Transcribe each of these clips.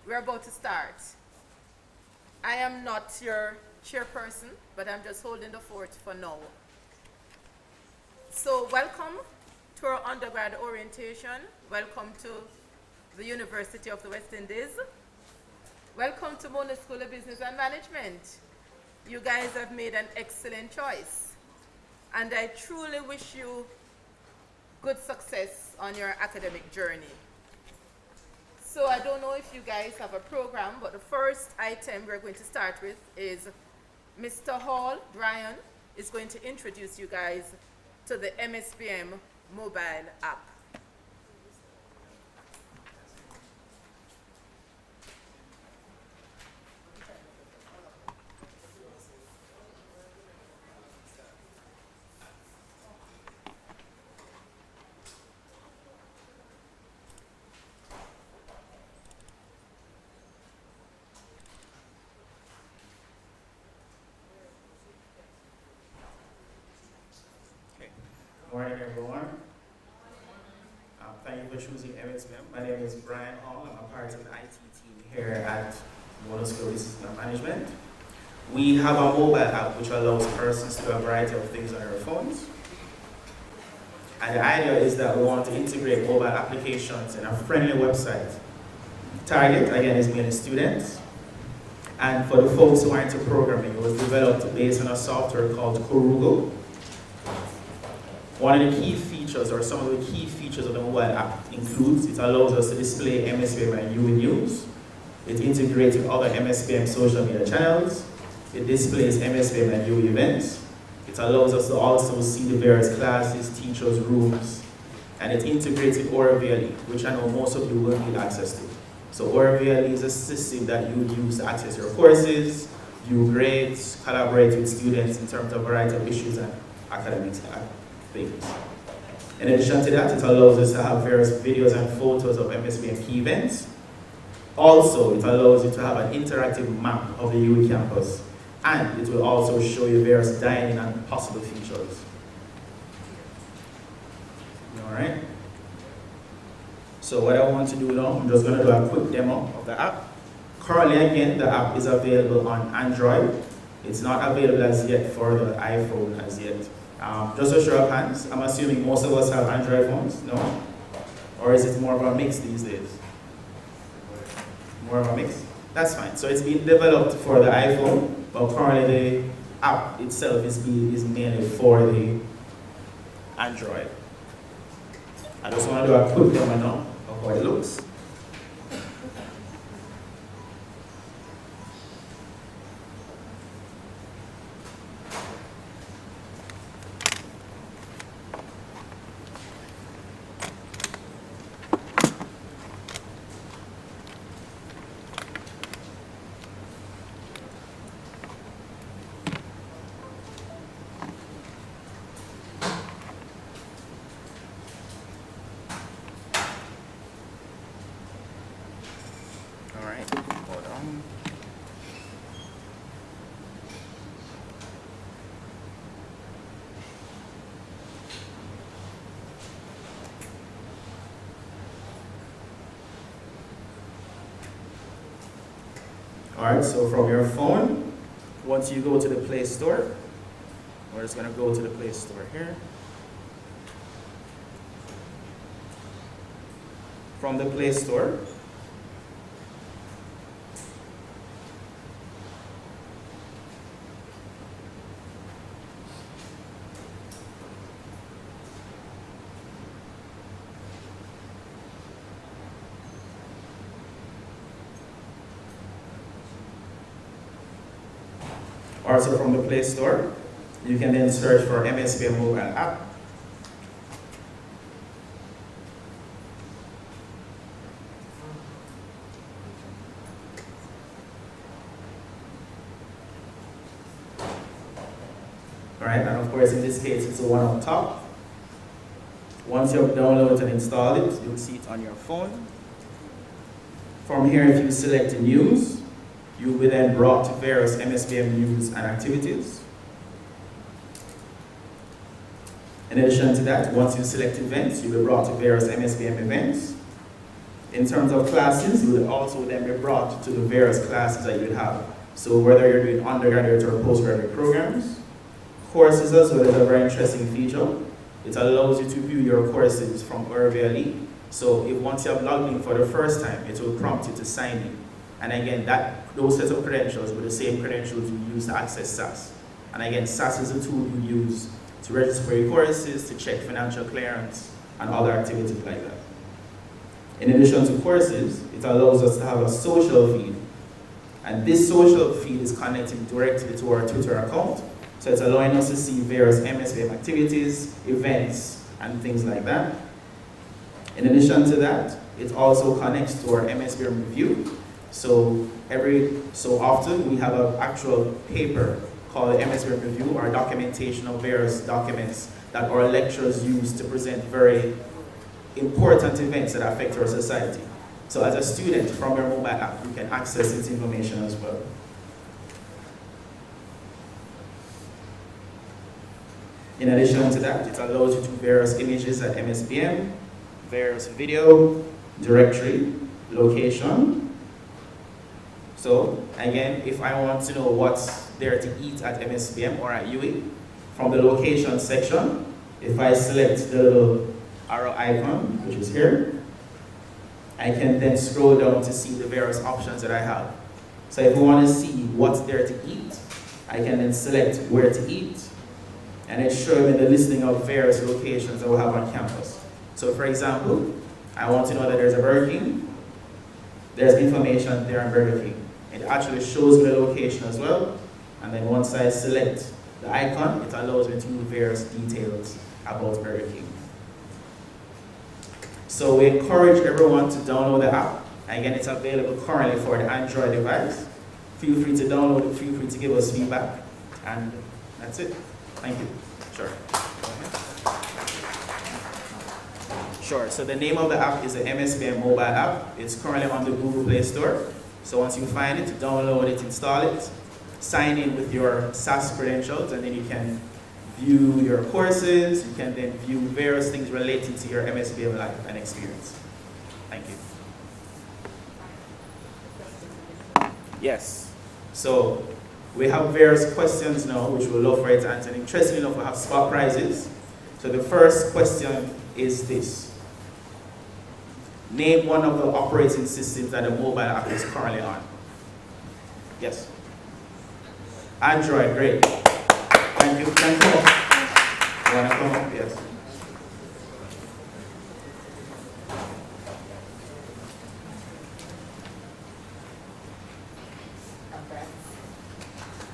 We're about to start. I am not your chairperson, but I'm just holding the fort for now. So welcome to our undergrad orientation. Welcome to the University of the West Indies. Welcome to Mona School of Business and Management. You guys have made an excellent choice. And I truly wish you good success on your academic journey. So I don't know if you guys have a program, but the first item we're going to start with is Mr. Hall, Brian, is going to introduce you guys to the MSBM mobile app. Good morning, everyone. Thank you for choosing MSBM. My name is Brian Hall. I'm a part of the IT team here at MonaMedia School of Business and Management. We have a mobile app which allows persons to do a variety of things on their phones. And the idea is that we want to integrate mobile applications in a friendly website. Target, again, is mainly students. And for the folks who are into programming, it was developed based on a software called Korugo. One of the key features, or some of the key features of the mobile app includes, it allows us to display MSBM and UE News. It integrates with other MSBM social media channels. It displays MSBM and UE events. It allows us to also see the various classes, teachers' rooms, and it integrates with ORVLE, which I know most of you will need access to. So ORVLE is a system that you would use to access your courses, view grades, collaborate with students in terms of a variety of issues and academics. Things. In addition to that, it allows us to have various videos and photos of MSBM key events. Also, it allows you to have an interactive map of the UE campus, and it will also show you various dining and possible features. All right. So what I want to do now, I'm just going to do a quick demo of the app. Currently, again, the app is available on Android. It's not available as yet for the iPhone as yet. Just a show of hands, I'm assuming most of us have Android phones, no? Or is it more of a mix these days? More of a mix? That's fine. So it's been developed for the iPhone, but currently the app itself is mainly for the Android. I just want to do a quick demo now of how it looks. Alright, so from your phone, once you go to the Play Store, we're just going to go to the Play Store here. From the Play Store, also from the Play Store, you can then search for MSBM mobile app. Alright, and of course in this case it's the one on top. Once you have downloaded and installed it, you'll see it on your phone. From here, if you select news, you'll be then brought to various MSBM news and activities. In addition to that, once you select events, you'll be brought to various MSBM events. In terms of classes, you would also then be brought to the various classes that you'd have. So whether you're doing undergraduate or postgraduate programs, courses as well is a very interesting feature. It allows you to view your courses from RVLE. So if once you have logged in for the first time, it will prompt you to sign in. And again, those sets of credentials were the same credentials you use to access SAS. And again, SAS is a tool you use to register for your courses, to check financial clearance, and other activities like that. In addition to courses, it allows us to have a social feed. And this social feed is connecting directly to our Twitter account. So it's allowing us to see various MSBM activities, events, and things like that. In addition to that, it also connects to our MSBM review. So every so often, we have an actual paper called the MSBM review, or documentation of various documents that our lecturers use to present very important events that affect our society. So as a student, from your mobile app, you can access this information as well. In addition to that, it allows you to various images at MSBM, various video, directory, location. So again, if I want to know what's there to eat at MSBM or at UE, from the location section, if I select the little arrow icon, which is here, I can then scroll down to see the various options that I have. So if we want to see what's there to eat, I can then select where to eat, and it's showing me the listing of various locations that we have on campus. So for example, I want to know that there's a Burger King. There's information there on Burger King. It actually shows me the location as well, and then once I select the icon, it allows me to view various details about Burger King. So we encourage everyone to download the app. Again, it's available currently for the Android device. Feel free to download it, feel free to give us feedback, and that's it. Thank you. Sure. Sure, so the name of the app is the MSBM mobile app. It's currently on the Google Play Store. So once you find it, download it, install it, sign in with your SAS credentials, and then you can view your courses. You can then view various things related to your MSBM life and experience. Thank you. Yes, so we have various questions now, which we'll love for you to answer. Interestingly enough, we have spot prizes. So the first question is this. Name one of the operating systems that the mobile app is currently on. Yes. Android, great. Thank you. Thank you. You want to come up? Yes.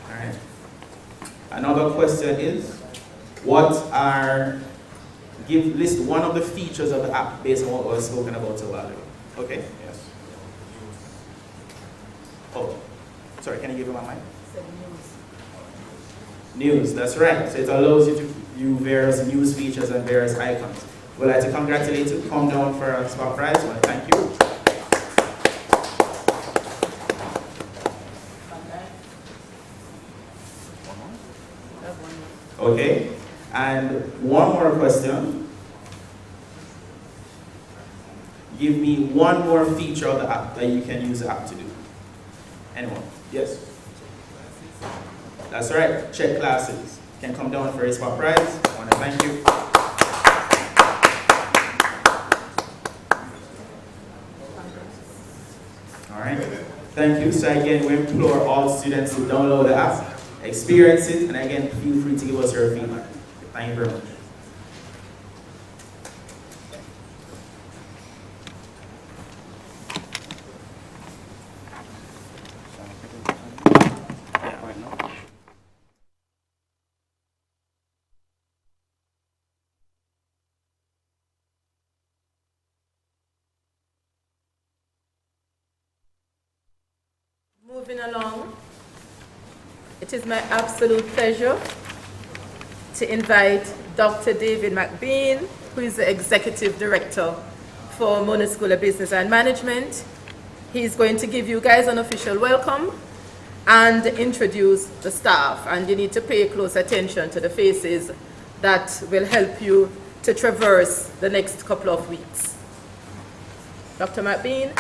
All right. Another question is, list one of the features of the app based on what was spoken about a while ago. Okay? Yes. Oh, sorry, can you give me my mic? News, that's right. So it allows you to view various news features and various icons. We'd like to congratulate you. Come down for a spot prize. Well, thank you. Okay, and one more question. Give me one more feature of the app that you can use the app to do. Anyone? Yes? That's right, check classes. You can come down for a spot prize. I want to thank you. All right, thank you. So again, we implore all students to download the app, experience it, and again, feel free to give us your feedback. Thank you very much. Moving along, it is my absolute pleasure to invite Dr. David McBean, who is the Executive Director for Mona School of Business and Management. He's going to give you guys an official welcome and introduce the staff, and you need to pay close attention to the faces that will help you to traverse the next couple of weeks. Dr. McBean.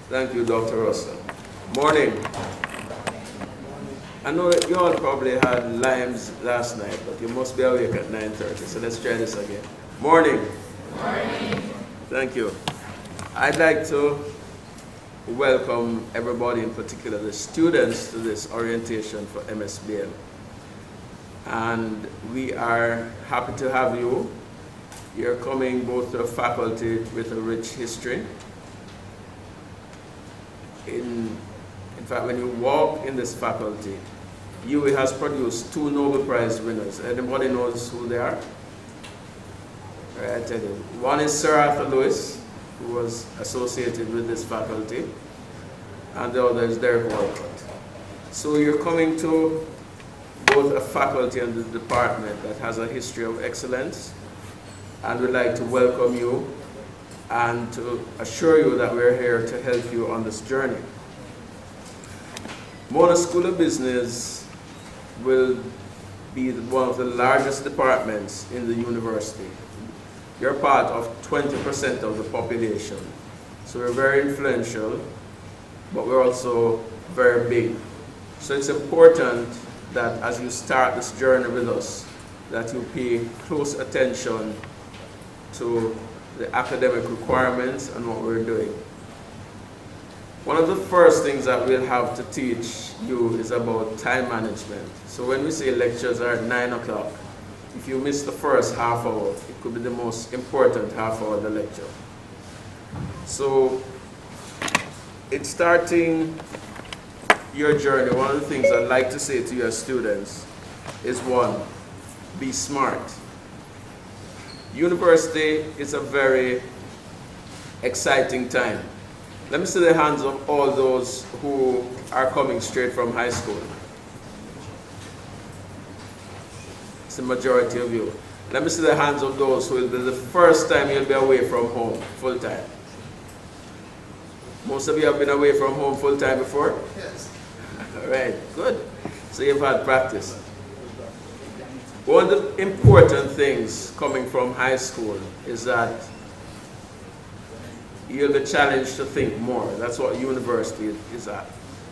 Thank you, Dr. Russell. Morning. I know that you all probably had limes last night, but you must be awake at 9:30, so let's try this again. Morning. Morning. Thank you. I'd like to welcome everybody, in particular the students, to this orientation for MSBM. And we are happy to have you. You're coming both to a faculty with a rich history. In fact, when you walk in this faculty, UWI has produced 2 Nobel Prize winners. Anybody knows who they are? Right, I tell you. One is Sir Arthur Lewis, who was associated with this faculty, and the other is Derek Walcott. So you're coming to both a faculty and the department that has a history of excellence, and we'd like to welcome you and to assure you that we're here to help you on this journey. Mona School of Business will be one of the largest departments in the university. You're part of 20% of the population. So we're very influential, but we're also very big. So it's important that as you start this journey with us, that you pay close attention to the academic requirements and what we're doing. One of the first things that we'll have to teach you is about time management. So when we say lectures are at 9 o'clock, if you miss the first half hour, it could be the most important half hour of the lecture. So in starting your journey, one of the things I'd like to say to your students is 1, be smart. University is a very exciting time. Let me see the hands of all those who are coming straight from high school. It's the majority of you. Let me see the hands of those who will be the first time you'll be away from home full time. Most of you have been away from home full time before? Yes. All right, good. So you've had practice. One of the important things coming from high school is that you'll be challenged to think more. That's what university is at.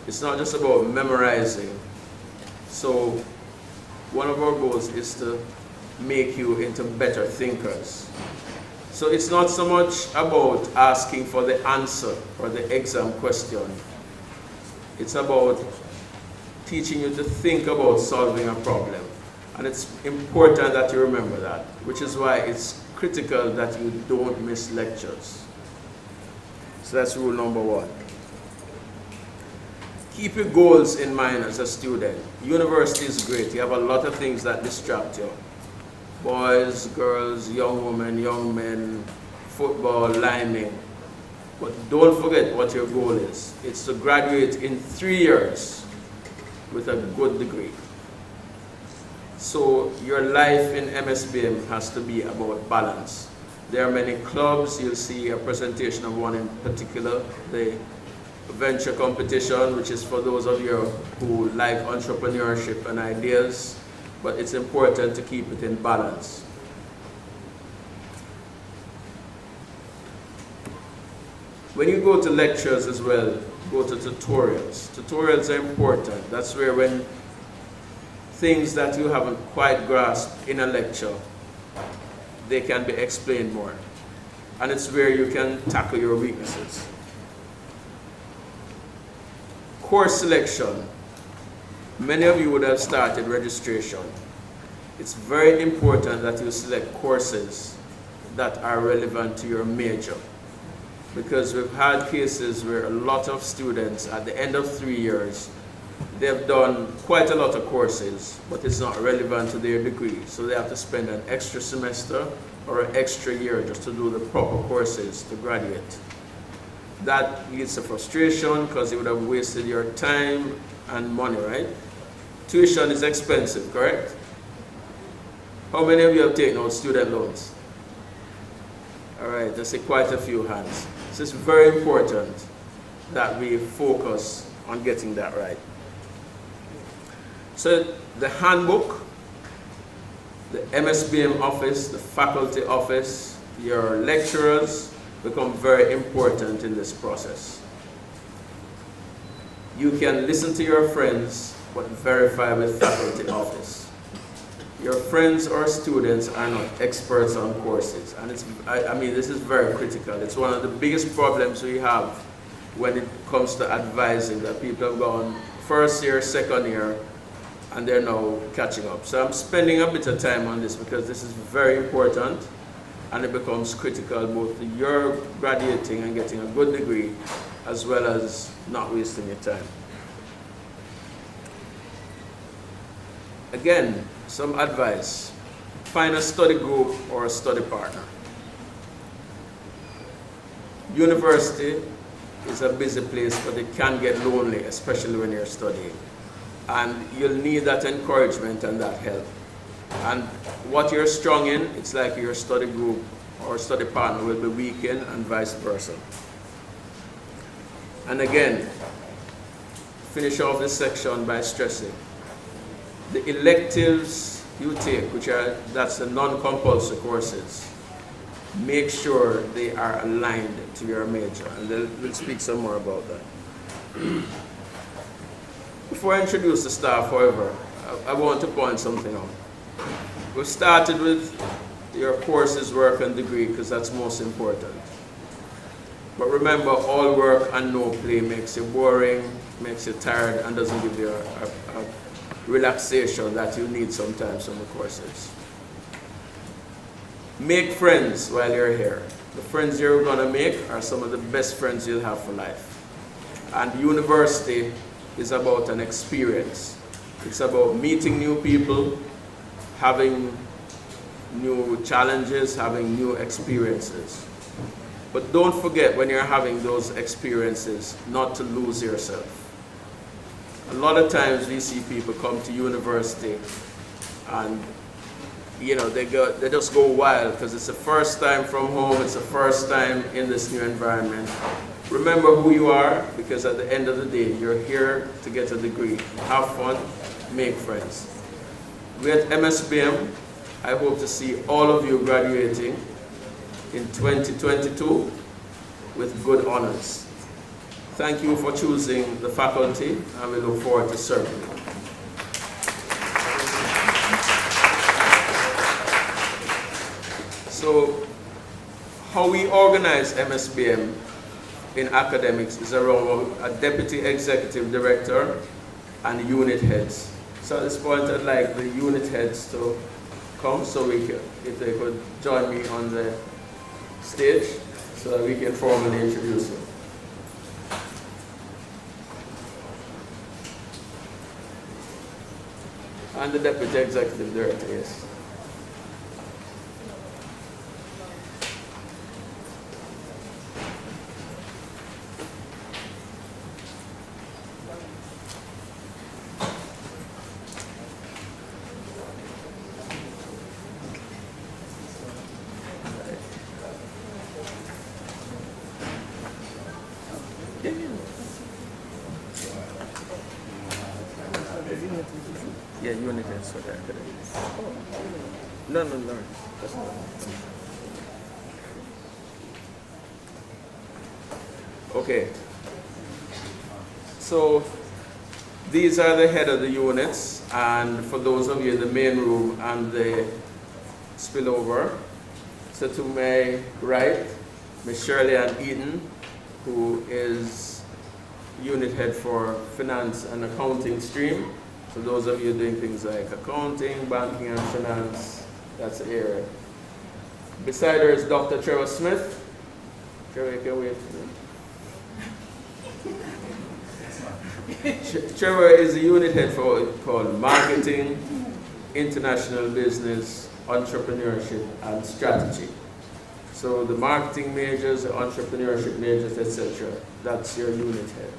It's not just about memorizing. So one of our goals is to make you into better thinkers. So it's not so much about asking for the answer or the exam question. It's about teaching you to think about solving a problem. And it's important that you remember that, which is why it's critical that you don't miss lectures. So that's rule number 1. Keep your goals in mind as a student. University is great. You have a lot of things that distract you. Boys, girls, young women, young men, football, liming. But don't forget what your goal is. It's to graduate in 3 years with a good degree. So your life in MSBM has to be about balance. There are many clubs. You'll see a presentation of one in particular, the venture competition, which is for those of you who like entrepreneurship and ideas, but it's important to keep it in balance. When you go to lectures as well, go to tutorials. Tutorials are important. That's where when things that you haven't quite grasped in a lecture, they can be explained more. And it's where you can tackle your weaknesses. Course selection. Many of you would have started registration. It's very important that you select courses that are relevant to your major. Because we've had cases where a lot of students at the end of 3 years, they've done quite a lot of courses, but it's not relevant to their degree. So they have to spend an extra semester or an extra year just to do the proper courses to graduate. That leads to frustration because you would have wasted your time and money, right? Tuition is expensive, correct? How many of you have taken out student loans? All right, I see quite a few hands. This is very important that we focus on getting that right. So the handbook, the MSBM office, the faculty office, your lecturers become very important in this process. You can listen to your friends, but verify with faculty office. Your friends or students are not experts on courses, and I mean, this is very critical. It's one of the biggest problems we have when it comes to advising, that people have gone first year, second year, and they're now catching up. So I'm spending a bit of time on this because this is very important, and it becomes critical both to your graduating and getting a good degree, as well as not wasting your time. Again, some advice: find a study group or a study partner. University is a busy place, but it can get lonely, especially when you're studying. And you'll need that encouragement and that help. And what you're strong in, it's like your study group or study partner will be weak in, and vice versa. And again, finish off this section by stressing the electives you take, that's the non-compulsory courses. Make sure they are aligned to your major, and we'll speak some more about that. Before I introduce the staff, however, I want to point something out. We've started with your courses, work, and degree, because that's most important. But remember, all work and no play makes you boring, makes you tired, and doesn't give you a relaxation that you need sometimes from the courses. Make friends while you're here. The friends you're going to make are some of the best friends you'll have for life. And university is about an experience. It's about meeting new people, having new challenges, having new experiences. But don't forget, when you're having those experiences, not to lose yourself. A lot of times we see people come to university and they just go wild because it's the first time from home, it's the first time in this new environment. Remember who you are, because at the end of the day, you're here to get a degree. Have fun, make friends. We at MSBM, I hope to see all of you graduating in 2022 with good honors. Thank you for choosing the faculty, and we look forward to serving you. So, how we organize MSBM in academics is around a deputy executive director and unit heads. So at this point, I'd like the unit heads to come so if they could join me on the stage so that we can formally introduce them. And the Deputy Executive Director, yes. Yeah, unit heads for the academics. No. That's not. Okay. So these are the head of the units, and for those of you in the main room and the spillover, so to my right, Ms. Shirley Ann Eaton, who is unit head for finance and accounting stream. So those of you doing things like accounting, banking, and finance, that's the area. Beside her is Dr. Trevor Smith. Trevor, you can wait. Trevor is the unit head for what we call marketing, international business, entrepreneurship, and strategy. So the marketing majors, the entrepreneurship majors, etc., that's your unit head.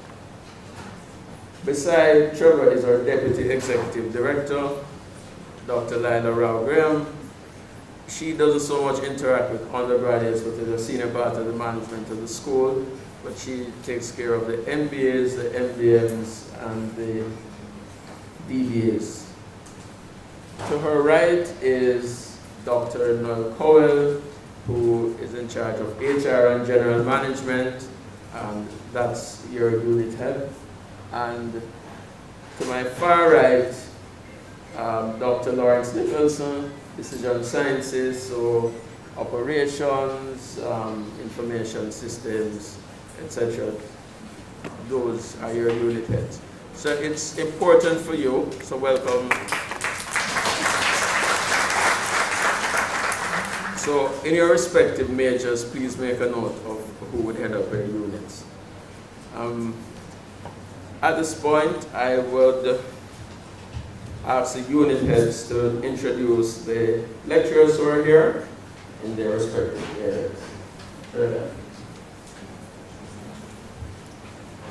Beside Trevor is our Deputy Executive Director, Dr. Lila Rao Graham. She doesn't so much interact with undergraduates, but is a senior part of the management of the school. but she takes care of the MBAs, the MBMs, and the DBAs. To her right is Dr. Noel Cowell, who is in charge of HR and General Management, and that's your unit head. And to my far right, Dr. Lawrence Nicholson, Decision Sciences, so operations, information systems, etc. Those are your unit heads. So it's important for you, so welcome. So in your respective majors, please make a note of who would head up your units. At this point, I would ask the unit heads to introduce the lecturers who are here in their respective areas.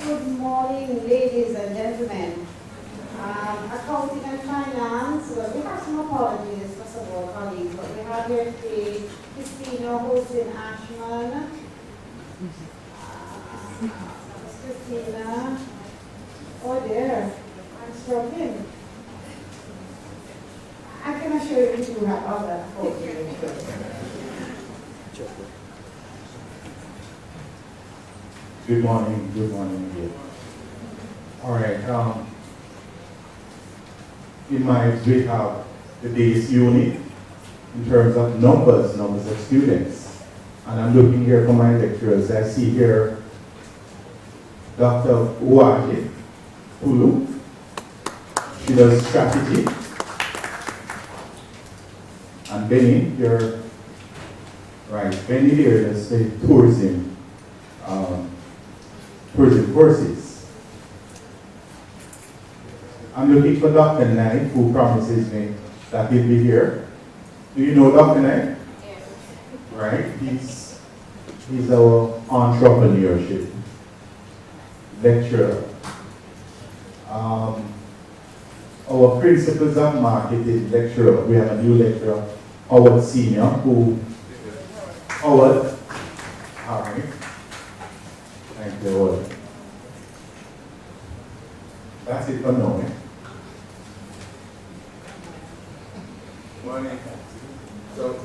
Good morning, ladies and gentlemen. Accounting and finance, well, we have some apologies, first of all, colleagues, but we have here today Christina Hostin Ashman. Christina. Oh dear, I'm struggling. I can assure you we do have other folks. Good morning again. All right, in my we have the base unit in terms of numbers of students. And I'm looking here for my lecturers. I see here Dr. Uwaje Pulu. She does strategy. And Benny here, right, Benny here does the tourism courses. I'm looking for Dr. Knight, who promises me that he'll be here. Do you know Dr. Knight? Yes. Right, he's our entrepreneurship lecturer. Our principles of marketing lecturer, we have a new lecturer, Howard Senior, Howard, all right. Thank you, Howard. That's it for now. Morning. So,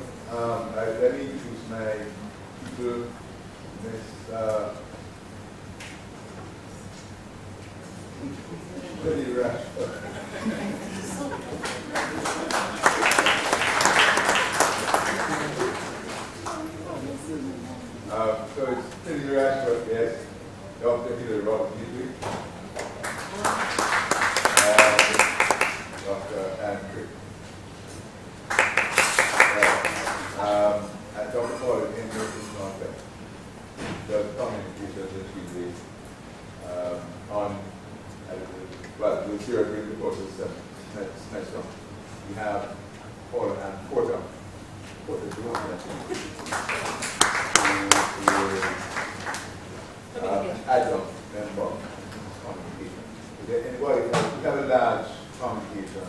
let me introduce my people. Miss Lily Rashford. So it's Lily Rashford, yes. Dr. Hilary Robert Hughley. Dr. Andrew. And Dr. Paul is in this context. The communications that we did on, well, we'll see during the course of next one. We have Paul and Porter. Porter, do you want adjunct member of communication. Is there anybody else? We have a large communication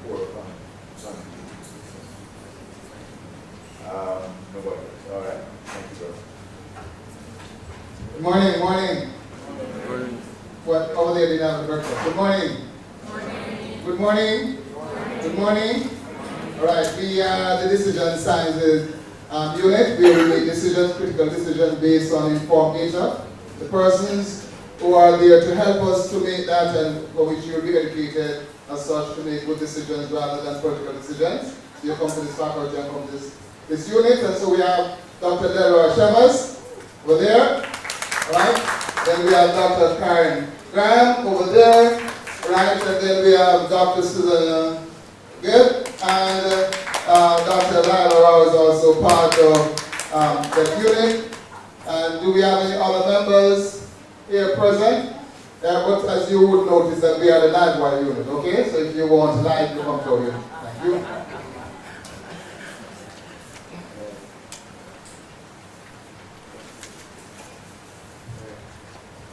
for communication. Nobody else. All right. Thank you, bro. Good morning, good morning. What over there didn't have a breakfast. Good morning. Good morning. Good morning. All right, we are the decision sciences unit. We will make decisions, critical decisions based on informed data. The persons who are there to help us to make that and for which you will be educated as such to make good decisions rather than political decisions. So you come to this faculty and come to this unit. And so we have Dr. Leroy Shevers over there. Right? Then we have Dr. Karen Graham over there. Right? And then we have Dr. Susan Gibb. And Dr. Lila Rao is also part of that unit. And do we have any other members here present? But as you would notice that we are the Nagwai unit, okay? So if you want live, you come to our unit. Thank you.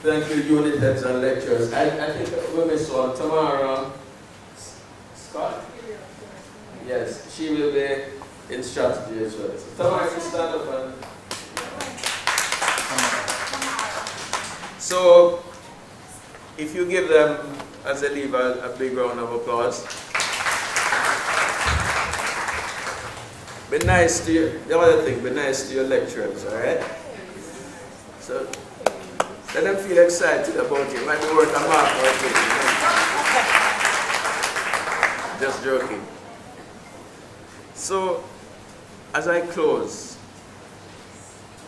Thank you, unit heads and lecturers. I think we miss one. Tamara Scott? Yes, she will be in strategy as well. So Tamara, you stand up and... So, if you give them, as they leave, a big round of applause. Be nice to you. The other thing, be nice to your lecturers, all right? So, let them feel excited about it. Might be worth a mark or two. Just joking. So, as I close,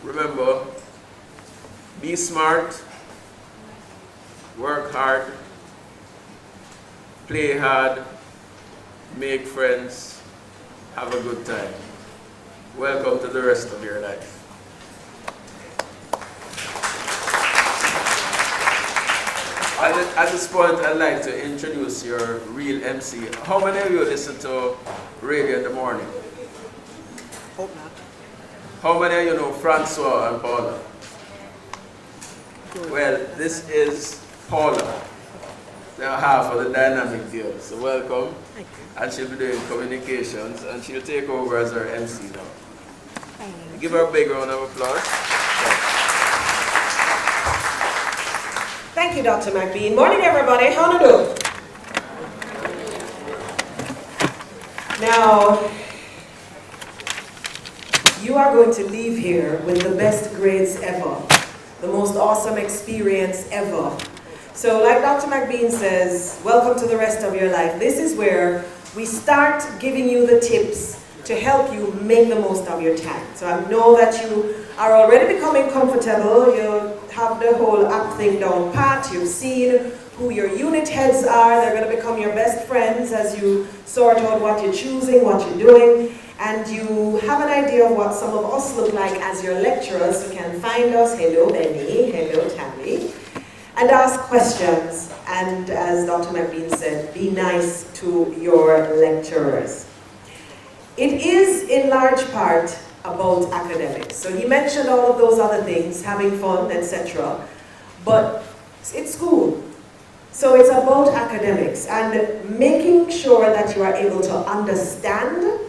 remember, be smart, work hard, play hard, make friends, have a good time. Welcome to the rest of your life. At this point, I'd like to introduce your real MC. How many of you listen to radio in the morning? Hope not. How many of you know Francois and Paula? Well, this is Paula. They are half of the dynamic deal. So welcome. And she'll be doing communications and she'll take over as our MC now. Give her a big round of applause. Thank you, Dr. McBean. Morning, everybody. How do you do? Now, you are going to leave here with the best grades ever, the most awesome experience ever. So like Dr. McBean says, welcome to the rest of your life. This is where we start giving you the tips to help you make the most of your time. So I know that you are already becoming comfortable. You have the whole app thing down pat. You've seen who your unit heads are. They're going to become your best friends as you sort out what you're choosing, what you're doing. And you have an idea of what some of us look like as your lecturers. You can find us, hello Benny, hello Tammy, and ask questions. And as Dr. McBean said, be nice to your lecturers. It is in large part about academics. So he mentioned all of those other things, having fun, etc. But it's school. So it's about academics and making sure that you are able to understand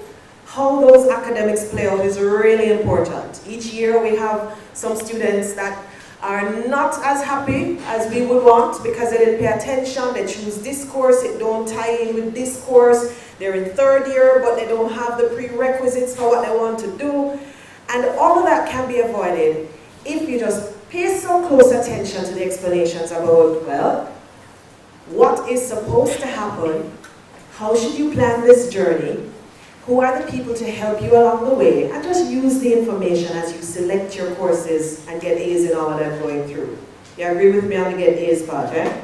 how those academics play out is really important. Each year we have some students that are not as happy as we would want because they didn't pay attention, they choose this course, it don't tie in with this course, they're in third year but they don't have the prerequisites for what they want to do. And all of that can be avoided if you just pay some close attention to the explanations about, well, what is supposed to happen, how should you plan this journey, who are the people to help you along the way, and just use the information as you select your courses and get A's in all of them going through. You agree with me on the get A's part, eh?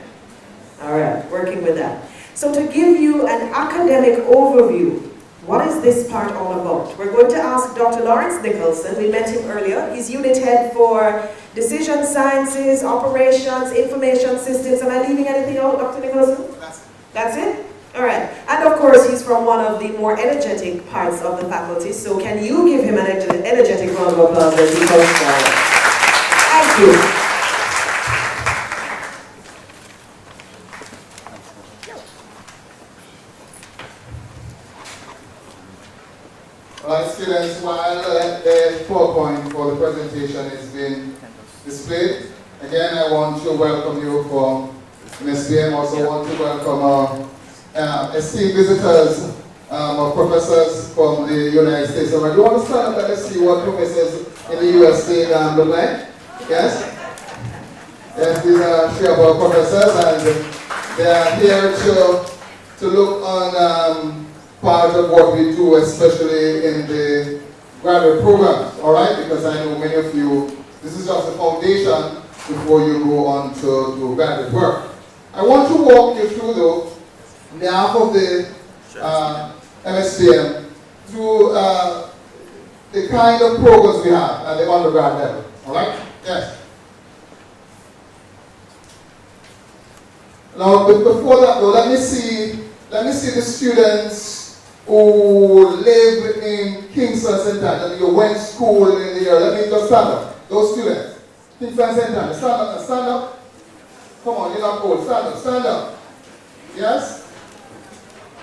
All right, working with that. So to give you an academic overview, what is this part all about? We're going to ask Dr. Lawrence Nicholson. We met him earlier. He's unit head for decision sciences, operations, information systems. Am I leaving anything out, Dr. Nicholson? That's it? All right. And of course, he's from one of the more energetic parts of the faculty. So can you give him an energetic round of applause as he comes forward? Thank you. Alright, students, while the PowerPoint for the presentation is being displayed, again I want to welcome you from MSBM. Also want to welcome our esteemed visitors, our professors from the United States. So do you want to stand up and let's see what professors in the USA look like? Yes? Yes, these are three of our professors and they are here to look on part of what we do, especially in the graduate programs, all right? Because I know many of you, this is just the foundation before you go on to graduate work. I want to walk you through, though, on behalf of the MSPM, through the kind of programs we have at the undergrad level, all right? Yes. Now, before that, though, let me see the students who live in Kingston St. Anthony, you went to school in the year. Let me just stand up. Those students. Kingston St. Anthony, stand up and stand up. Come on, you're not old. Stand up, stand up. Yes?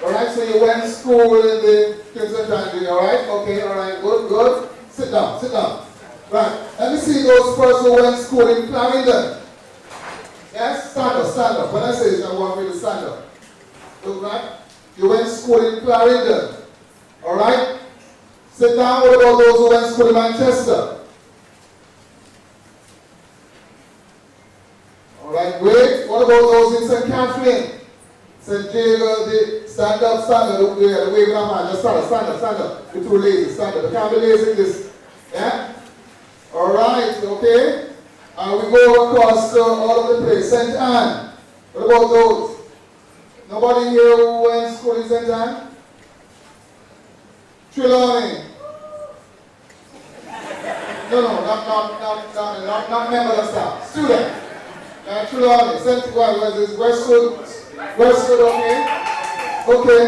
Alright, so you went to school in the Kingston St. Anthony, alright? Okay, alright, good, good. Sit down, sit down. Right, let me see those persons who went to school in Clarendon. Yes, stand up, stand up. When I say this, I want you to stand up. Look right. You went to school in Clarendon. Alright? Sit down. What about those who went to school in Manchester? Alright, great. What about those in St. Catherine? St. Jago, stand up, stand up. Look there, the waving of hand. Just stand up, stand up, stand up. You're too lazy, stand up. You can't be lazy in this. Yeah? Alright, okay. And we go across all over the place. St. Anne. What about those? Nobody here who went to school in St. Anne? Trelawney. No, not members of staff. Student. Trelawney. St. What is this? Westwood, okay? Okay.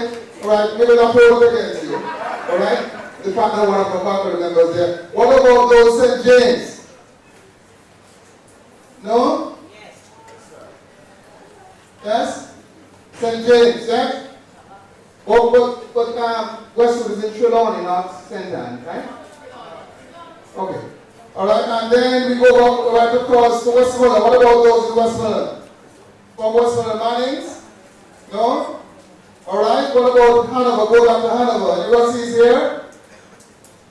Alright, maybe not hold it against you. Alright? The fact that one of the faculty members there. What about those St. James? No? Yes. Yes? St. James, yes? But Westwood is in Trelawney, not St. Anne, right? Okay. Alright, and then we go right across to Westmoreland. What about those in Westmoreland? From Westmoreland, Mannings? No? Alright, what about Hanover? Go back to Hanover. Any Russies here?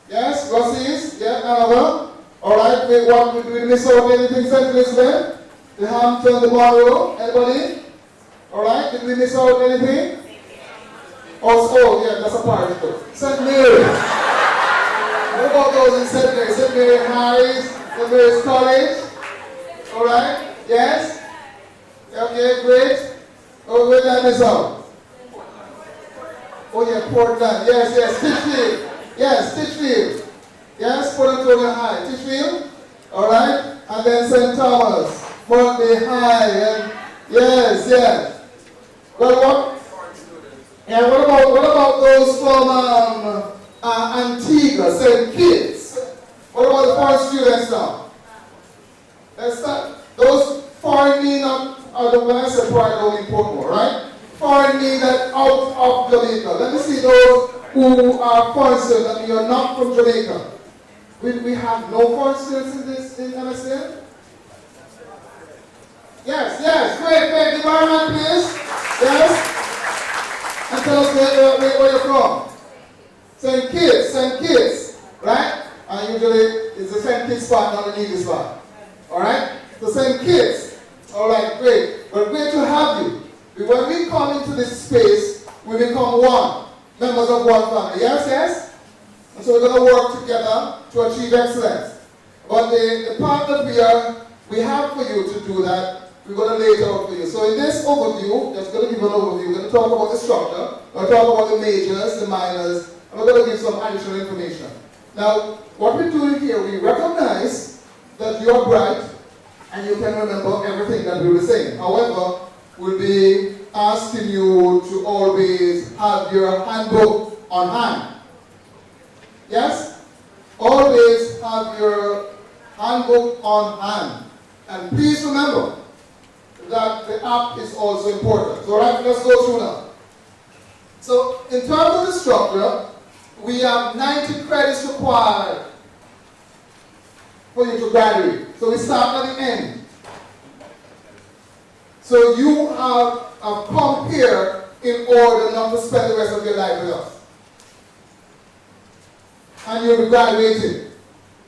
Yes, Russies? Yeah, Hanover? Alright, did we miss out anything, St. Elizabeth? The Hampton, the Monroe? Anybody? Alright, did we miss out anything? Oh, yeah, that's a parish too. St. Mary. What about those in St. Mary? St. Mary Harris, St. Mary's College? Alright, yes? Okay, great. Oh, where did I miss out? Oh yeah, Portland. Yes, Titchfield. Yes, Titchfield. Yes, Port Antonio High. Titchfield. Alright, and then St. Thomas. Monday High. And yes. Well, what about those from Antigua, St. Kitts? What about the foreign students now? Let's start. Those foreign mean when I say foreign, I don't mean Portmore, right? Foreign mean that out of Jamaica. Let me see those who are foreign students, that you're not from Jamaica. We have no foreign students in MSN? Yes, great. Give our hand, please. Yes. And tell us where you're from. St. Kitts, right? And usually it's the St. Kitts part, not the Needy spot. Alright? So St. Kitts. Alright, great. But great to have you. When we come into this space, we become one. Members of one family. Yes? And so we're going to work together to achieve excellence. But the part that we have for you to do that, we're going to lay it out for you. So in this overview, just going to give an overview. We're going to talk about the structure. We're going to talk about the majors, the minors, and we're going to give some additional information. Now, what we're doing here, we recognize that you're bright and you can remember everything that we were saying. However, we'll be asking you to always have your handbook on hand. Yes? Always have your handbook on hand. And please remember that the app is also important. So right, let's go through now. So in terms of the structure, we have 90 credits required for you to graduate. So we start at the end. So you have come here in order not to spend the rest of your life with us. And you'll be graduating.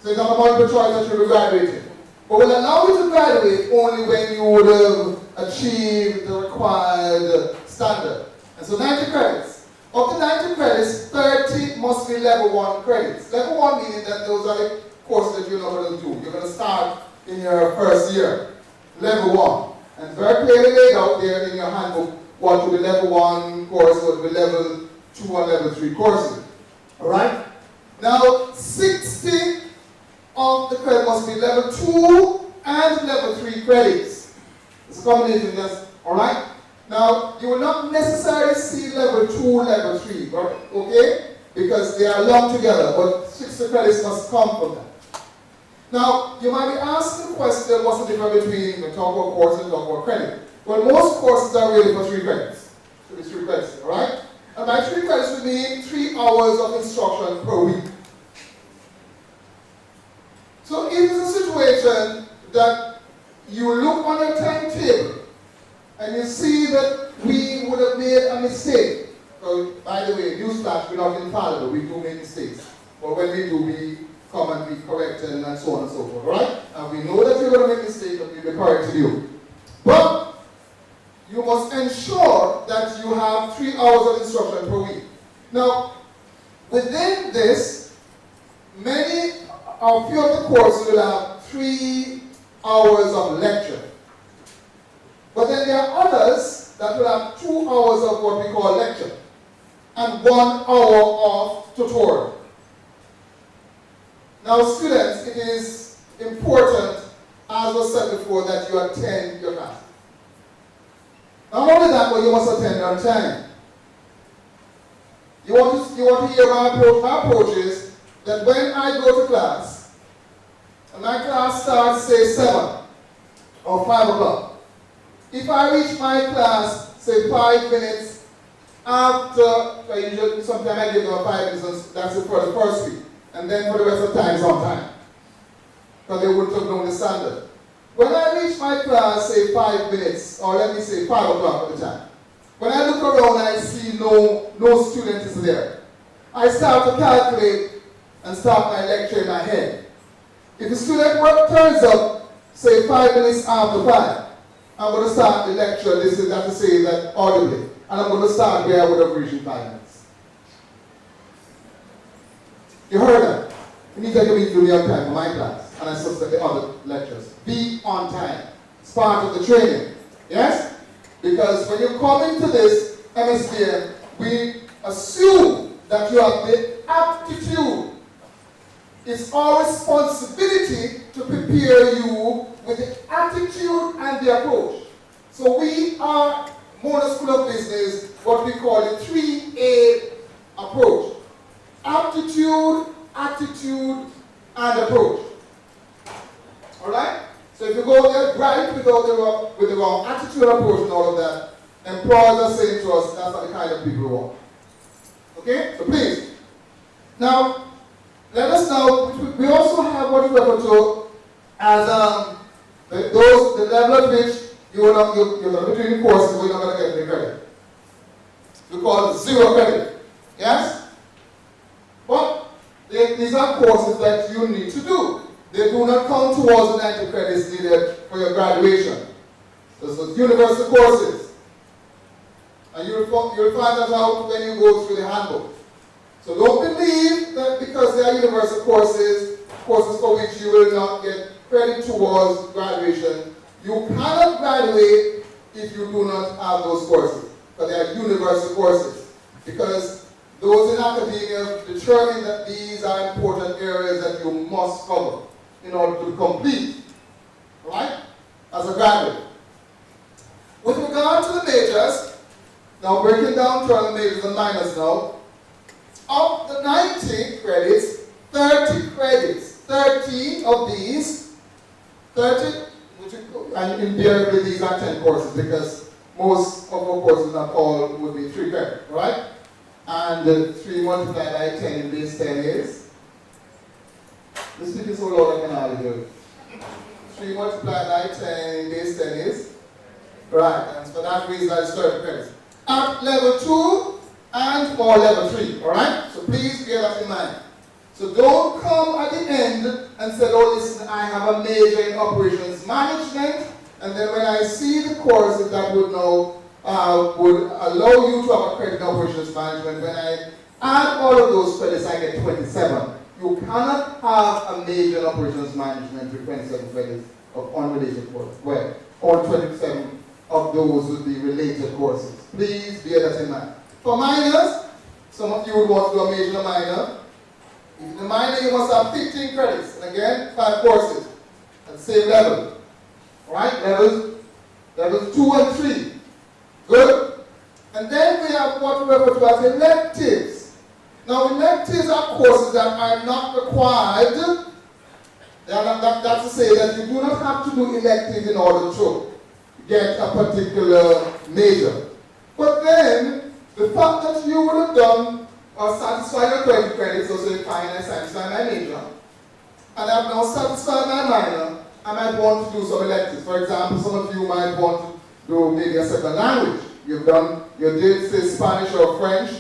So it's not a multiple choice that you'll be graduating. But we'll allow you to graduate only when you would have achieved the required standard. And so 90 credits. Of the 90 credits, 30 must be level 1 credits. Level 1 meaning that those are the courses that you're not going to do. You're going to start in your first year. Level 1. And very clearly laid out there in your handbook what would be level 1 course, what would be level 2 and level 3 courses. Alright? Now, 60 of the credit must be level 2 and level 3 credits. It's a combination, yes. Alright? Now, you will not necessarily see level 2, level 3, okay? Because they are lumped together, but 60 credits must come from that. Now, you might be asking the question, what's the difference between the talk about course and talk about credit? Well, most courses are really for 3 credits. So it's 3 credits, alright? And by 3 credits, we mean 3 hours of instruction per week. So if it's a situation that you look on your timetable and you see that we would have made a mistake. So, by the way, newsflash, we're not infallible, we do make mistakes. But when we do, we come and be corrected and so on and so forth, right? And we know that you're going to make mistakes, but we'll be corrected you. But you must ensure that you have 3 hours of instruction per week. Now, within this, a few of the courses will have 3 hours of lecture. But then there are others that will have 2 hours of what we call lecture and 1 hour of tutorial. Now students, it is important, as was said before, that you attend your class. Not only that, but you must attend on time. You want to hear my approach? My approach is that when I go to class, and my class starts, say, 7 or 5 o'clock, if I reach my class, say, 5 minutes after, sometimes I give them 5 minutes, that's it for the first week, and then for the rest of the time it's on time, because they wouldn't have known the standard. When I reach my class, say 5 minutes, or let me say 5 o'clock at the time, when I look around and I see no student is there, I start to calculate and start my lecture in my head. If the student turns up, say 5 minutes after 5, I'm going to start the lecture, that to say that audibly, and I'm going to start where I would have reached in 5 minutes. You heard that? You need to be on time for my class, and I suspect the other lectures. Be on time. It's part of the training. Yes? Because when you come into this MSBM, we assume that you have the aptitude. It's our responsibility to prepare you with the attitude and the approach. So we are Mona School of Business, what we call the 3A approach. Aptitude, attitude, and approach. Alright? So if you go there bright with the wrong attitude, approach, and all of that, employers are saying to us, that's not the kind of people we want. Okay? So please. Now, let us now, we also have what we refer to as the level at which you're going to be doing courses where you're not going to get any credit. We call it 0 credit. Yes? But these are courses that you need to do. They do not count towards the 90 credits needed for your graduation. Those are university courses. And you'll find that out when you go through the handbook. So don't believe that because they are university courses for which you will not get credit towards graduation. You cannot graduate if you do not have those courses. Because they are university courses. Because those in academia determine that these are important areas that you must cover in order to complete, right, as a graduate. With regard to the majors, now breaking down to the majors and minors now, of the 90 credits, 30 credits, 30 of these, 30, and invariably these are 10 courses because most of our courses, not all, would be 3 credits, right? And 3 multiplied by 10 in base 10 is, this speaking so loud I can hardly hear it. 3 multiplied by 10 in base 10 is, right, and for that reason that is 30 credits. At level 2, and or level 3, alright? So please bear that in mind. So don't come at the end and say, oh listen, I have a major in operations management, and then when I see the courses that would now would allow you to have a credit in operations management, when I add all of those credits, I get 27. You cannot have a major in operations management with 27 credits of unrelated courses. Well, or 27 of those would be related courses. Please bear that in mind. For minors, some of you would want to do a major and a minor. If in the minor, you must have 15 credits. And again, 5 courses at the same level. Alright, levels 2 and 3. Good? And then we have what we refer to as electives. Now, electives are courses that are not required. That's to say that you do not have to do electives in order to get a particular major. But then, the fact that you would have done or satisfied your 20 credits, so say fine, I satisfied my major, and I have now satisfied my minor, I might want to do some electives. For example, some of you might want to do maybe a second language. You did say Spanish or French,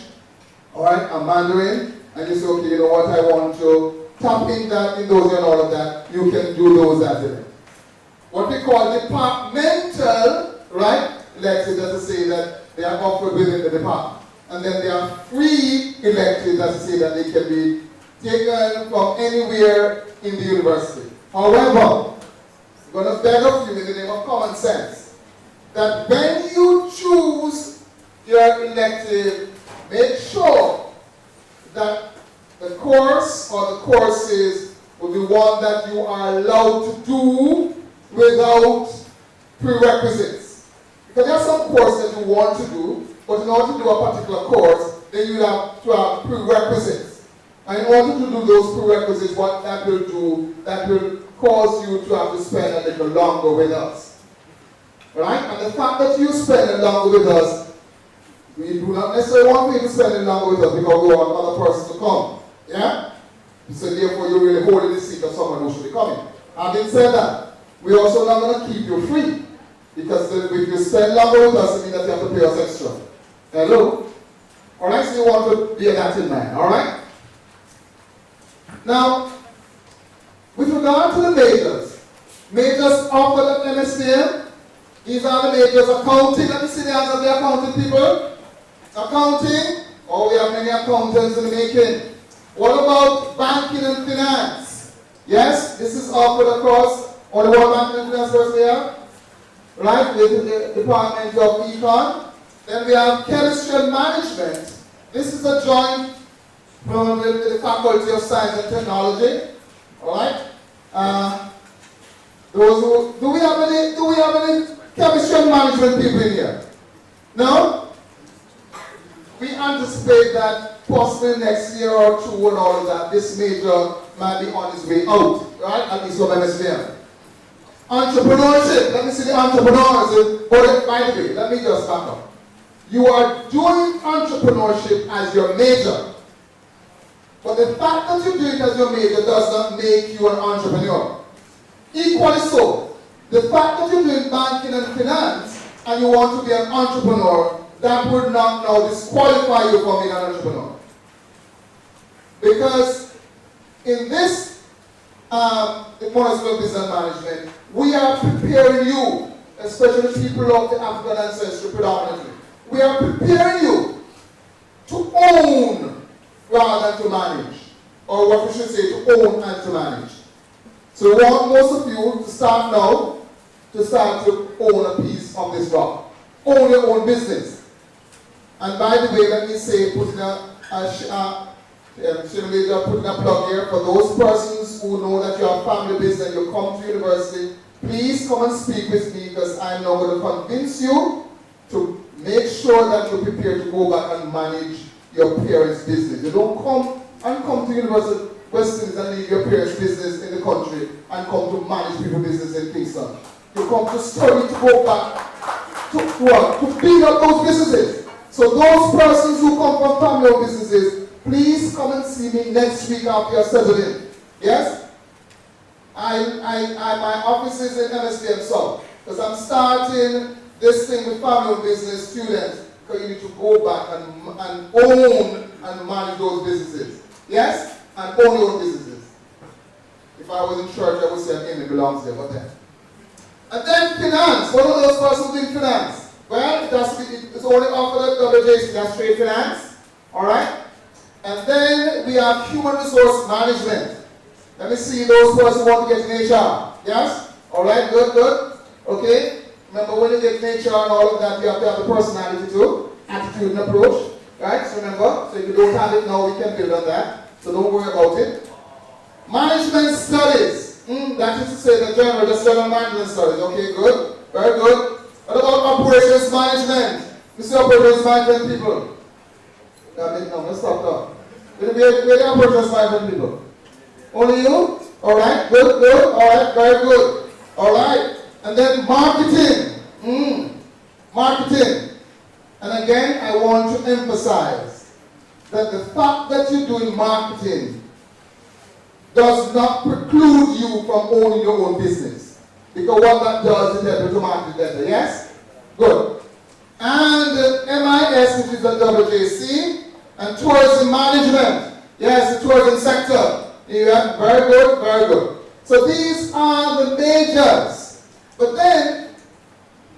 all right, or Mandarin, and you say, okay, you know what, I want to tap in those and all of that. You can do those as well. What we call departmental, right, electives, as to say that they are offered within the department. And then there are free electives, as to say that they can be taken from anywhere in the university. However, I'm going to beg of you in the name of common sense, that when you choose your elective, make sure that the course or the courses will be one that you are allowed to do without prerequisites. Because there are some courses that you want to do, but in order to do a particular course, then you have to have prerequisites. And in order to do those prerequisites, what that will do, that will cause you to have to spend a little longer with us. Right? And the fact that you spend longer with us, we do not necessarily want people spending longer with us because we want other persons to come. Yeah? So therefore you're really holding the seat of someone who should be coming. Having said that, we're also not going to keep you free. Because if you spend longer with us, it means that you have to pay us extra. Hello? Alright, so you want to bear that in mind. Alright? Now, with regard to the majors offered at MSPM, these are the majors. Accounting, let me see the hands of the accounting people. Accounting, oh, we have many accountants in the making. What about banking and finance? Yes, this is offered across only one banking and finance person here. Right, with the Department of Econ. Then we have chemistry and management. This is a joint with the Faculty of Science and Technology. Alright? Do we have any chemistry and management people in here? No? We anticipate that possibly next year or two and all of that, this major might be on its way out, right? At least from MSPM. Entrepreneurship, let me see the entrepreneurs. By the way, let me just back up. You are doing entrepreneurship as your major. But the fact that you do it as your major does not make you an entrepreneur. Equally so, the fact that you're doing banking and finance and you want to be an entrepreneur, that would not now disqualify you from being an entrepreneur. Because in this MonaMedia Business Management, we are preparing you, especially people of the African ancestry predominantly, we are preparing you to own rather than to manage. Or what we should say, to own and to manage. So we want most of you to start now, to start to own a piece of this rock. Own your own business. And by the way, let me say, putting a plug here for those persons who know that you have family business and you come to university, please come and speak with me because I'm now going to convince you to make sure that you're prepared to go back and manage your parents' business. You don't come to University of West Indies and leave your parents' business in the country and come to manage people's business in Kingston. You come to study to go back to what? To build up those businesses. So those persons who come from family-owned businesses, please come and see me next week after you're settled in. Yes? My office is in MSPM South because I'm starting this thing with family-owned business students because you need to go back and own and manage those businesses. Yes? And own your own businesses. If I was in church, I would say again, it belongs there, but then. And then finance. What are those persons in finance? Well, it's only offered at WJC, that's trade finance. Alright? And then we have human resource management. Let me see those persons who want to get in HR. Yes? Alright, good. Okay? Remember when you get in HR and all of that, you have to have the personality too. Attitude and approach. Right? So remember, so if you don't have it now, we can build on that. So don't worry about it. Management studies. That is to say the general management studies. Okay, good. Very good. What about operations management? Mr. Operations management people. No, let's stop there. Where the operations management people? Only you? Alright, good. Alright, very good. Alright. And then marketing. Marketing. And again, I want to emphasize that the fact that you're doing marketing does not preclude you from owning your own business. Because what that does is help you to market better, yes? Good. And MIS, which is the WJC, and tourism management. Yes, the tourism sector. Yeah, very good, very good. So these are the majors. But then,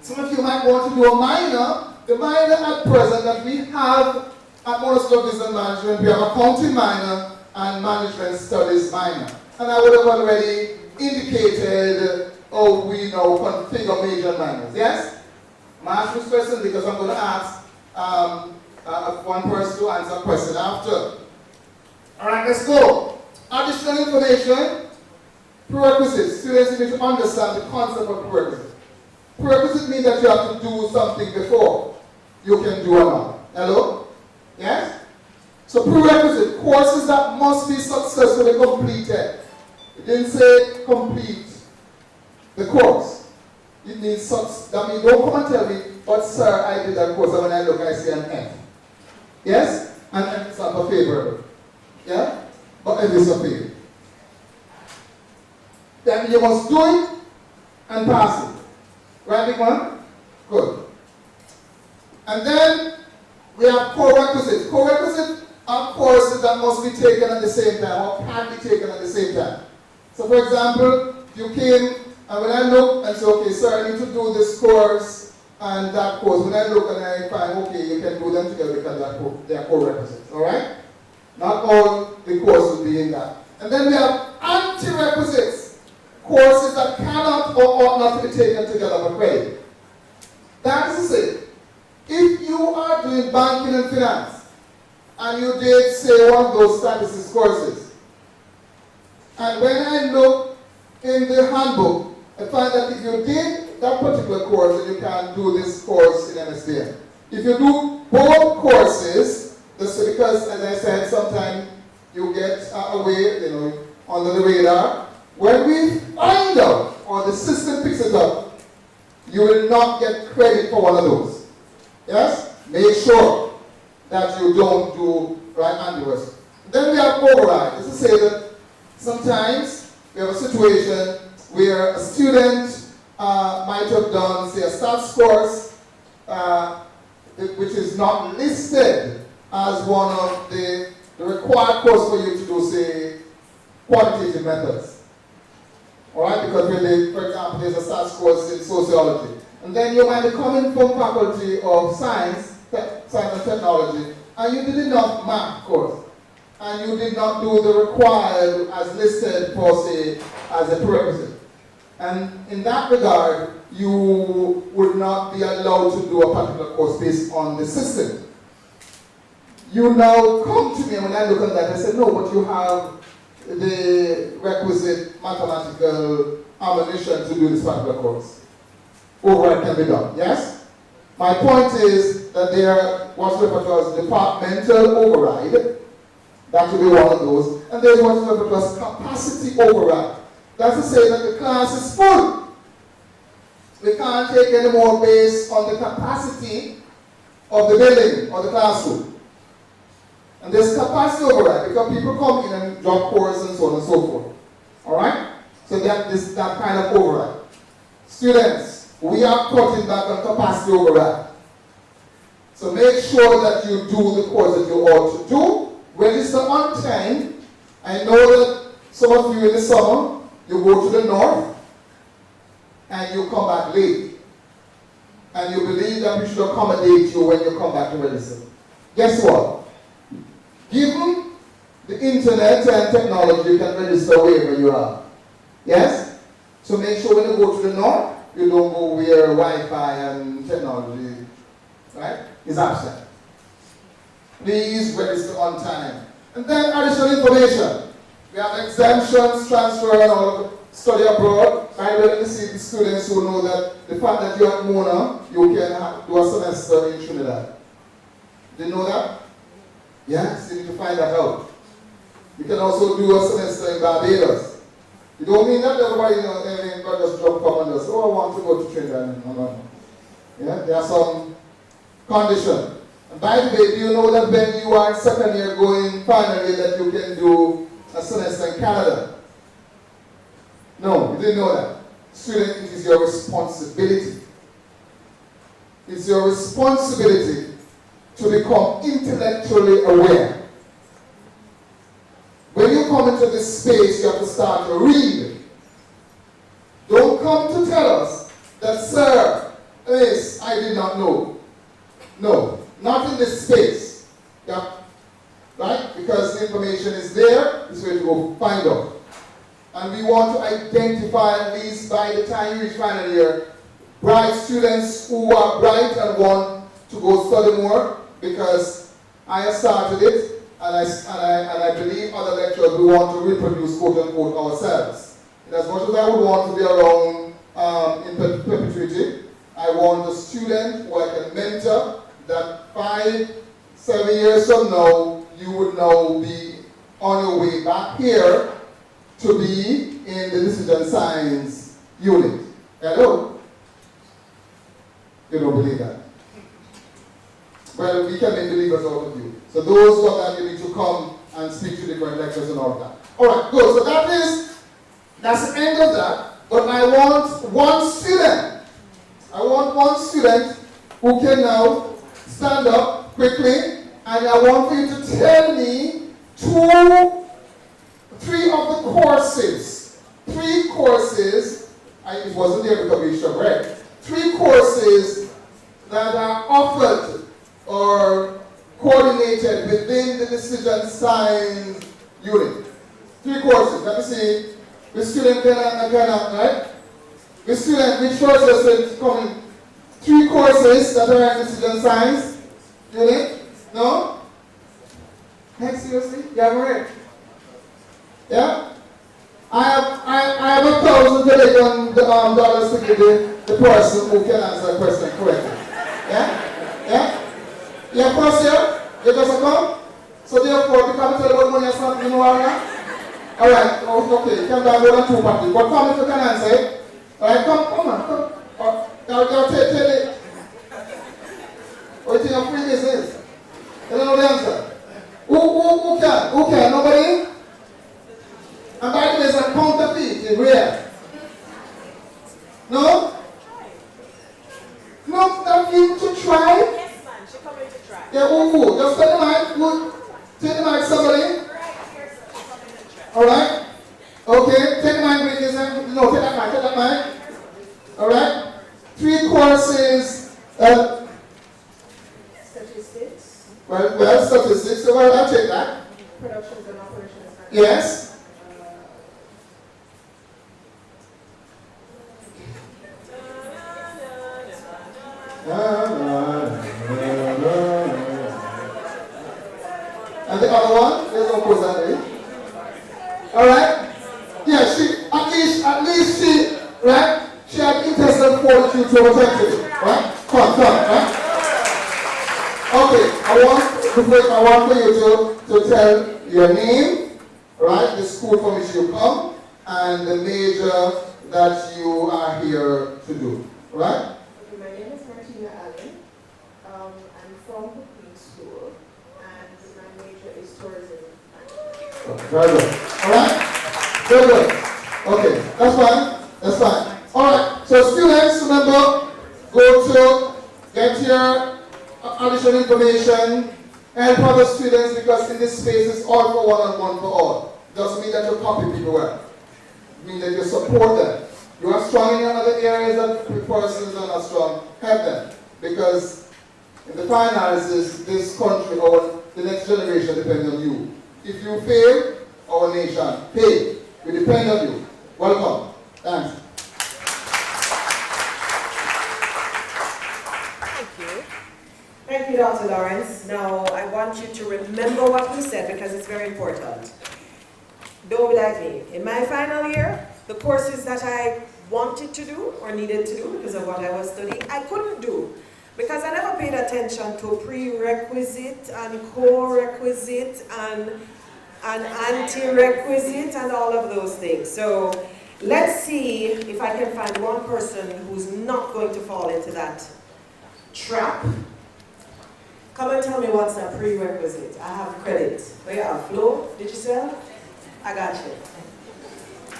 some of you might want to do a minor. The minor at present that we have at Mona School of Business and Management, we have accounting minor and management studies minor. And I would have already indicated how we now configure major and minors. Yes? I'm asking this question because I'm going to ask one person to answer a question after. Alright, let's go. Additional information. Prerequisites. Students need to understand the concept of prerequisite. Prerequisite means that you have to do something before you can do another. Hello? Yes? So prerequisite, courses that must be successfully completed. It didn't say complete the course. It means that means don't come and tell me, but sir, I did that course, and when I look, I see an F. Yes? And F is not a favorable. Yeah? But F is a favorable. Then you must do it and pass it. Right, big one? Good. And then we have co-requisites. Co-requisites are courses that must be taken at the same time or can be taken at the same time. So for example, you came and when I look and say, okay, sir, I need to do this course and that course. When I look and I find, okay, you can do them together because they are co-requisites. Alright? Not all the courses will be in that. And then we have anti-requisites. Courses that cannot or ought not to be taken together for credit. That is to say, if you are doing banking and finance, and you did say one of those statistics courses, and when I look in the handbook, I find that if you did that particular course, then you can do this course in MSBM. If you do both courses, because as I said, sometimes you get away, under the radar. When we find out, or the system picks it up, you will not get credit for one of those. Yes? Make sure that you don't do right and reverse. Then we have override. This is to say that sometimes we have a situation where a student might have done, say, a stats course, which is not listed as one of the required course for you to do, say, quantitative methods. Alright, because really, for example, there's a stats course in sociology. And then you might be coming from faculty of science and technology, and you did enough math course. And you did not do the required as listed for, say, as a prerequisite. And in that regard, you would not be allowed to do a particular course based on the system. You now come to me, and when I look at that, I say, no, but you have the requisite mathematical ammunition to do this particular course. Override can be done, yes? My point is that there are what's referred to as departmental override. That will be one of those. And there's what's referred to as capacity override. That's to say that the class is full. We can't take any more based on the capacity of the building or the classroom. And there's capacity override because people come in and drop course and so on and so forth. Alright? So that kind of override. Students, we are cutting back on capacity override. So make sure that you do the course that you ought to do. Register on time. I know that some of you in the summer, you go to the north and you come back late. And you believe that we should accommodate you when you come back to register. Guess what? Given the internet and technology, you can register wherever you are. Yes? So make sure when you go to the north, you don't go where Wi-Fi and technology, right, is absent. Please register on time. And then additional information. We have exemptions, transfer, and all of study abroad. I really see the students who know that the fact that you're at Mona, you can do a semester in Trinidad. Did you know that? Yes, you need to find that out. You can also do a semester in Barbados. You don't mean that everybody, everybody just drop come and just, oh, I want to go to Trinidad. No. Yeah, there are some conditions. And by the way, do you know that when you are in second year going final year that you can do a semester in Canada? No, you didn't know that. Student, it is your responsibility. It's your responsibility to become intellectually aware. When you come into this space, you have to start to read. Don't come to tell us that, sir, this I did not know. No, not in this space. Yeah. Right? Because the information is there, it's where to go find out. And we want to identify, at least by the time you reach final year, bright students who are bright and want to go study more, because I have started it, and I believe other lecturers will want to reproduce, quote unquote, ourselves. And as much as I would want to be around in perpetuity, I want a student who I can mentor, that 5, 7 years from now, you would now be on your way back here to be in the decision science unit. Hello? You don't believe that? Well, we can make believers out of you. So those who are that, you need to come and speak to different lectures and all of that. Alright, good. So that's the end of that. But I want one student. I want one student who can now stand up quickly, and I want you to tell me 3 of the courses. 3 courses, it wasn't there because we should read. 3 courses that are offered or coordinated within the decision science unit. 3 courses. Let me see. The student cannot, right? The student, which courses is coming? 3 courses that are in decision science unit. No? Heck, seriously? You haven't read? Yeah? I have $1,000 to give the person who can answer the question correctly. Yeah? Yeah? Yeah, first year? You just come? So therefore, because you tell about money and stuff, you know what now? Alright, okay, you can buy more than 2 parties. But come if you can answer it. Alright, come on, come. Tell it. Or you think your free business? You don't know the answer. Who can? Who can? Nobody? And by the way, it's a counterfeit in rare. No? No, that you to try? Yes, man, she's coming to try. Yeah, who? Just take the mic. Take the mic, somebody. Alright? Okay, take the mic, please. No, take that mic. Alright? 3 courses. Statistics. Well, statistics. So I'll take that. Productions and operations. Yes. And the other one, there's no pause that way. Alright? Yeah, at least she, right? She had intestinal fortitude to protect it. Right? Come, right? Okay, I want for you to tell your name, right? The school from which you come, and the major that you are here to do. Right? Okay, my name is Martina Allen. I'm from the Queen School, and my major is tourism. Very good. Alright? Very good. Okay, that's fine. Alright, so students, remember, go to get your additional information, help other students, because in this space it's all for one and one for all. Doesn't mean that you copy people well. It means that you support them. You are strong in your other areas that the persons are not strong, help them. Because in the final analysis, this country or the next generation depends on you. If you fail, our nation fail. We depend on you. Welcome. Thanks. Thank you, Dr. Lawrence. Now, I want you to remember what we said because it's very important. Don't be like me. In my final year, the courses that I wanted to do or needed to do because of what I was studying, I couldn't do because I never paid attention to prerequisite and co-requisite and anti-requisite and all of those things. So let's see if I can find one person who's not going to fall into that trap. Come and tell me what's a prerequisite. I have credit. Oh yeah, Flo, did you sell? I got you.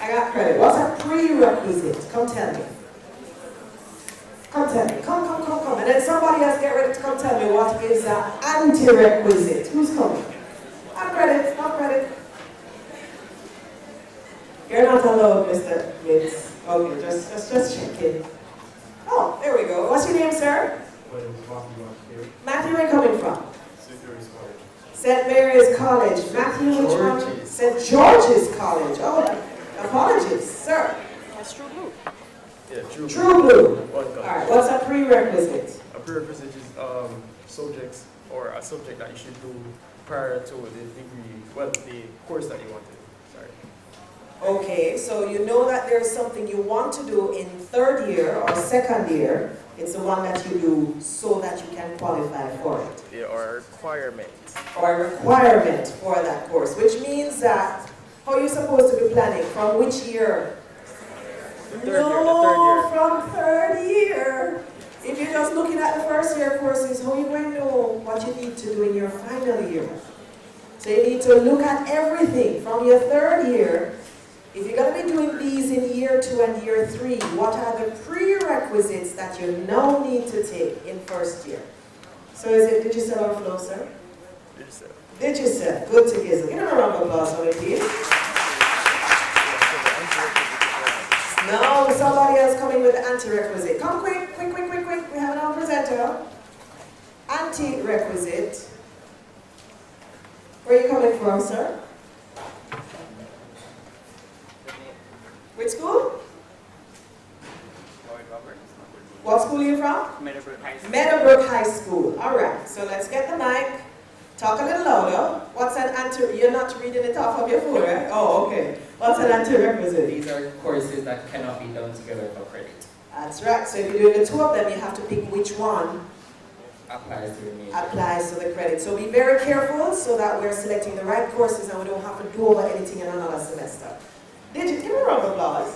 I got credit. What's a prerequisite? Come tell me. Come tell me. Come. And then somebody else get ready to come tell me what is an anti-requisite. Who's coming? Not credit. You're not allowed, Mr. Yates. Okay, just checking. Oh, there we go. What's your name, sir? Matthew, where are you coming from? St. Mary's College. Matthew, which one? St. George's College. Oh, apologies, sir. That's True Blue. Yeah, True Blue. True Blue. All right, what's a prerequisite? A prerequisite is subjects or a subject that you should do prior to the degree, well, the course that you want to do. Sorry. Okay, so you know that there's something you want to do in third year or second year. It's the one that you do so that you can qualify for it. Yeah, or a requirement. Or a requirement for that course, which means that, how are you supposed to be planning? From which year? The third year. From third year. If you're just looking at the first year courses, how are you going to know what you need to do in your final year? So you need to look at everything from your third year. If you're going to be doing these in year 2 and year 3, what are the prerequisites that you now need to take in first year? So is it Digicel or Flow, sir? Digicel. Digicel. Good to give. Give them a round of applause for me, please. Now somebody else coming with the anti-requisite. Come quick. We have another presenter. Anti-requisite. Where are you coming from, sir? Which school? What school are you from? Meadowbrook High School. Meadowbrook High School. All right, so let's get the mic. Talk a little louder. What's an you're not reading it off of your phone, right? Oh, okay. What's an anti-requisite? These are courses that cannot be done together for credit. That's right. So if you're doing the two of them, you have to pick which one Applies to the major. applies to the credit. So be very careful so that we're selecting the right courses and we don't have to do over anything in another semester. Give me a round of applause.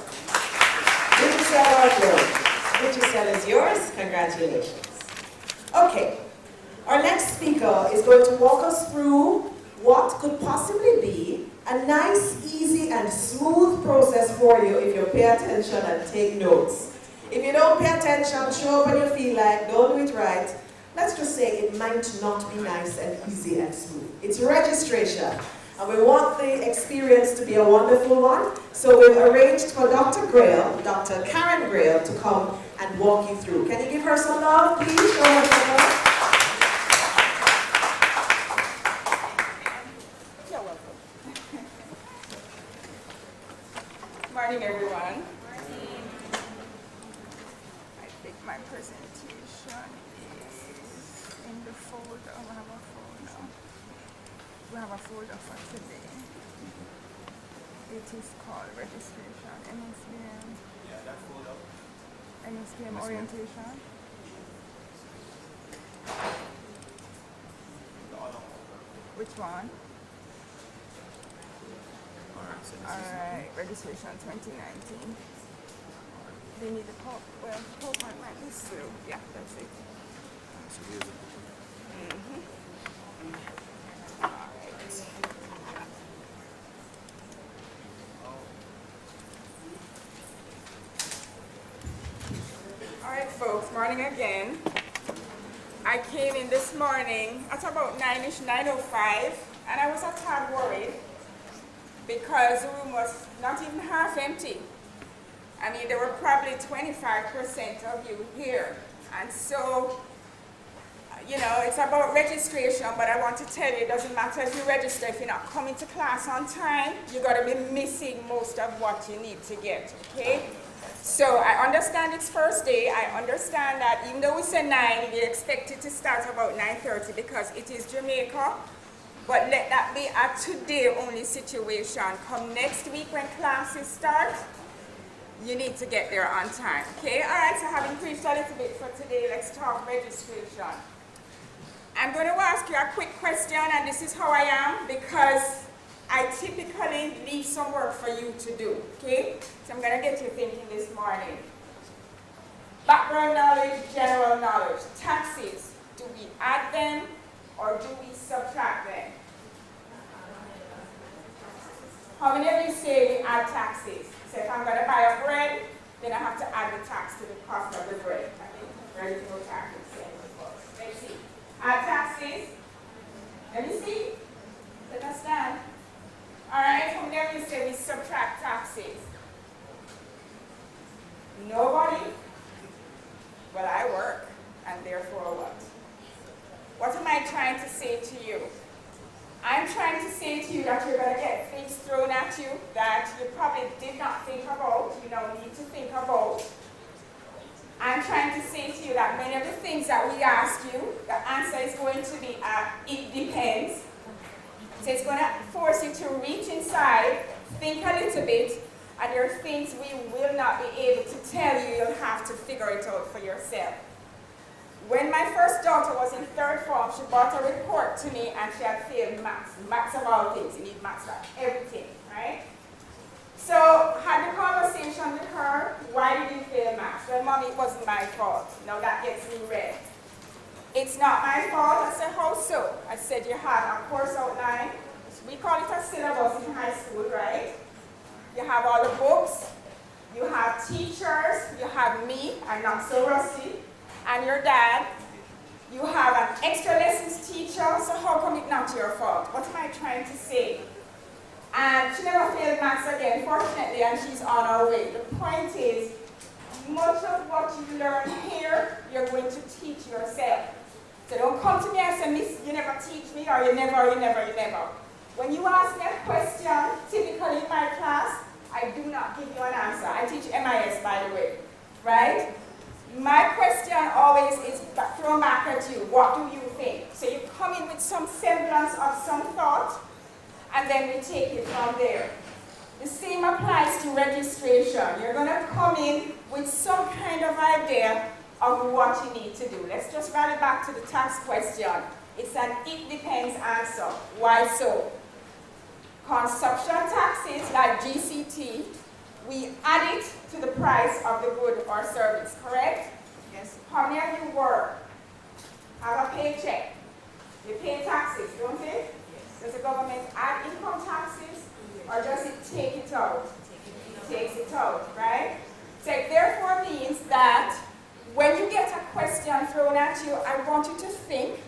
Digicel is yours. Congratulations. Okay. Our next speaker is going to walk us through what could possibly be a nice, easy, and smooth process for you if you pay attention and take notes. If you don't pay attention, show up when you feel like, don't do it right. Let's just say it might not be nice and easy and smooth. It's registration. And we want the experience to be a wonderful one. So we've arranged for Dr. Karen Grail, to come and walk you through. Can you give her some love, please? Show her some love. You're welcome. Morning, everyone. Morning. I think my presentation is in the folder. I have a folder. We have a folder for today. It is called registration, MSBM. Yeah, that folder. MSBM orientation. Which one? Alright, registration 2019. They need the PowerPoint might be through. Yeah, that's it. Alright folks, morning again. I came in this morning at about 9-ish, 9:05, and I was a tad worried because the room was not even half empty. I mean, there were probably 25% of you here. And so, you know, it's about registration, but I want to tell you, it doesn't matter if you register, if you're not coming to class on time, you're going to be missing most of what you need to get, okay? So I understand it's first day. I understand that even though we say 9, we expect it to start about 9:30 because it is Jamaica. But let that be a today only situation. Come next week when classes start, you need to get there on time, okay? All right, so having preached a little bit for today, let's talk registration. I'm going to ask you a quick question, and this is how I am because I typically leave some work for you to do, okay? So I'm going to get you thinking this morning. Background knowledge, general knowledge. Taxes, do we add them or do we subtract them? How many of you say we add taxes? So if I'm going to buy a bread, then I have to add the tax to the cost of the bread. I think bread is no taxes. Let's see. Add taxes. Let me see. Let us stand. All right, how many of you say we subtract taxes? Nobody? Well, I work, and therefore what? What am I trying to say to you? I'm trying to say to you that you're going to get things thrown at you that you probably did not think about, you don't need to think about. I'm trying to say to you that many of the things that we ask you, the answer is going to be, it depends. So it's going to force you to reach inside, think a little bit, and there are things we will not be able to tell you. You'll have to figure it out for yourself. When my first daughter was in 3rd form, she brought a report to me and she had failed maths. Maths of all things, you need maths for everything, right? So, had the conversation with her, why did you fail maths? Well, Mommy, it wasn't my fault. Now that gets me red. It's not my fault. I said, how so? I said, you have a course outline. We call it a syllabus in high school, right? You have all the books. You have teachers. You have me. I'm not so rusty. And your dad. You have an extra lessons teacher. So how come it's not your fault? What am I trying to say? And she never failed maths again, fortunately, and she's on her way. The point is, much of what you learn here, you're going to teach yourself. So don't come to me and say, Miss, you never teach me, or you never. When you ask me a question, typically in my class, I do not give you an answer. I teach MIS, by the way, right? My question always is thrown back at you. What do you think? So you come in with some semblance of some thought, and then we take it from there. The same applies to registration. You're going to come in with some kind of idea of what you need to do. Let's just run it back to the tax question. It's an it depends answer. Why so? Consumption taxes like GCT, we add it to the price of the good or service, correct? Yes. How many of you work? Have a paycheck? You pay taxes, don't you? Yes. Does the government add income taxes, or does it take it out? It takes it out, right? So it therefore means that when you get a question thrown at you, I want you to think.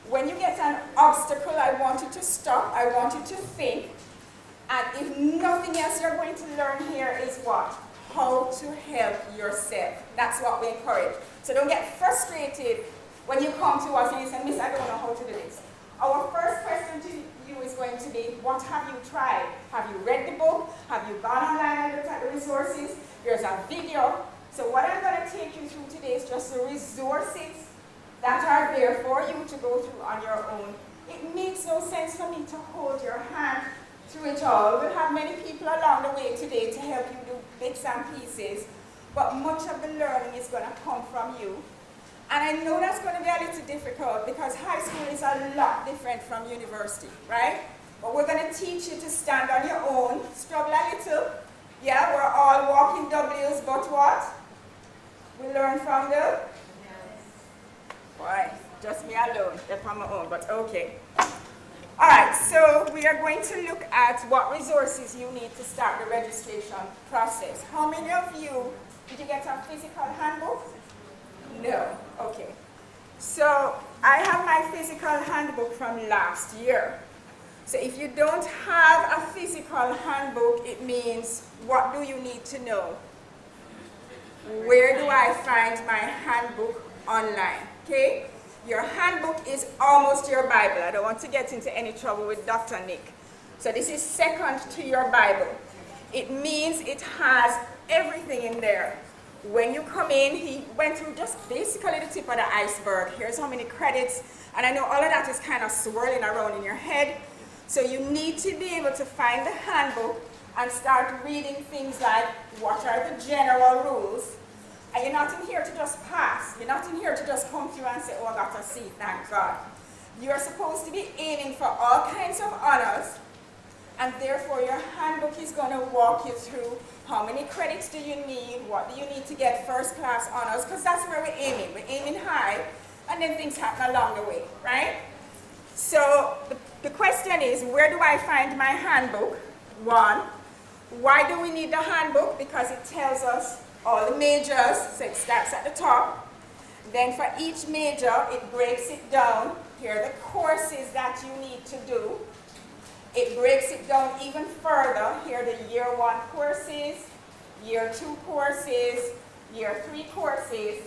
When you get an obstacle, I want you to stop. I want you to think. And if nothing else you're going to learn here is what? How to help yourself. That's what we encourage. So don't get frustrated when you come to us and you say, Miss, I don't know how to do this. Our first question to you is going to be, what have you tried? Have you read the book? Have you gone online and looked at the resources? There's a video. So what I'm going to take you through today is just the resources that are there for you to go through on your own. It makes no sense for me to hold your hand through it all. We'll have many people along the way today to help you do bits and pieces, but much of the learning is going to come from you. And I know that's going to be a little difficult because high school is a lot different from university, right? But we're going to teach you to stand on your own, struggle a little. Yeah, we're all walking W's, but what? We learn from the? Boy, just me alone, that's on my own, but okay. All right, so we are going to look at what resources you need to start the registration process. How many of you, did you get a physical handbook? No, okay. So I have my physical handbook from last year. So if you don't have a physical handbook, it means, what do you need to know? Where do I find my handbook online? Okay? Your handbook is almost your Bible. I don't want to get into any trouble with Dr. Nick. So this is second to your Bible. It means it has everything in there. When you come in, he went through just basically the tip of the iceberg. Here's how many credits. And I know all of that is kind of swirling around in your head. So you need to be able to find the handbook and start reading things like, what are the general rules? And you're not in here to just pass. You're not in here to just come through and say, oh, I got a C, thank God. You're supposed to be aiming for all kinds of honors, and therefore your handbook is going to walk you through how many credits do you need, what do you need to get first class honors, because that's where we're aiming. We're aiming high, and then things happen along the way, right? So the question is, where do I find my handbook? One, why do we need the handbook? Because it tells us all the majors, so it starts at the top. Then for each major, it breaks it down. Here are the courses that you need to do. It breaks it down even further. Here are the year 1 courses, year 2 courses, year 3 courses.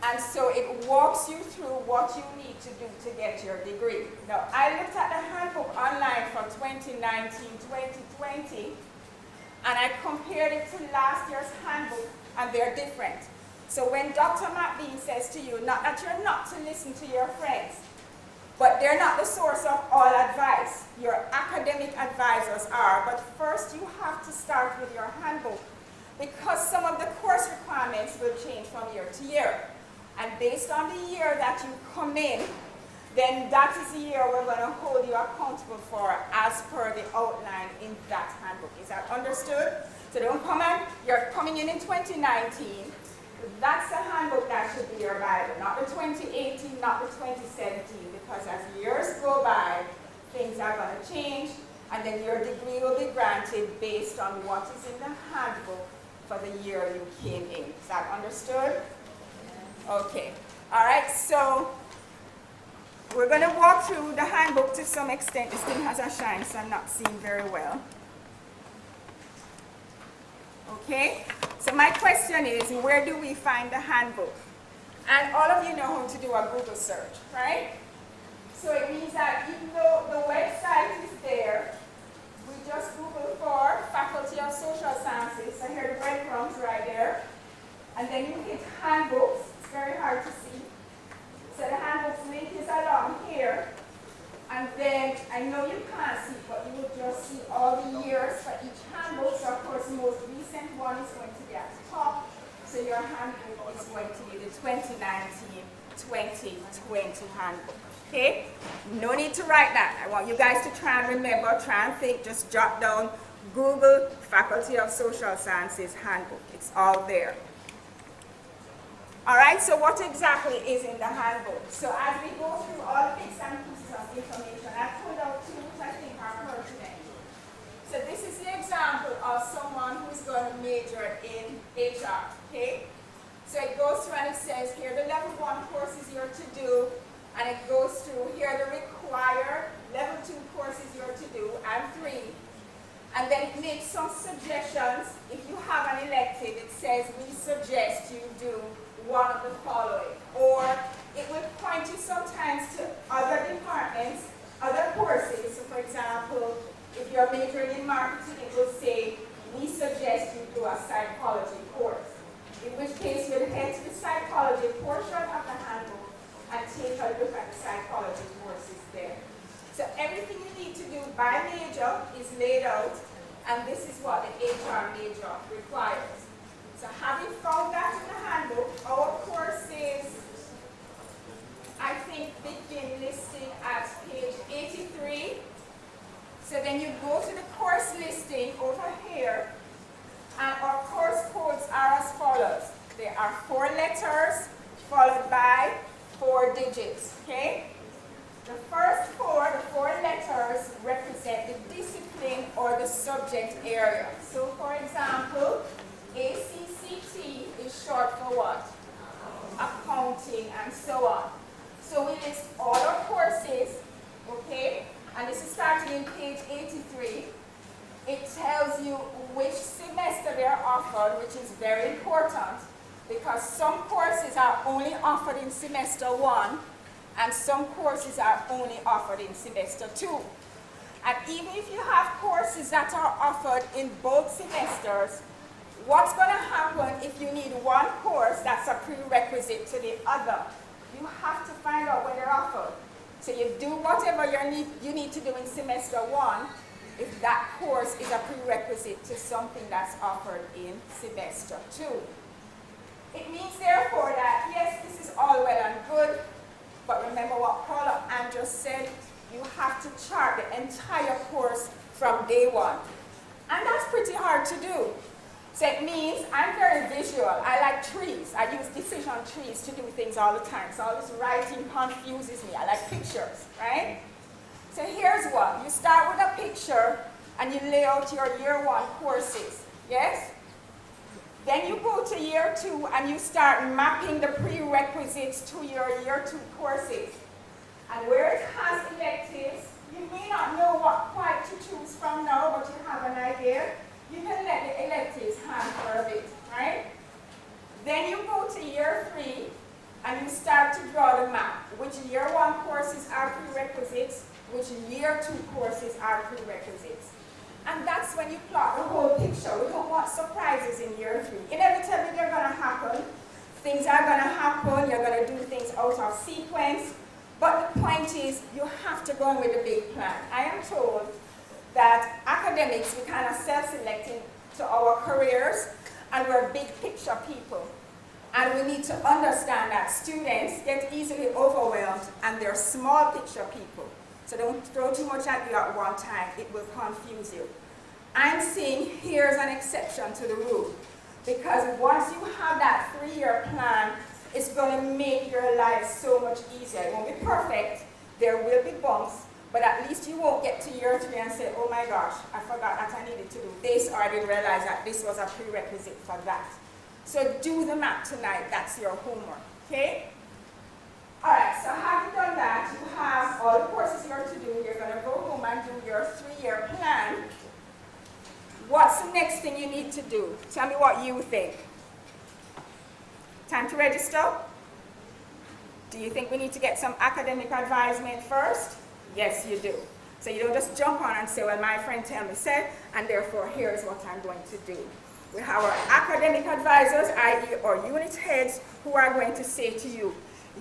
And so it walks you through what you need to do to get your degree. Now, I looked at the handbook online for 2019-2020, and I compared it to last year's handbook, and they're different. So when Dr. McBean says to you, not that you're not to listen to your friends, but they're not the source of all advice. Your academic advisors are, but first you have to start with your handbook, because some of the course requirements will change from year to year. And based on the year that you come in, then that is the year we're going to hold you accountable for as per the outline in that handbook. Is that understood? So don't come in, you're coming in 2019. That's the handbook that should be your Bible, not the 2018, not the 2017, because as years go by, things are going to change, and then your degree will be granted based on what is in the handbook for the year you came in. Is that understood? Okay. All right, so we're going to walk through the handbook to some extent. This thing has a shine, so I'm not seeing very well. Okay, so my question is, where do we find the handbook? And all of you know how to do a Google search, right? So it means that even though the website is there, we just Google for Faculty of Social Sciences. So here are the breadcrumbs right there. And then you hit handbooks. It's very hard to see. So the handbooks link is along here. And then, I know you can't see, but you will just see all the years for each handbook. So of course, the most recent one is going to be at the top. So your handbook is going to be the 2019-2020 handbook. Okay? No need to write that. I want you guys to try and remember, try and think, just jot down Google Faculty of Social Sciences handbook. It's all there. All right, so what exactly is in the handbook? So as we go through all the bits and pieces of information, I pulled out two which I think are pertinent. So this is the example of someone who's going to major in HR, okay? So it goes through and it says, here are the level 1 courses you're to do, and it goes through, here are the required level 2 courses you're to do, and 3. And then it makes some suggestions. If you have an elective, it says, we suggest you do one of the following. Or it will point you sometimes to other departments, other courses. So for example, if you're majoring in marketing, it will say, we suggest you do a psychology course. In which case you'll head to the psychology portion of the handbook and take a look at the psychology courses there. So everything you need to do by major is laid out, and this is what the HR major requires. So having found that in the handbook, our courses, I think, begin listing at page 83. So then you go to the course listing over here, and our course codes are as follows. There are 4 letters followed by 4 digits, okay? The first 4, the 4 letters represent the discipline or the subject area. So for example, ACCT is short for what? Accounting, and so on. So we list all our courses, okay? And this is starting in page 83. It tells you which semester they are offered, which is very important, because some courses are only offered in semester 1, and some courses are only offered in semester 2. And even if you have courses that are offered in both semesters, what's going to happen if you need one course that's a prerequisite to the other? You have to find out when they're offered. So you do whatever you need to do in semester 1 if that course is a prerequisite to something that's offered in semester 2. It means therefore that, yes, this is all well and good, but remember what Paula Ann just said, you have to chart the entire course from day 1. And that's pretty hard to do. So it means I'm very visual. I like trees. I use decision trees to do things all the time. So all this writing confuses me. I like pictures, right? So here's what. You start with a picture, and you lay out your year 1 courses, yes? Then you go to year 2 and you start mapping the prerequisites to your year 2 courses. And where it has electives, you may not know what quite to choose from now, but you have an idea. You can let the electives hang for a bit, right? Then you go to year 3 and you start to draw the map. Which year 1 courses are prerequisites, which year 2 courses are prerequisites. And that's when you plot the whole picture. We don't want surprises in year 3. Inevitably, they're going to happen. Things are going to happen. You're going to do things out of sequence. But the point is, you have to go in with a big plan. I am told that academics, we kind of self-selecting to our careers, and we're big picture people. And we need to understand that students get easily overwhelmed, and they're small picture people. So don't throw too much at you at one time. It will confuse you. I'm saying here's an exception to the rule. Because once you have that 3-year plan, it's going to make your life so much easier. It won't be perfect. There will be bumps. But at least you won't get to year 3 and say, oh my gosh, I forgot that I needed to do this, or I didn't realize that this was a prerequisite for that. So do the math tonight. That's your homework. Okay? All right, so having done that, you have all the courses you're to do. You're going to go home and do your 3-year plan. What's the next thing you need to do? Tell me what you think. Time to register? Do you think we need to get some academic advisement first? Yes, you do. So you don't just jump on and say, well, my friend tell me said, and therefore here's what I'm going to do. We have our academic advisors, i.e. our unit heads, who are going to say to you,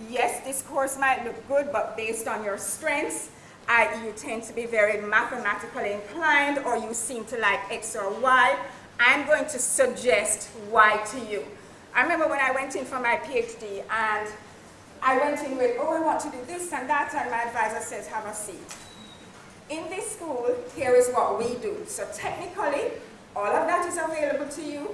yes, this course might look good, but based on your strengths, i.e. you tend to be very mathematically inclined, or you seem to like X or Y, I'm going to suggest Y to you. I remember when I went in for my PhD, and I went in with, oh, I want to do this and that, and my advisor says, have a seat. In this school, here is what we do. So technically, all of that is available to you.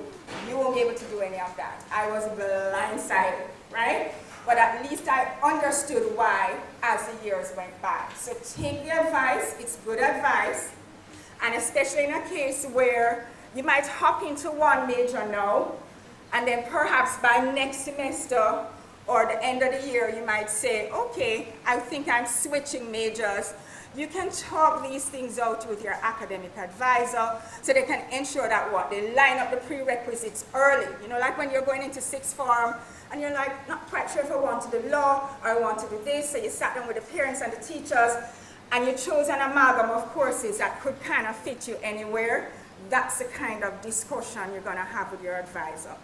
You won't be able to do any of that. I was blindsided, right? But at least I understood why as the years went by. So take the advice, it's good advice, and especially in a case where you might hop into one major now, and then perhaps by next semester or the end of the year, you might say, okay, I think I'm switching majors. You can talk these things out with your academic advisor so they can ensure that they line up the prerequisites early. You know, like when you're going into 6th form and you're like, not quite sure if I want to do law or I want to do this. So you sat down with the parents and the teachers and you chose an amalgam of courses that could kind of fit you anywhere. That's the kind of discussion you're going to have with your advisor.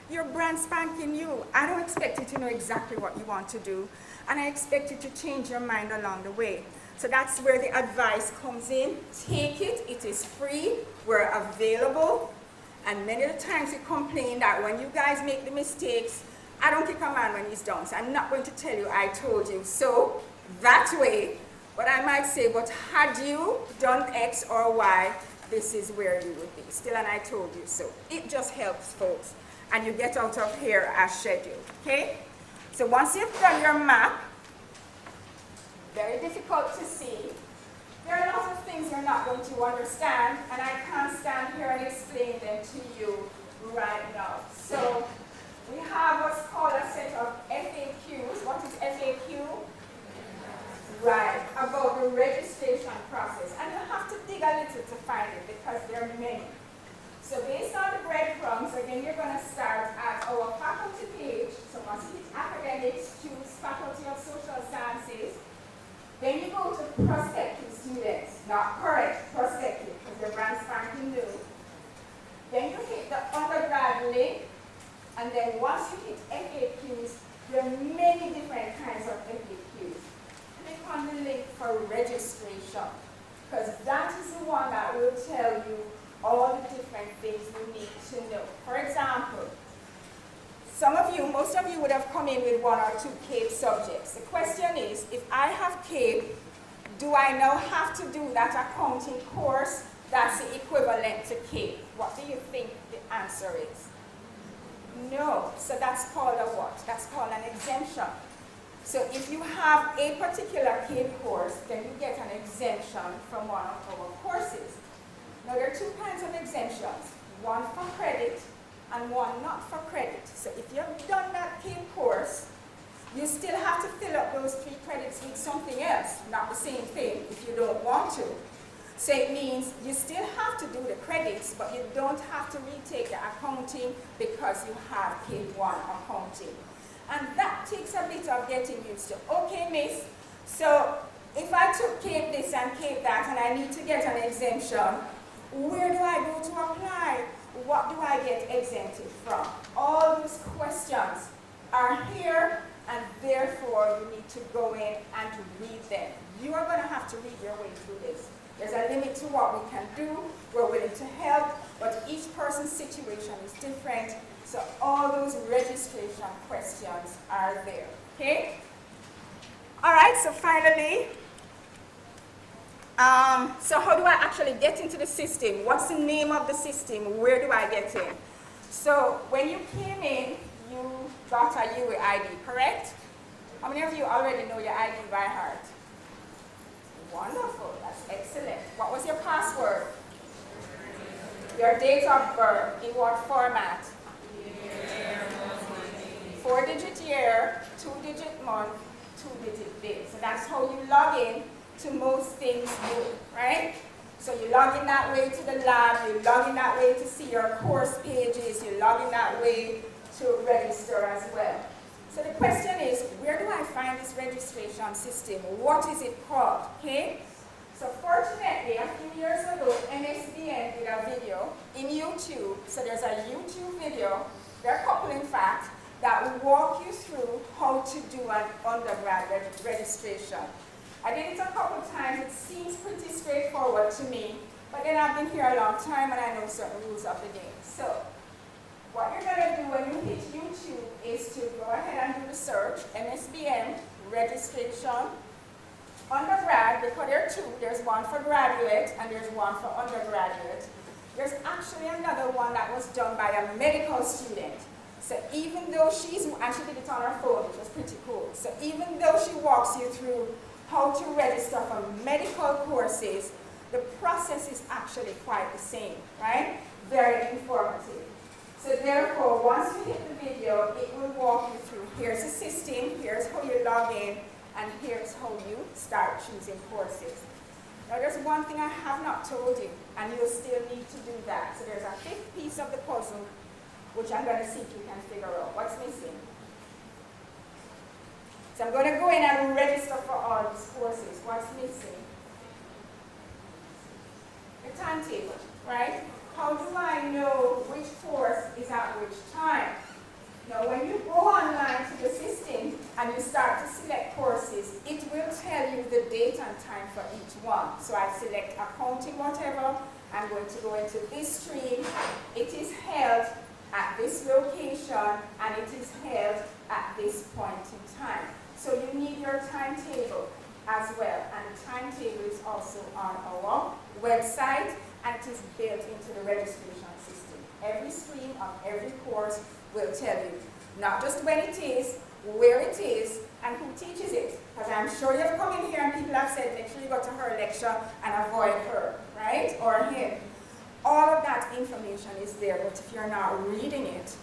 You're brand spanking new. I don't expect you to know exactly what you want to do, and I expect you to change your mind along the way. So that's where the advice comes in. Take it. It is free. We're available. And many of the times you complain that when you guys make the mistakes, I don't kick a man when he's done. So I'm not going to tell you I told you. So that way, but I might say, but had you done X or Y, this is where you would be. Still, and I told you so. It just helps folks. And you get out of here as scheduled, okay? So once you've done your map, very difficult to see. There are lots of things you're not going to understand, and I can't stand here and explain them to you right now. So we have what's called a set of FAQs. What is FAQ? Right, about the registration process. And you have to dig a little to find it because there are many. So based on the breadcrumbs, again, you're going to start at our faculty page. So once you hit academics, choose Faculty of Social Sciences. Then you go to prospective students, not current, prospective, because they're brand spanking new. Then you hit the undergrad link, and then once you hit FAQs, there are many different kinds of FAQs. Click on the link for registration, because that is the one that will tell you all the different things you need to know. For example, most of you would have come in with 1 or 2 CAPE subjects. The question is, if I have CAPE, do I now have to do that accounting course that's the equivalent to CAPE? What do you think the answer is? No. So that's called a what? That's called an exemption. So if you have a particular CAPE course, then you get an exemption from one of our courses. Now there are two kinds of exemptions, one for credit and one not for credit. So if you've done that CAPE course, you still have to fill up those 3 credits with something else, not the same thing if you don't want to. So it means you still have to do the credits, but you don't have to retake the accounting because you have CAPE 1 accounting. And that takes a bit of getting used to. Okay, miss, so if I took CAPE this and CAPE that and I need to get an exemption, where do I go to apply? What do I get exempted from? All those questions are here, and therefore you need to go in and read them. You are going to have to read your way through this. There's a limit to what we can do. We're willing to help, but each person's situation is different. So all those registration questions are there, okay? All right, so finally, so how do I actually get into the system? What's the name of the system? Where do I get in? So when you came in, you got a UID, correct? How many of you already know your ID by heart? Wonderful, that's excellent. What was your password? Your date of birth, in what format? 4-digit year, 2-digit month, 2-digit day. So that's how you log in to most things new, right? So you log in that way to the lab, you log in that way to see your course pages, you log in that way to register as well. So the question is, where do I find this registration system? What is it called, okay? So fortunately, a few years ago, MSBN did a video in YouTube. So there's a YouTube video, there are a couple in fact, that will walk you through how to do an undergrad registration. I did it a couple times, it seems pretty straightforward to me, but then I've been here a long time and I know certain rules of the game. So what you're going to do when you hit YouTube is to go ahead and do the search, MSBM, registration, undergrad, because there are 2. There's one for graduate and there's one for undergraduate. There's actually another one that was done by a medical student. So even though and she did it on her phone, which was pretty cool. So even though she walks you through how to register for medical courses, the process is actually quite the same, right? Very informative. So therefore, once you hit the video, it will walk you through, here's the system, here's how you log in, and here's how you start choosing courses. Now there's one thing I have not told you, and you'll still need to do that. So there's a 5th piece of the puzzle, which I'm going to see if you can figure out. What's missing? So I'm going to go in and register for all these courses. What's missing? The timetable, right? How do I know which course is at which time? Now when you go online to the system and you start to select courses, it will tell you the date and time for each one. So I select accounting whatever, I'm going to go into this stream. It is held at this location and it is held at this point in time. So you need your timetable as well, and the timetable is also on our website and it is built into the registration system. Every stream of every course will tell you not just when it is, where it is, and who teaches it. Because I'm sure you've come in here and people have said, make sure you go to her lecture and avoid her, right? Or him. All of that information is there, but if you're not reading it,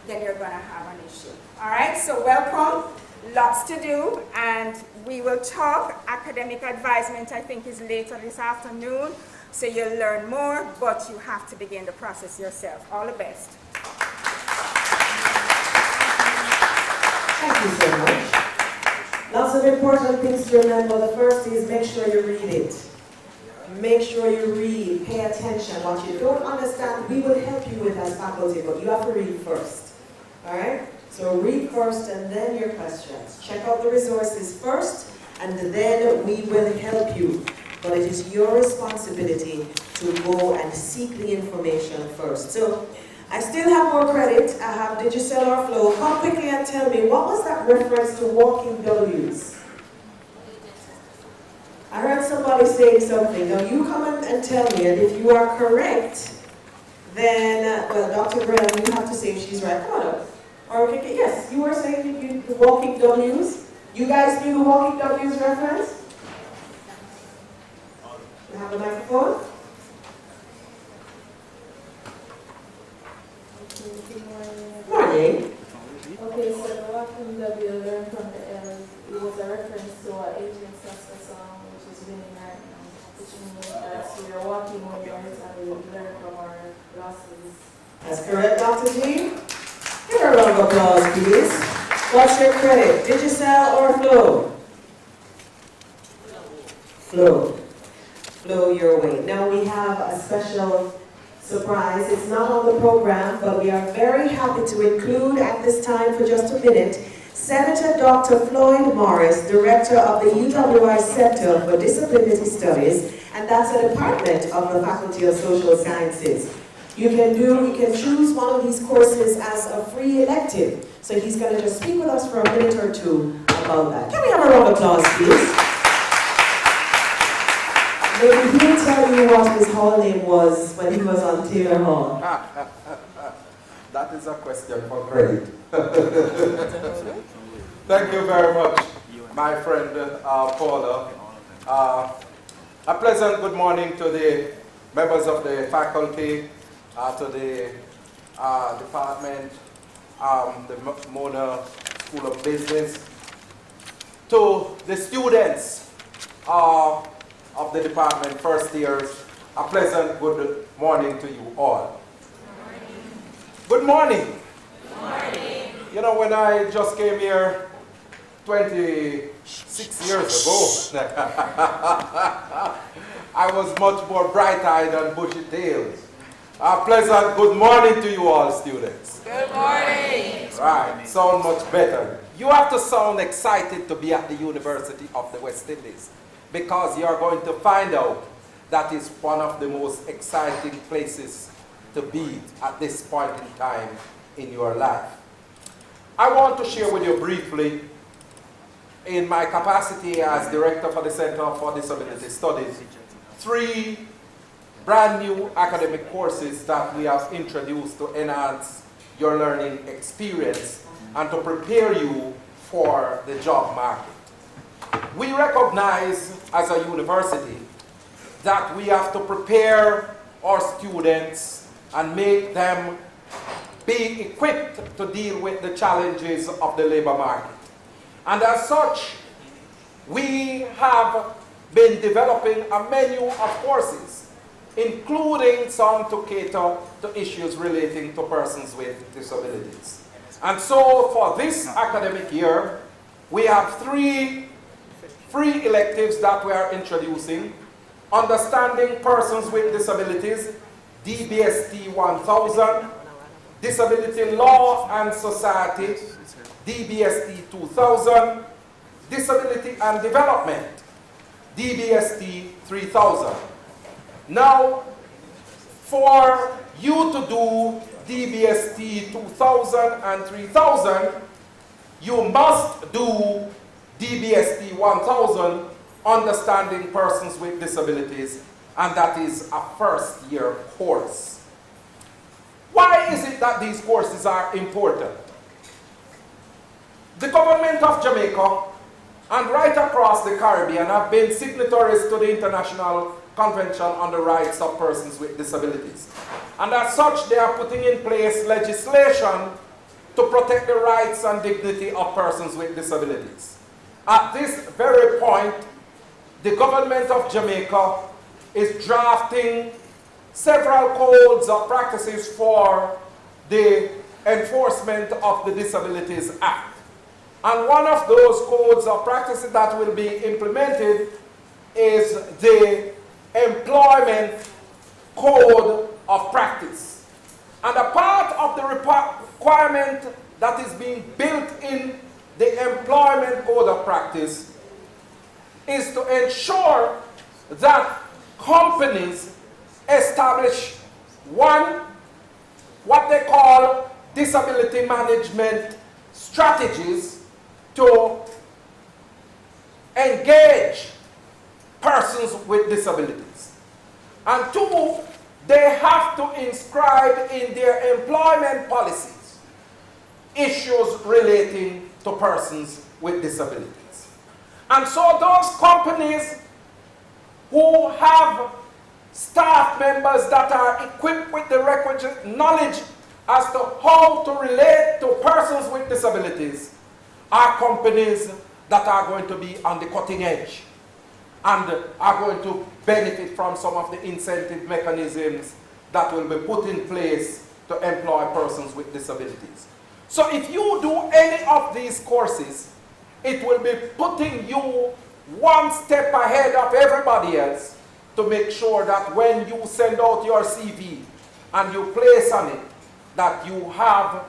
then you're going to have an issue. All right, so welcome. Lots to do, and we will talk. Academic advisement, I think, is later this afternoon, so you'll learn more, but you have to begin the process yourself. All the best. Thank you so much. Lots of important things to remember. The first is make sure you read it. Make sure you read, pay attention. What you don't understand, we will help you with as faculty, but you have to read first. All right? So read first and then your questions. Check out the resources first and then we will help you. But it is your responsibility to go and seek the information first. So I still have more credit. I have Digicel or Flow. Come quickly and tell me, what was that reference to walking W's? I heard somebody saying something. Now you come and tell me, and if you are correct, then, well, Dr. Brown, you have to say if she's right. Come on up. Or yes, you were saying the walking W's. You guys knew the walking W's reference? You have a microphone? process which is winning right now, which means that we are walking with it and we learn from our losses. That's correct, Dr. G. Give her a round of applause, please. What's your credit, Digicel or Flow? Flow. Flow your way. Now we have a special surprise. It's not on the program, but we are very happy to include at this time for just a minute Senator Dr. Floyd Morris, Director of the UWI Center for Disability Studies, and that's a department of the Faculty of Social Sciences. You can choose one of these courses as a free elective. So he's going to just speak with us for a minute or two about that. Can we have a round of applause, please? Maybe he'll tell you what his hall name was when he was on Taylor Hall. That is a question for credit. Thank you very much, my friend Paula. A pleasant good morning to the members of the faculty, to the department, the Mona School of Business, to the students of the department, first years. A pleasant good morning to you all. Good morning. Good morning. You know, when I just came here 26 years ago, I was much more bright-eyed and bushy-tailed. A pleasant good morning to you all, students. Good morning. Right, sound much better. You have to sound excited to be at the University of the West Indies, because you are going to find out that is one of the most exciting places to be at this point in time in your life. I want to share with you briefly, in my capacity as Director for the Center for Disability Studies, 3 brand new academic courses that we have introduced to enhance your learning experience and to prepare you for the job market. We recognize as a university that we have to prepare our students and make them be equipped to deal with the challenges of the labor market. And as such, we have been developing a menu of courses, including some to cater to issues relating to persons with disabilities. And so for this academic year, we have 3 free electives that we are introducing: Understanding Persons with Disabilities, DBST 1000, Disability Law and Society, DBST 2000, Disability and Development, DBST 3000. Now, for you to do DBST 2000 and 3000, you must do DBST 1000, Understanding Persons with Disabilities, and that is a first-year course. Why is it that these courses are important? The government of Jamaica and right across the Caribbean have been signatories to the International Convention on the Rights of Persons with Disabilities. And as such, they are putting in place legislation to protect the rights and dignity of persons with disabilities. At this very point, the government of Jamaica is drafting several codes of practices for the enforcement of the Disabilities Act. And one of those codes of practices that will be implemented is the Employment Code of Practice. And a part of the requirement that is being built in the Employment Code of Practice is to ensure that companies establish, 1, what they call disability management strategies to engage persons with disabilities. And 2, they have to inscribe in their employment policies issues relating to persons with disabilities. And so those companies who have staff members that are equipped with the requisite knowledge as to how to relate to persons with disabilities are companies that are going to be on the cutting edge and are going to benefit from some of the incentive mechanisms that will be put in place to employ persons with disabilities. So if you do any of these courses, it will be putting you one step ahead of everybody else to make sure that when you send out your CV and you place on it that you have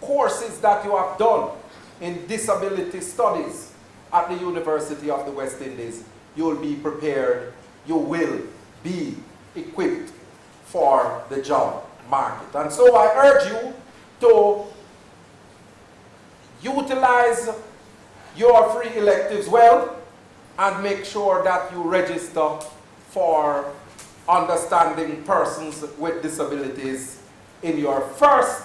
courses that you have done in disability studies at the University of the West Indies, you will be prepared, you will be equipped for the job market. And so I urge you to utilize your free electives well and make sure that you register for understanding persons with disabilities in your first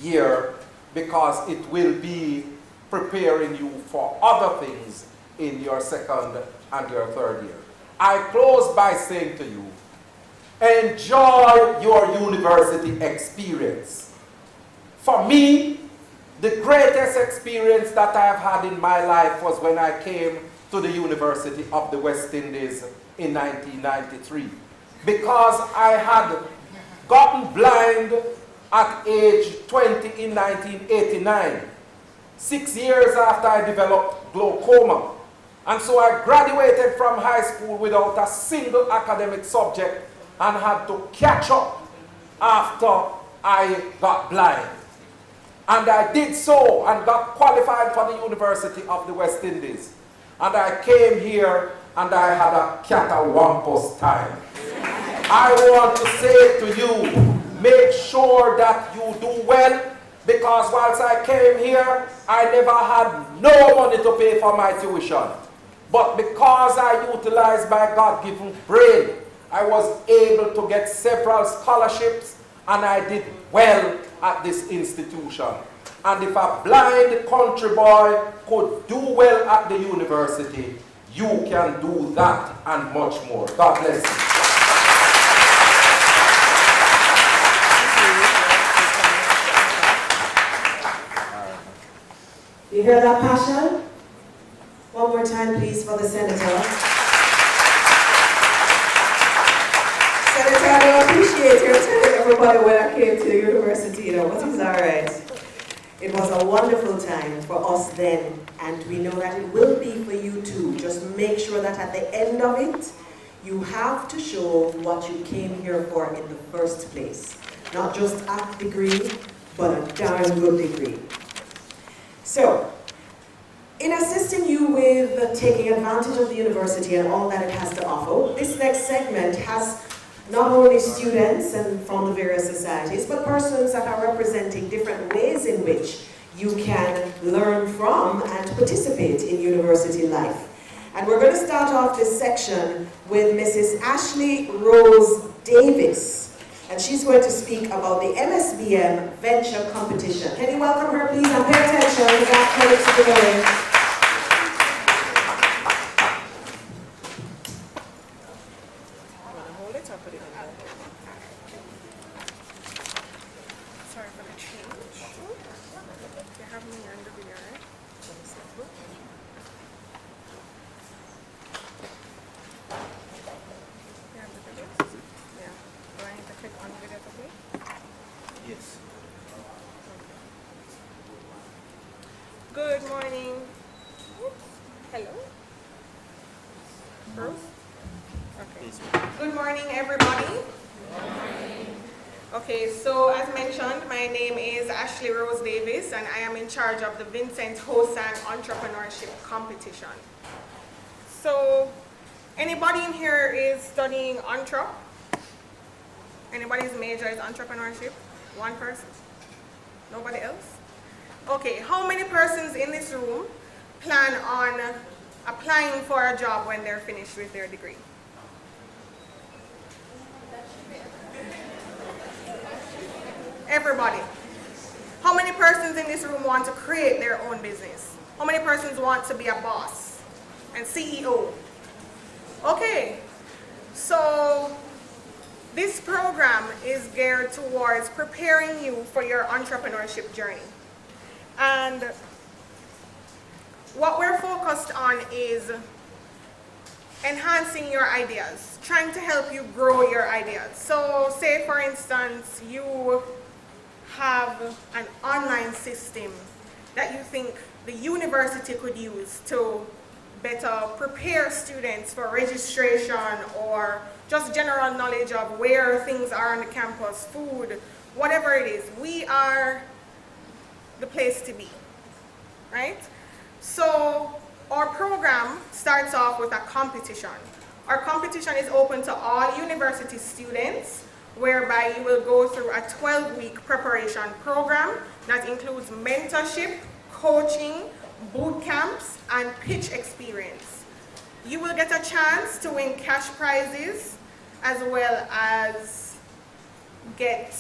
year, because it will be preparing you for other things in your second and your third year. I close by saying to you, enjoy your university experience. For me, the greatest experience that I have had in my life was when I came to the University of the West Indies in 1993, because I had gotten blind at age 20 in 1989, 6 years after I developed glaucoma. And so I graduated from high school without a single academic subject and had to catch up after I got blind. And I did so and got qualified for the University of the West Indies. And I came here and I had a catawampus time. I want to say to you, make sure that you do well, because whilst I came here, I never had no money to pay for my tuition. But because I utilized my God-given brain, I was able to get several scholarships, and I did well at this institution. And if a blind country boy could do well at the university, you can do that and much more. God bless you. You hear that passion? One more time, please, for the Senator. Senator, I don't appreciate your telling everybody when I came to the university, but it's all right. It was a wonderful time for us then, and we know that it will be for you too. Just make sure that at the end of it, you have to show what you came here for in the first place. Not just a degree, but a darn good degree. So, in assisting you with taking advantage of the university and all that it has to offer, this next segment has not only students and from the various societies, but persons that are representing different ways in which you can learn from and participate in university life. And we're going to start off this section with Mrs. Ashley Rose Davis. And she's going to speak about the MSBM Venture Competition. Can you welcome her, please? And pay attention to that credit to the way. Good morning. Hello. Bruce? Okay. Good morning, everybody. Good morning. Okay, so as mentioned, my name is Ashley Rose Davis, and I am in charge of the Vincent Hosang Entrepreneurship Competition. So, anybody in here is studying entrep? Anybody's major is entrepreneurship? One person? Nobody else? Okay, how many persons in this room plan on applying for a job when they're finished with their degree? Everybody. How many persons in this room want to create their own business? How many persons want to be a boss and CEO? Okay, so this program is geared towards preparing you for your entrepreneurship journey. And what we're focused on is enhancing your ideas, trying to help you grow your ideas. So say for instance, you have an online system that you think the university could use to better prepare students for registration or just general knowledge of where things are on the campus, food, whatever it is. We are the place to be, right? So our program starts off with a competition. Our competition is open to all university students, whereby you will go through a 12-week preparation program that includes mentorship, coaching, boot camps, and pitch experience. You will get a chance to win cash prizes as well as get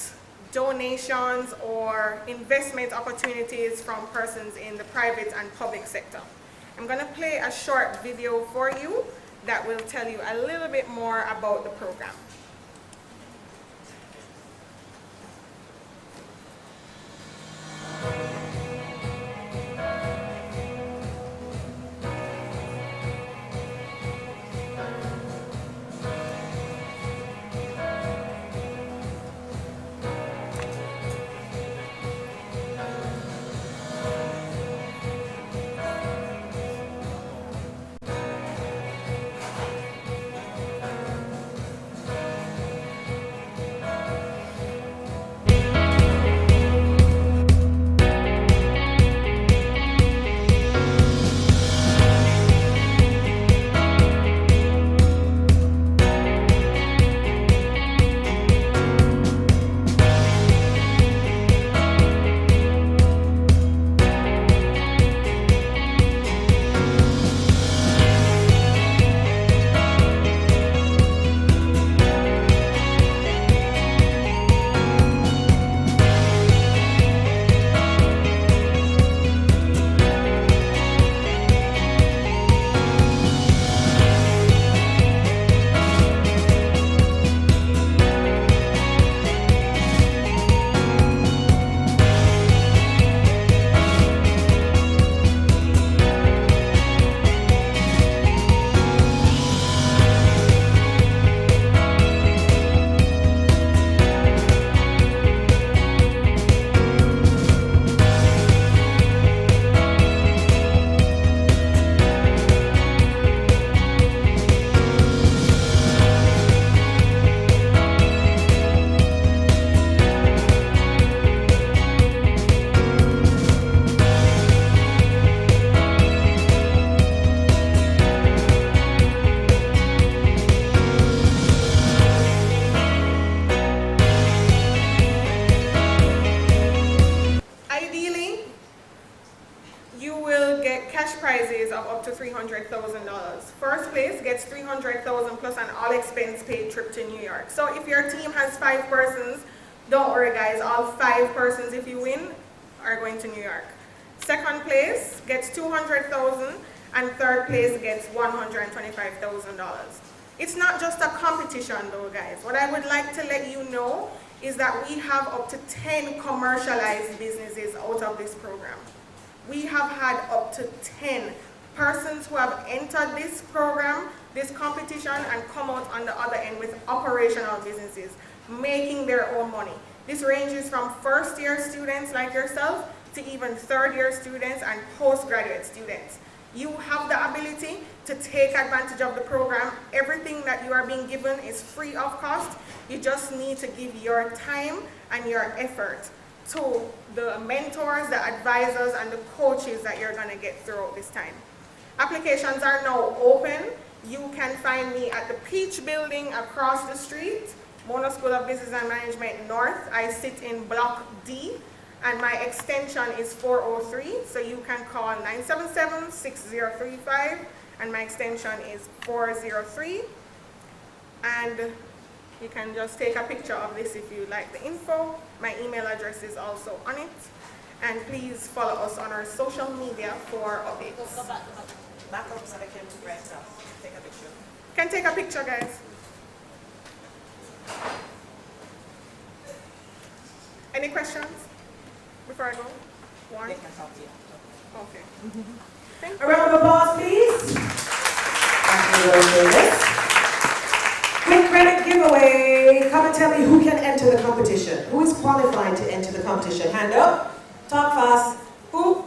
donations or investment opportunities from persons in the private and public sector. I'm going to play a short video for you that will tell you a little bit more about the program. Prizes of up to $300,000. First place gets $300,000 plus an all-expense paid trip to New York. So if your team has 5 persons, don't worry guys, all 5 persons, if you win, are going to New York. Second place gets $200,000 and third place gets $125,000. It's not just a competition though, guys. What I would like to let you know is that we have up to 10 commercialized businesses out of this program. We have had up to 10 persons who have entered this program, this competition, and come out on the other end with operational businesses, making their own money. This ranges from first-year students like yourself to even third-year students and postgraduate students. You have the ability to take advantage of the program. Everything that you are being given is free of cost. You just need to give your time and your effort to the mentors, the advisors, and the coaches that you're going to get throughout this time. Applications are now open. You can find me at the Peach Building across the street, Mona School of Business and Management North. I sit in Block D, and my extension is 403, so you can call 977-6035, and my extension is 403. And you can just take a picture of this if you like the info. My email address is also on it. And please follow us on our social media for updates. Back up so they can right now. Take a picture. Can take a picture, guys. Any questions before I go? One? They can talk to you. Okay. Thank A round of applause, please. We're going to do this. Quick credit giveaway. Come and tell me who can enter the competition. Who is qualified to enter the competition? Hand up. Talk fast. Who?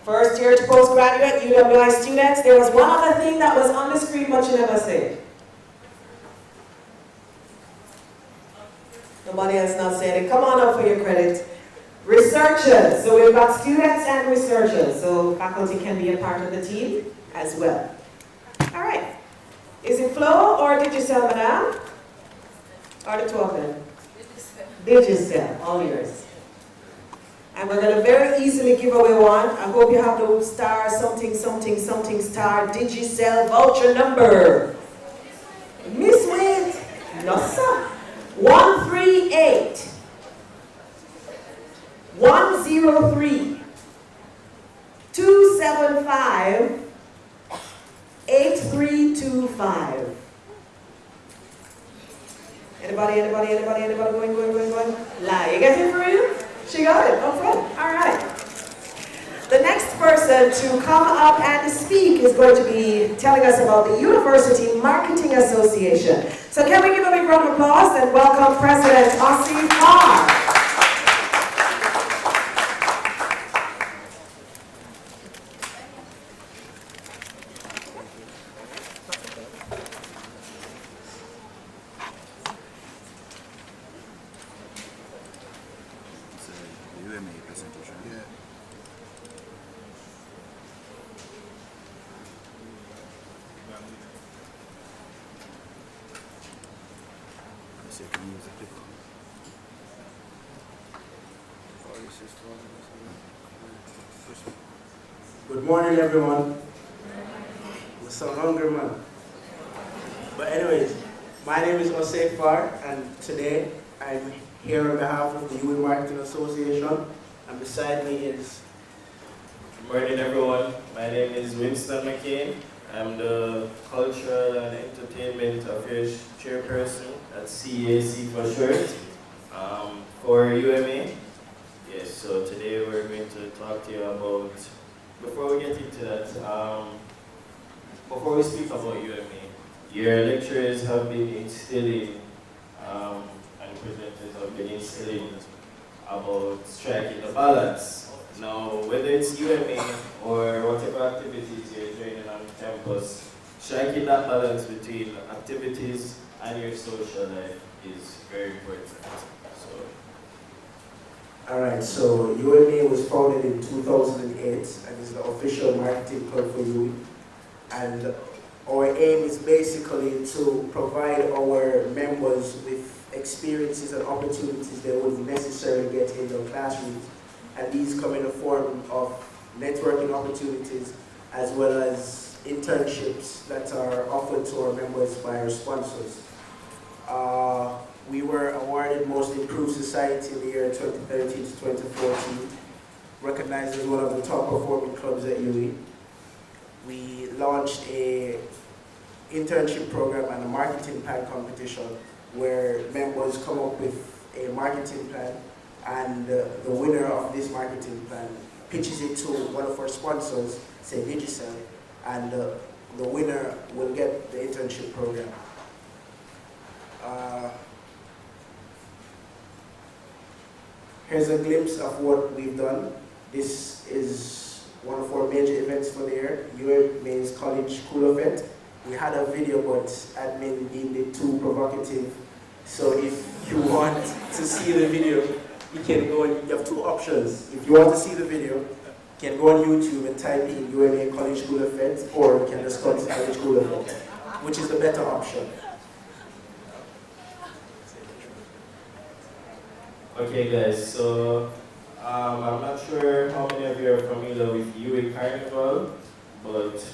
First year to postgraduate, UWI students. There was one other thing that was on the screen but you never said. Nobody else not said it. Come on up for your credit. Researchers. So we've got students and researchers. So faculty can be a part of the team as well. All right. Is it Flo or Digicel, madam? Or the two of them? Digicel. All yours. And we're going to very easily give away one. I hope you have the star something something something star Digicel voucher number. Miss Wade. No, sir. 138 103 275 8325. Anybody going? Lie. You get it for real? She got it. Oh, fun. All right. The next person to come up and speak is going to be telling us about the University Marketing Association. So can we give a big round of applause and welcome President Ossie Farr. Good morning, everyone. I'm so hungry, man. But anyways, my name is Ossie Farr, and today I'm here on behalf of the UI Marketing Association, and beside me is... Good morning, everyone. My name is Winston McCain. I'm the Cultural and Entertainment Affairs Chairperson at CAC for short, for UMA. Yes, so today we're going to talk to you about, before we get into that, before we speak about UMA, your lecturers have been instilling, and presenters have been instilling about striking the balance. Now, whether it's UMA or whatever activities you're joining on campus, striking that balance between activities and your social life is very important. Alright, so UMA was founded in 2008 and is the official marketing club for UI. And our aim is basically to provide our members with experiences and opportunities they wouldn't necessarily get in their classrooms. And these come in the form of networking opportunities as well as internships that are offered to our members by our sponsors. We were awarded Most Improved Society in the year 2013 to 2014, recognized as one of the top performing clubs at UE. We launched a internship program and a marketing plan competition where members come up with a marketing plan, and the winner of this marketing plan pitches it to one of our sponsors, say Digicel, and the winner will get the internship program. Here's a glimpse of what we've done. This is one of our major events for the year. UMA's College School event. We had a video, but admin deemed it too provocative. So if you want to see the video, you can go and you have two options. If you want to see the video, you can go on YouTube and type in UMA College School event, or you can just come to College School event, which is the better option. Okay guys, so I'm not sure how many of you are familiar with UA Carnival, but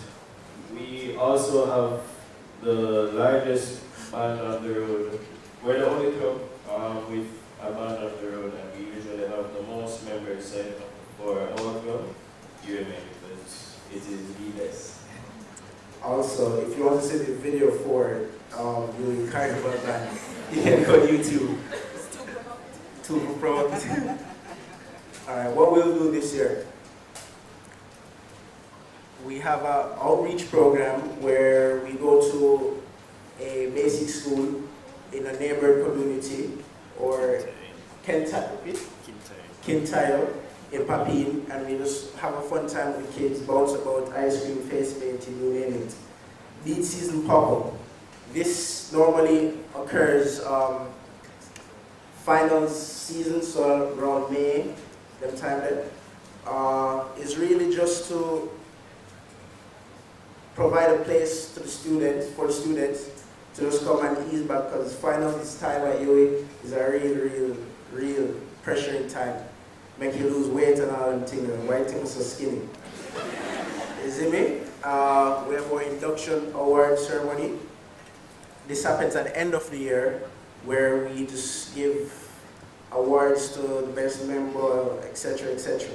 we also have the largest band on the road. We're the only club with a band on the road, and we usually have the most members signed up for our club, UMA, because it is the best. Also, if you want to see the video for UA Carnival band, you can go to YouTube. Too provocative. Alright, what we'll do this year, we have an outreach program where we go to a basic school in a neighboring community or Kintyre in Papine, and we just have a fun time with the kids, bounce about, ice cream, face painting, you name it. Beach season pop-up. This normally occurs finals season, so around May, them time there. It's really just to provide a place to the students, for the students to just come and ease back, because finals time at UWI is a real pressuring time. Make you lose weight and all them things, and why things so skinny. You see me? We have our induction award ceremony. This happens at the end of the year, where we just give awards to the best member, etc., etc.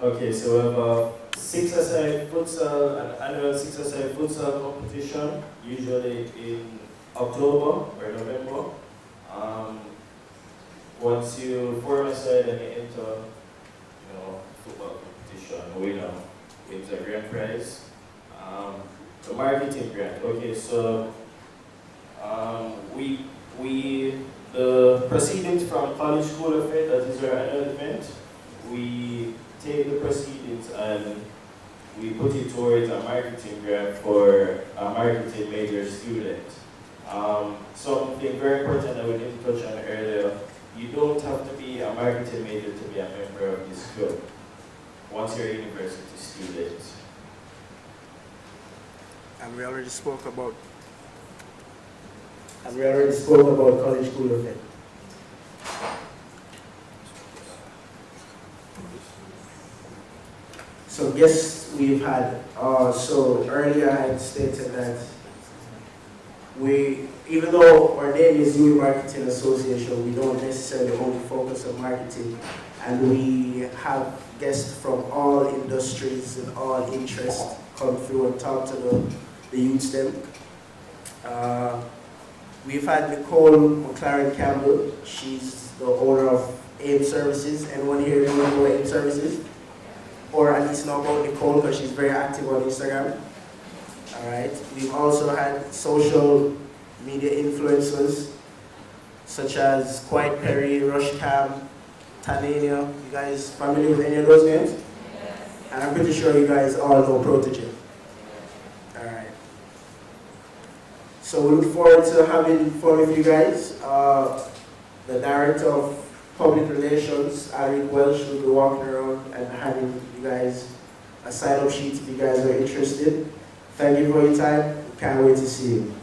Okay, so we have a 6-a-side futsal, an annual 6-a-side futsal competition, usually in October or November. Once you form a side and you enter, football competition, winner wins a grand prize. The marketing grant. Okay, so the proceedings from College School of Faith, that is our annual event, we take the proceedings and we put it towards a marketing grant for a marketing major student. Something very important that we didn't touch on earlier, you don't have to be a marketing major to be a member of this club once you're a university student. And we already spoke about College School of Faith. So guests we've had, so earlier I had stated that even though our name is UWI Marketing Association, we don't necessarily only focus on marketing, and we have guests from all industries and all interests come through and talk to the youths them. We've had Nicole McLaren Campbell. She's the owner of AIM Services. Anyone here know about AIM Services? Or at least know about Nicole, because she's very active on Instagram. All right. We've also had social media influencers such as Quiet Perry, Rush Cam, Tanania. You guys familiar with any of those names? Yes. And I'm pretty sure you guys all know Protege. All right. So we look forward to having fun with you guys. The Director of Public Relations, Eric Welsh, will be walking around and having you guys a sign-up sheet if you guys are interested. Thank you for your time. Can't wait to see you.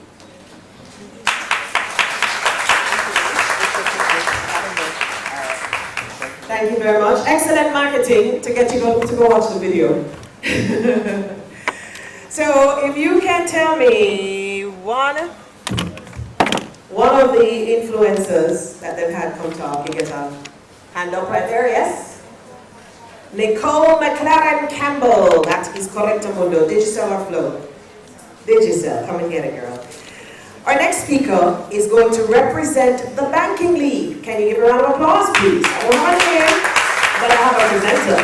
Thank you very much. Excellent marketing to get you to go watch the video. So if you can tell me one of the influencers that they've had come talk, you get a hand up right there, yes? Nicole McLaren Campbell, that is correct, Mundo. Digicel or Flow? Digicel, come and get it, girl. Our next speaker is going to represent the Banking League. Can you give a round of applause, please? I don't have a name, but I have a presenter.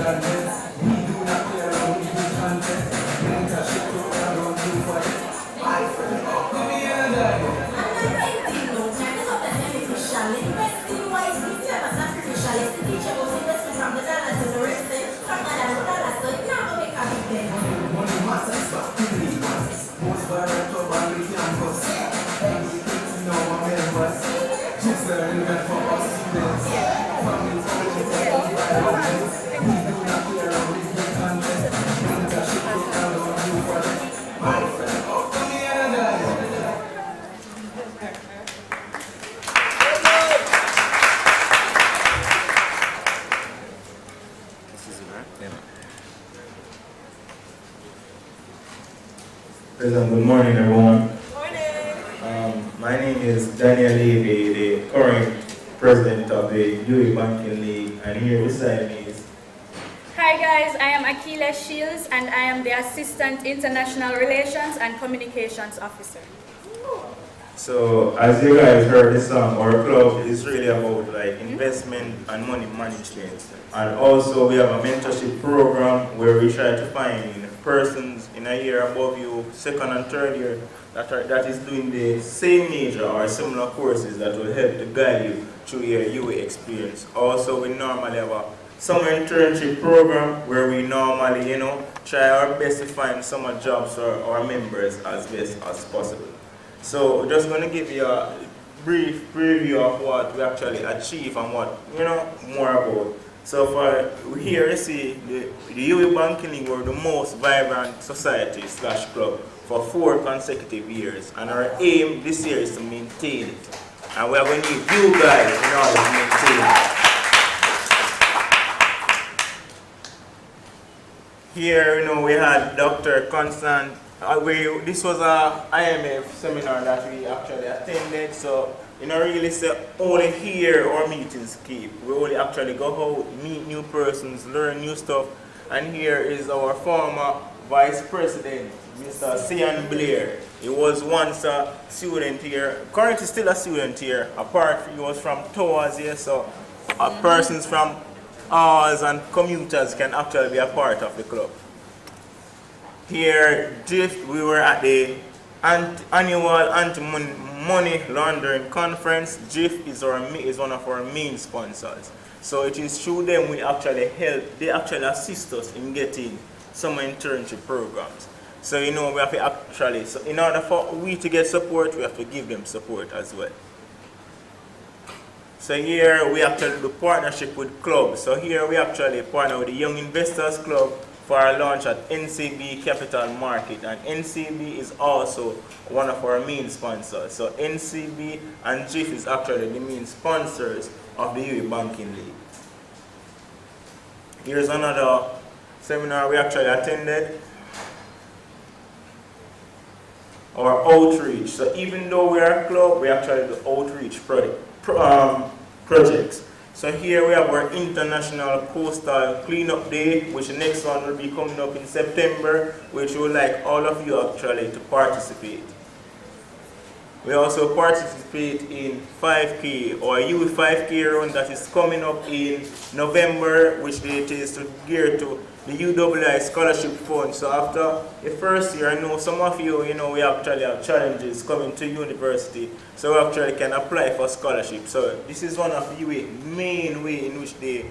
violence. We do not play around with this contest. Mentorship to around you for it. My friend, how come we energize? Money matters, but really matters. Most viral club on the campus. Everything know my members. Just relevant for us students. Family friends, violence. We do not play around with this contest. Mentorship to around you for it. My friend, how come we energize? President, good morning, everyone. My name is Daniel Levy, the current president of the UE Banking League, and here beside me is... Hi guys, I am Akila Shields, and I am the Assistant International Relations and Communications Officer. So, as you guys heard this song, our club is really about like investment and money management. And also we have a mentorship program where we try to find persons in a year above you, second and third year, that is doing the same major or similar courses that will help to guide you through your UA experience. Also, we normally have a summer internship program where we normally, try our best to find summer jobs for our members as best as possible. So we're just going to give you a brief preview of what we actually achieve and what, more about. So for here you see the UE Banking League were the most vibrant society / club for 4 consecutive years, and our aim this year is to maintain it. And we are going to need you guys in order to maintain it. Here, we had Dr. Constant. This was a IMF seminar that we actually attended, so really say only here our meetings keep. We only actually go out, meet new persons, learn new stuff, and here is our former Vice President, Mr. Sian Blair. He was once a student here, currently still a student here, apart he was from Towers here, so persons from ours and commuters can actually be a part of the club. Here, we were at the annual anti-money laundering conference. GIF is one of our main sponsors. So it is through them we actually help, they actually assist us in getting some internship programs. So we have to actually, so in order for we to get support, we have to give them support as well. So here we actually do partnership with clubs. So here we actually partner with the Young Investors Club for our launch at NCB Capital Market, and NCB is also one of our main sponsors. So NCB and GIF is actually the main sponsors of the UE Banking League. Here's another seminar we actually attended, our outreach. So even though we are a club, we actually do outreach projects. So here we have our International Coastal Cleanup Day, which the next one will be coming up in September, which we would like all of you actually to participate. We also participate in 5K or UE 5K run that is coming up in November, which it is to gear to the UWI Scholarship Fund. So after the first year, I know some of you, we actually have challenges coming to university, so we actually can apply for scholarship. So this is one of the main way in which they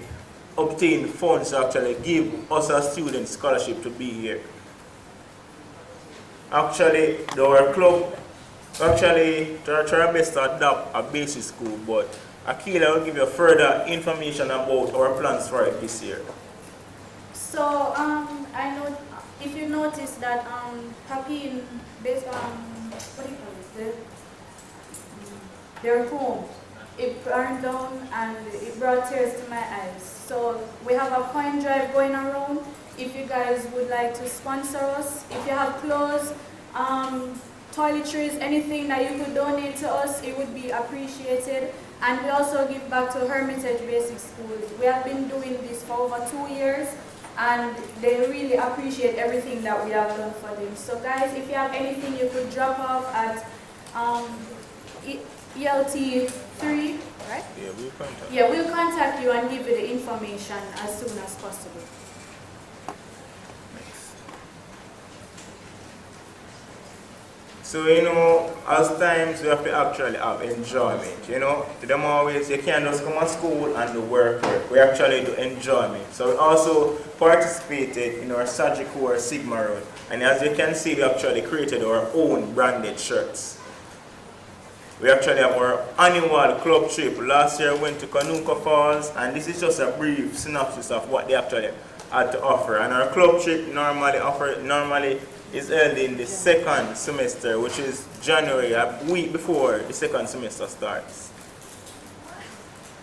obtain funds to actually give us as students scholarship to be here. Actually, our club actually try our best to adopt a basic school, but Akila will give you further information about our plans for it this year. So I know if you notice that Papin based on what do you call it? Their home, it burned down and it brought tears to my eyes. So we have a coin drive going around. If you guys would like to sponsor us, if you have clothes, toiletries, anything that you could donate to us, it would be appreciated. And we also give back to Hermitage Basic School. We have been doing this for over 2 years, and they really appreciate everything that we have done for them. So guys, if you have anything, you could drop off at ELT 3, right? Yeah, we'll contact. Yeah, we'll contact you and give you the information as soon as possible. So, as times we have to actually have enjoyment, The more ways you can't just come to school and do work. We actually do enjoyment. So we also participated in our Sagicor Sigma Run. And as you can see, we actually created our own branded shirts. We actually have our annual club trip. Last year we went to Kanuka Falls, and this is just a brief synopsis of what they actually had to offer. And our club trip normally is held in the second semester, which is January, a week before the second semester starts.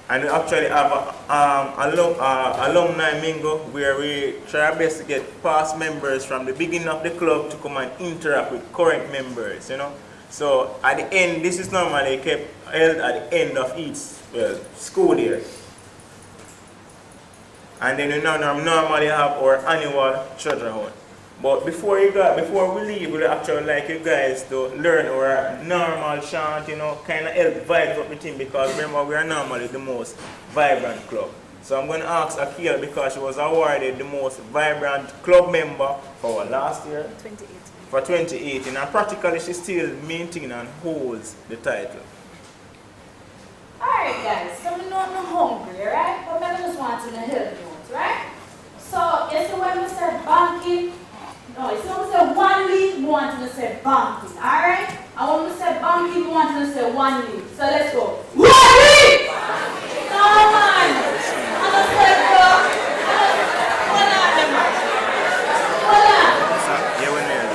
And we actually have alumni mingle where we try our best to get past members from the beginning of the club to come and interact with current members, So at the end, this is normally kept held at the end of each school year. And then we normally have our annual treasure hunt. But before we leave, we'd actually like you guys to learn our normal chant, kind of help vibe up the team, because remember, we are normally the most vibrant club. So I'm going to ask Akil, because she was awarded the most vibrant club member for last year? 2018. For 2018, and practically she still maintains and holds the title. Alright guys, so I'm not hungry, right? But I just want to help you, right? So, you see when we say banking, no, you see when we say one lead, we want to say banking, alright? And when we say banking, we want to say one lead. So let's go. One lead! Come on! I'm going to say go. Hold on. Yeah, we're there.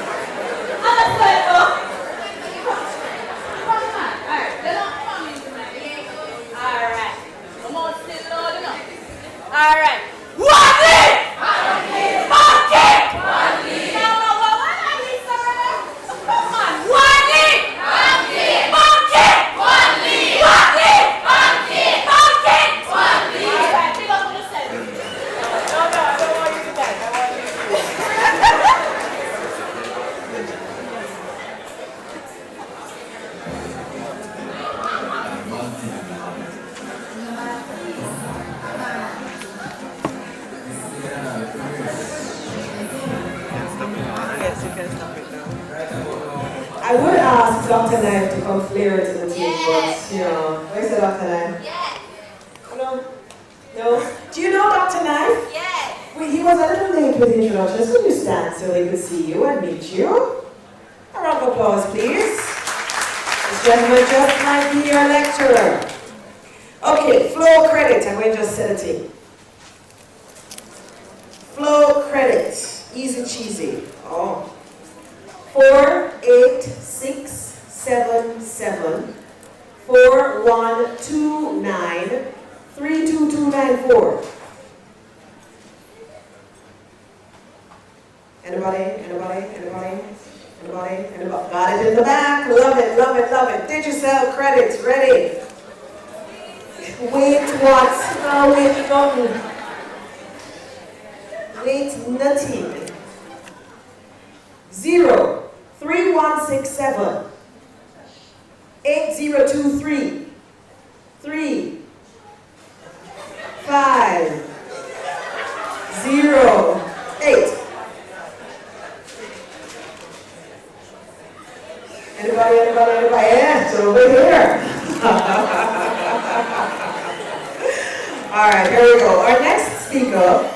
Alright. One lead! Monkey! One lead! Come on, one lead! Monkey! One lead! Monkey! One lead! Alright, pick up on the set. No, I don't want you to die. I want you I would ask Dr. Knife to come clear to the team, but, where's the Dr. Knife? Yes. No? No? Do you know Dr. Knife? Yes. He was a little late with the introductions. Could you stand so we could see you and meet you? A round of applause, please. This gentleman just might be your lecturer. Okay, flow credit. I'm going to just set a team. Flow credit. Easy cheesy. Oh. 4, 8, 6, 7, 7, 4, 1, 2, 9, 3, 2, 2, 9, 4. Anybody? Got it in the back. Love it. Digicel credits ready. Wait what? No, wait nothing. Wait nothing. 0, 3, 1, 6, 7, 8, 0, 2, 3, 3, 5, 0, 8. Anybody? Yeah, so over here. All right, here we go. Our next speaker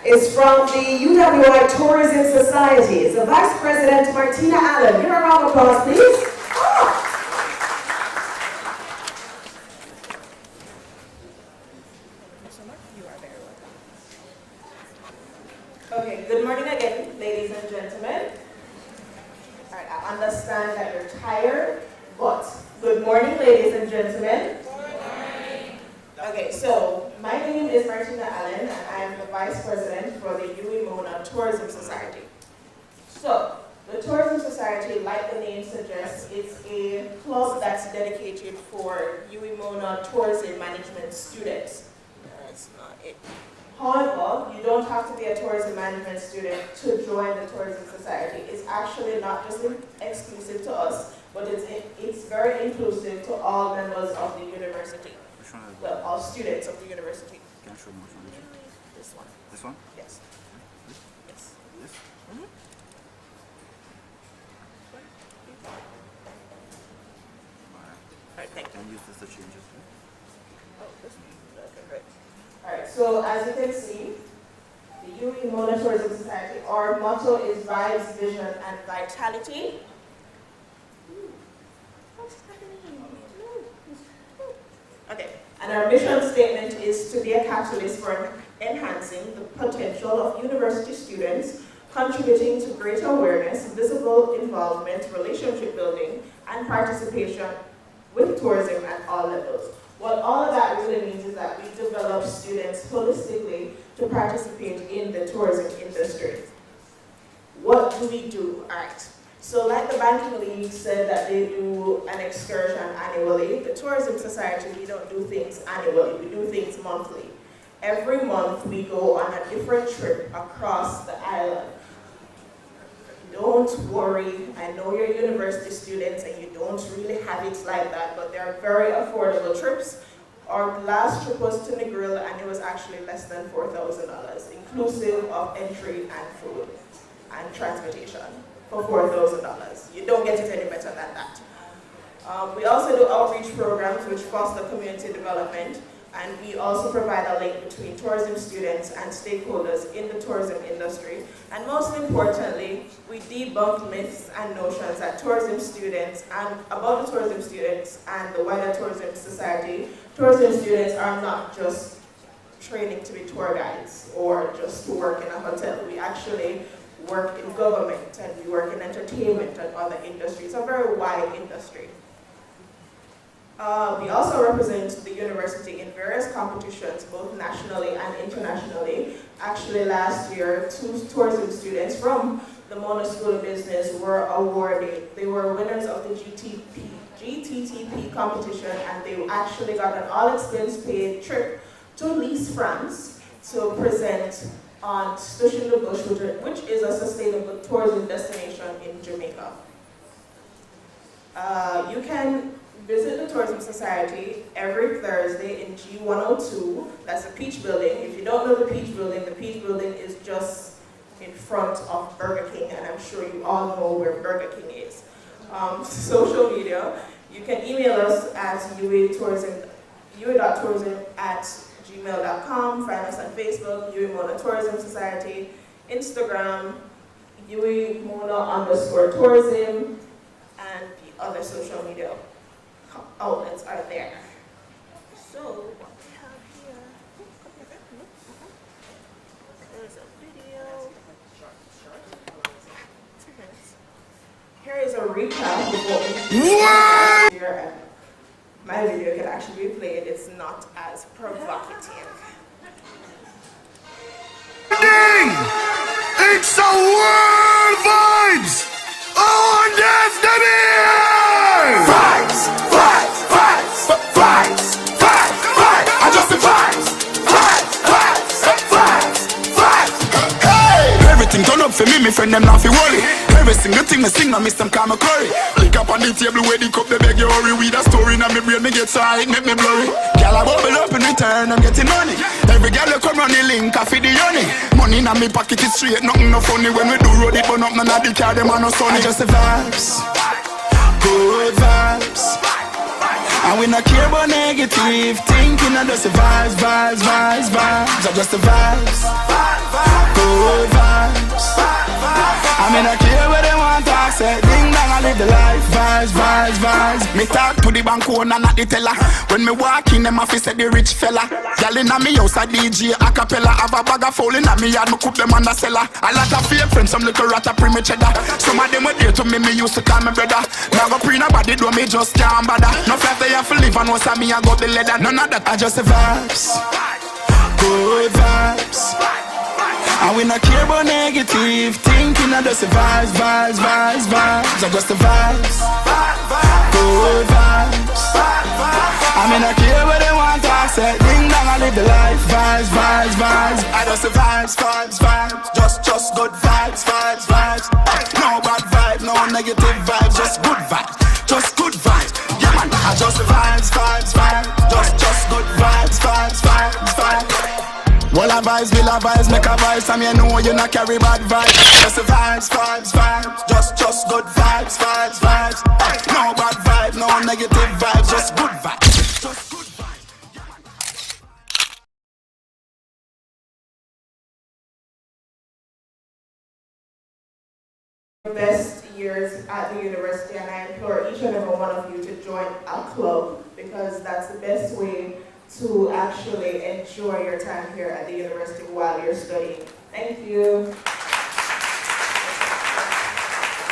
is from the UWI Tourism Society. It's the Vice President, Martina Allen. Give her a round of applause, please. Okay, good morning again, ladies and gentlemen. All right, I understand that you're tired, but good morning, ladies and gentlemen. Okay, so my name is Martina Allen, and I am the Vice President for the UWI Tourism Society. So, the Tourism Society, like the name suggests, is a club that's dedicated for UWI tourism management students. That's not it. However, you don't have to be a tourism management student to join the Tourism Society. It's actually not just exclusive to us, but it's very inclusive to all members of the university. well, all students of the university. Can I show more foundation? This one. This one? Yes. Yes. This? Mhm. Alright, thank you. Can use this to change it. Oh, this one. Okay, great. Alright, so as you can see, the UE Mona Tourism Society, our motto is Vibes, Vision, and Vitality. Okay, and our mission statement is to be a catalyst for enhancing the potential of university students, contributing to greater awareness, visible involvement, relationship building, and participation with tourism at all levels. What all of that really means is that we develop students holistically to participate in the tourism industry. What do we do? All right. So like the Banking League said that they do an excursion annually, the Tourism Society, we don't do things annually, we do things monthly. Every month we go on a different trip across the island. Don't worry, I know you're university students and you don't really have it like that, but they're very affordable trips. Our last trip was to Negril and it was actually less than $4,000, inclusive of entry and food and transportation for $4,000. You don't get it any better than that. We also do outreach programs which foster community development, and we also provide a link between tourism students and stakeholders in the tourism industry. And most importantly, we debunk myths and notions that tourism students and about the tourism students and the wider tourism society. Tourism students are not just training to be tour guides or just to work in a hotel. We actually work in government and we work in entertainment and other industries. It's a very wide industry. We also represent the university in various competitions, both nationally and internationally. Actually, last year, 2 tourism students from the Mona School of Business were awarded. They were winners of the GTTP competition, and they actually got an all-expense-paid trip to Nice, France, to present on Stush-in-the-Bush, which is a sustainable tourism destination in Jamaica. You can visit the Tourism Society every Thursday in G102. That's the Peach Building. If you don't know the Peach Building is just in front of Burger King, and I'm sure you all know where Burger King is. Social media, you can email us at ua.tourism@gmail.com, find us on Facebook, UE Mona Tourism Society, Instagram, UE Mona_tourism, and the other social media outlets are there. So what we have here, there's a video. 2 minutes. Here is a recap of what we did here. My video can actually be played. It's not as provocative. It's a world vibes on Destiny! Vibes, vibes, vibes, vibes, vibes, vibes. I just the vibes, vibes, vibes, vibes, vibes. Hey! Everything turn up for me, my friend them not fi worry. Every single thing I sing, I miss them call me curry. Lick up on the table where the cup they beg you hurry. With a story in my brain, me get side, make me blurry. Girl I bubble up in return, I'm getting money. Every girl you come run the link, I feed the honey. Money in my pocket is straight, nothing no funny. When we do road it, but up none of the car, them are no sunny. Just the vibes, good vibes. And we not care about negative thinking, I just the vibes, vibes, vibes, vibes. I just the vibes, good vibes. I mean I care what they want to say, ding dong I live the life, vibes, vibes, vibes. Me talk to the bank owner, not the teller. When me walk in, them office say the rich fella. Y'all in a me house a DJ a cappella. Have a bag of foul in a me yard, me cook them on the cellar. A lot of fake friends, some little rat a pre-me cheddar. Some of them were there to me used to call me brother. Now go pre nobody do me just can't bother. No flat they have to live and what's me I got the leather. None of that, I just the vibes, good vibes. And we not care about negative thinking, I just the vibes, vibes, vibes, vibes. I just the vibes, good vibes. I mean I care what they want to say, ding dong I live the life, vibes, vibes, vibes. I just the vibes, vibes, vibes. Just good vibes, vibes, vibes. No bad vibe, no negative vibes, just good vibes, just good vibes. Yeah man, I just the vibes, vibes, vibes. Just good a vibes, make a vibes. Time you know you not carry bad vibes. Just the vibes, vibes, vibes. Just good vibes, vibes, vibes. No bad vibe, no negative vibes, just good vibes. Just good vibes. Best years at the university, and I implore each and every one of you to join a club, because that's the best way to actually enjoy your time here at the university while you're studying. Thank you.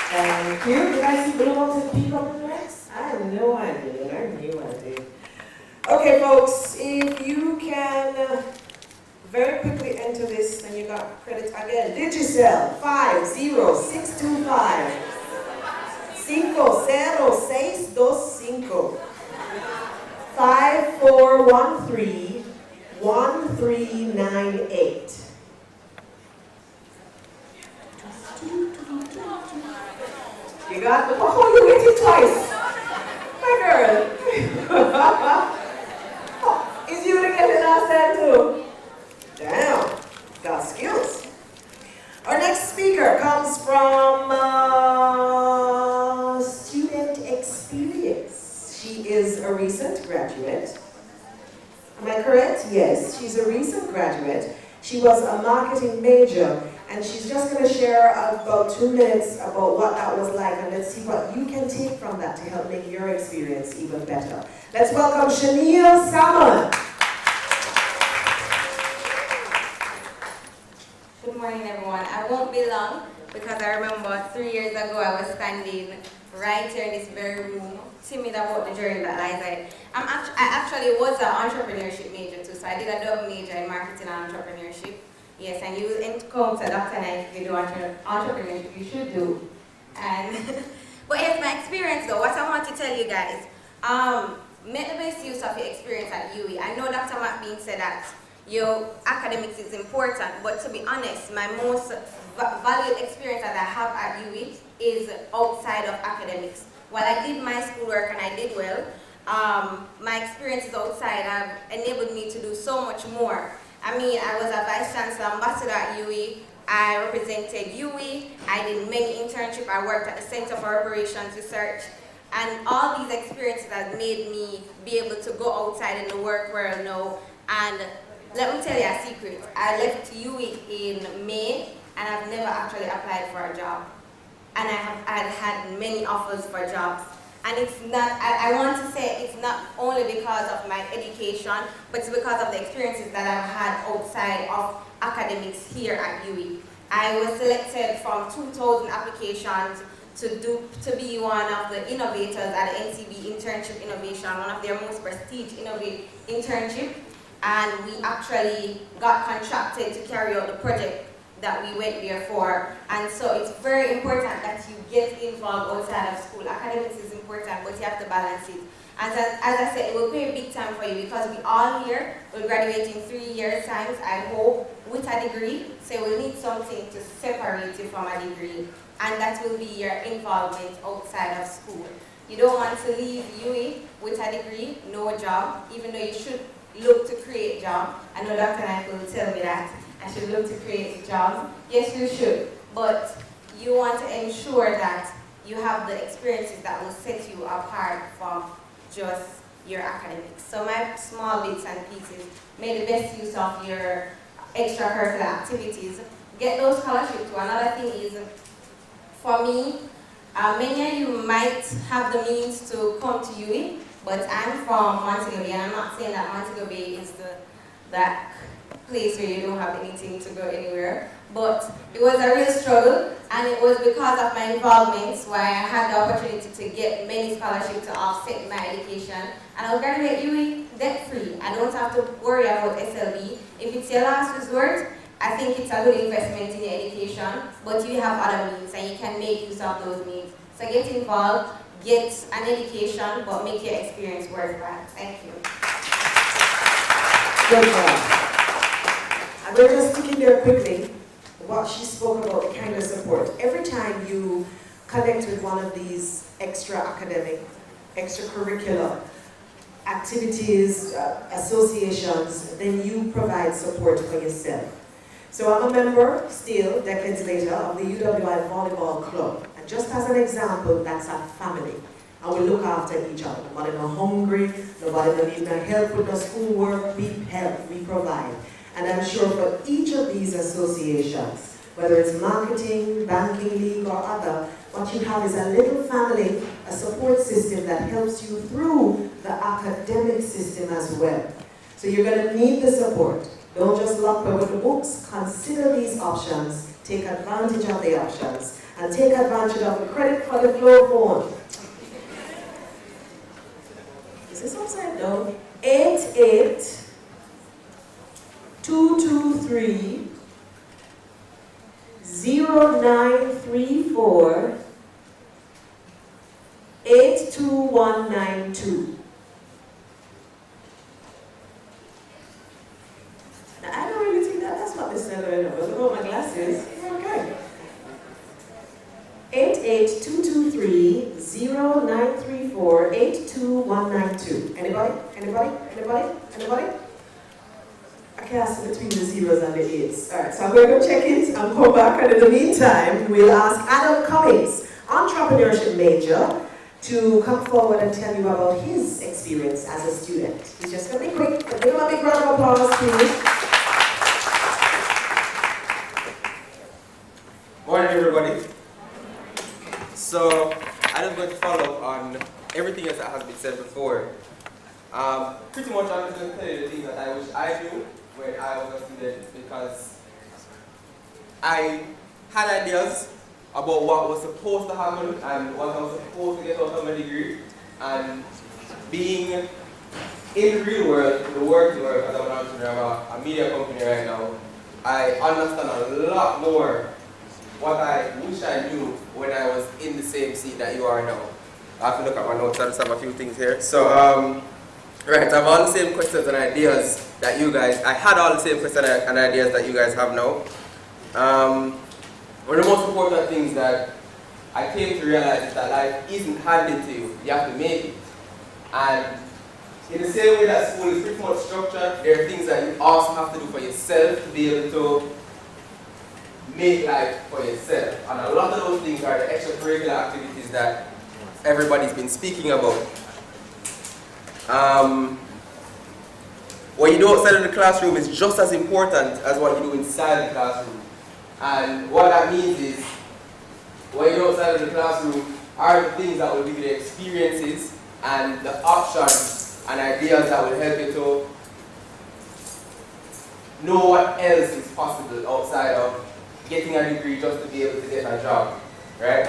Thank you. Did I see blue ones and pink on the next? I have no idea. I have no idea. Okay, folks, if you can very quickly enter this, and you got credit again. Digicel 50625 500625 5413 1398. You got the, oh, you waited twice. My girl. Is you to get it last time too? Damn, got skills. Our next speaker comes from Student Experience. She is a recent graduate. Am I correct? Yes, she's a recent graduate. She was a marketing major, and she's just going to share about 2 minutes about what that was like, and let's see what you can take from that to help make your experience even better. Let's welcome Shania Salmon. Good morning, everyone. I won't be long because I remember 3 years ago I was standing right here in this very room, timid about the journey that lies ahead. I actually was an entrepreneurship major too, so I did a double major in marketing and entrepreneurship. Yes, and you encounter Dr. Knight if you do entrepreneurship, you should do. And but yes, my experience though, what I want to tell you guys, make the best use of your experience at UE. I know Dr. McBean said that your academics is important, but to be honest, my most valued experience that I have at UE is outside of academics. While I did my schoolwork and I did well, my experiences outside have enabled me to do so much more. I mean, I was a Vice Chancellor Ambassador at UE, I represented UE, I did many internships, I worked at the Center for Operations Research, and all these experiences have made me be able to go outside in the work world now. And let me tell you a secret. I left UE in May, and I've never actually applied for a job. And I've had many offers for jobs. And it's not, I want to say it's not only because of my education, but it's because of the experiences that I've had outside of academics here at UE. I was selected from 2,000 applications to be one of the innovators at the NCB Internship Innovation, one of their most prestigious internship. And we actually got contracted to carry out the project that we went there for. And so it's very important that you get involved outside of school. Academics is important, but you have to balance it. And as I said, it will pay big time for you because we all here will graduate in 3 years' time, I hope, with a degree. So we'll need something to separate you from a degree. And that will be your involvement outside of school. You don't want to leave UE with a degree, no job, even though you should look to create jobs. I know Dr. Knight will tell me that I should look to create jobs. Yes, you should, but you want to ensure that you have the experiences that will set you apart from just your academics. So my small bits and pieces, make the best use of your extracurricular activities. Get those scholarships. Another thing is, for me, many of you might have the means to come to UE, but I'm from Montego Bay, and I'm not saying that Montego Bay is that place where you don't have anything to go anywhere. But it was a real struggle, and it was because of my involvements where I had the opportunity to get many scholarships to offset my education. And I'll graduate UE debt-free. I don't have to worry about SLB. If it's your last resort, I think it's a good investment in your education, but you have other means, and you can make use of those means. So get involved. Get an education, but make your experience worthwhile. Thank you. Good job. And we're just sticking there quickly. What she spoke about, the kind of support. Every time you connect with one of these extra academic, extracurricular activities, associations, then you provide support for yourself. So I'm a member still, decades later, of the UWI Volleyball Club. And just as an example, that's a family. And we look after each other. Nobody no hungry, nobody no need no help with no schoolwork, we help, we provide. And I'm sure for each of these associations, whether it's marketing, banking, league, or other, what you have is a little family, a support system that helps you through the academic system as well. So you're going to need the support. Don't just lock away with the books. Consider these options. Take advantage of the options. And take advantage of the credit for the flow phone. Is this upside down? 88-223 0934 82192. Now, I don't really think that's what this said right now. Look at my glasses. Okay. 88-223 0934 82192. Anybody? Anybody? Anybody? Anybody? I can't see between the zeros and the eights. Alright, so I'm going to go check it and come back, and in the meantime, we'll ask Adam Cummings, entrepreneurship major, to come forward and tell you about his experience as a student. He's just going to be quick. Give him a big round of applause, please. Morning, everybody. So, I'm going to follow up on everything else that has been said before. Pretty much I'm just going to tell you the things that I wish I knew when I was a student, because I had ideas about what was supposed to happen and what I was supposed to get out of my degree, and being in the real world, the working world, as I'm an entrepreneur, a media company right now, I understand a lot more what I wish I knew when I was in the same seat that you are now. I have to look at my notes, I just have a few things here. So, right, I have all the same questions and ideas that you guys, I had all the same questions and ideas that you guys have now. One of the most important things that I came to realize is that life isn't handed to you, you have to make it. And in the same way that school is pretty much structured, there are things that you also have to do for yourself to be able to make life for yourself. And a lot of those things are the extracurricular activities that everybody's been speaking about. What you do outside of the classroom is just as important as what you do inside the classroom. And what that means is, what you do outside of the classroom are the things that will give you the experiences and the options and ideas that will help you to know what else is possible outside of getting a degree just to be able to get a job, right?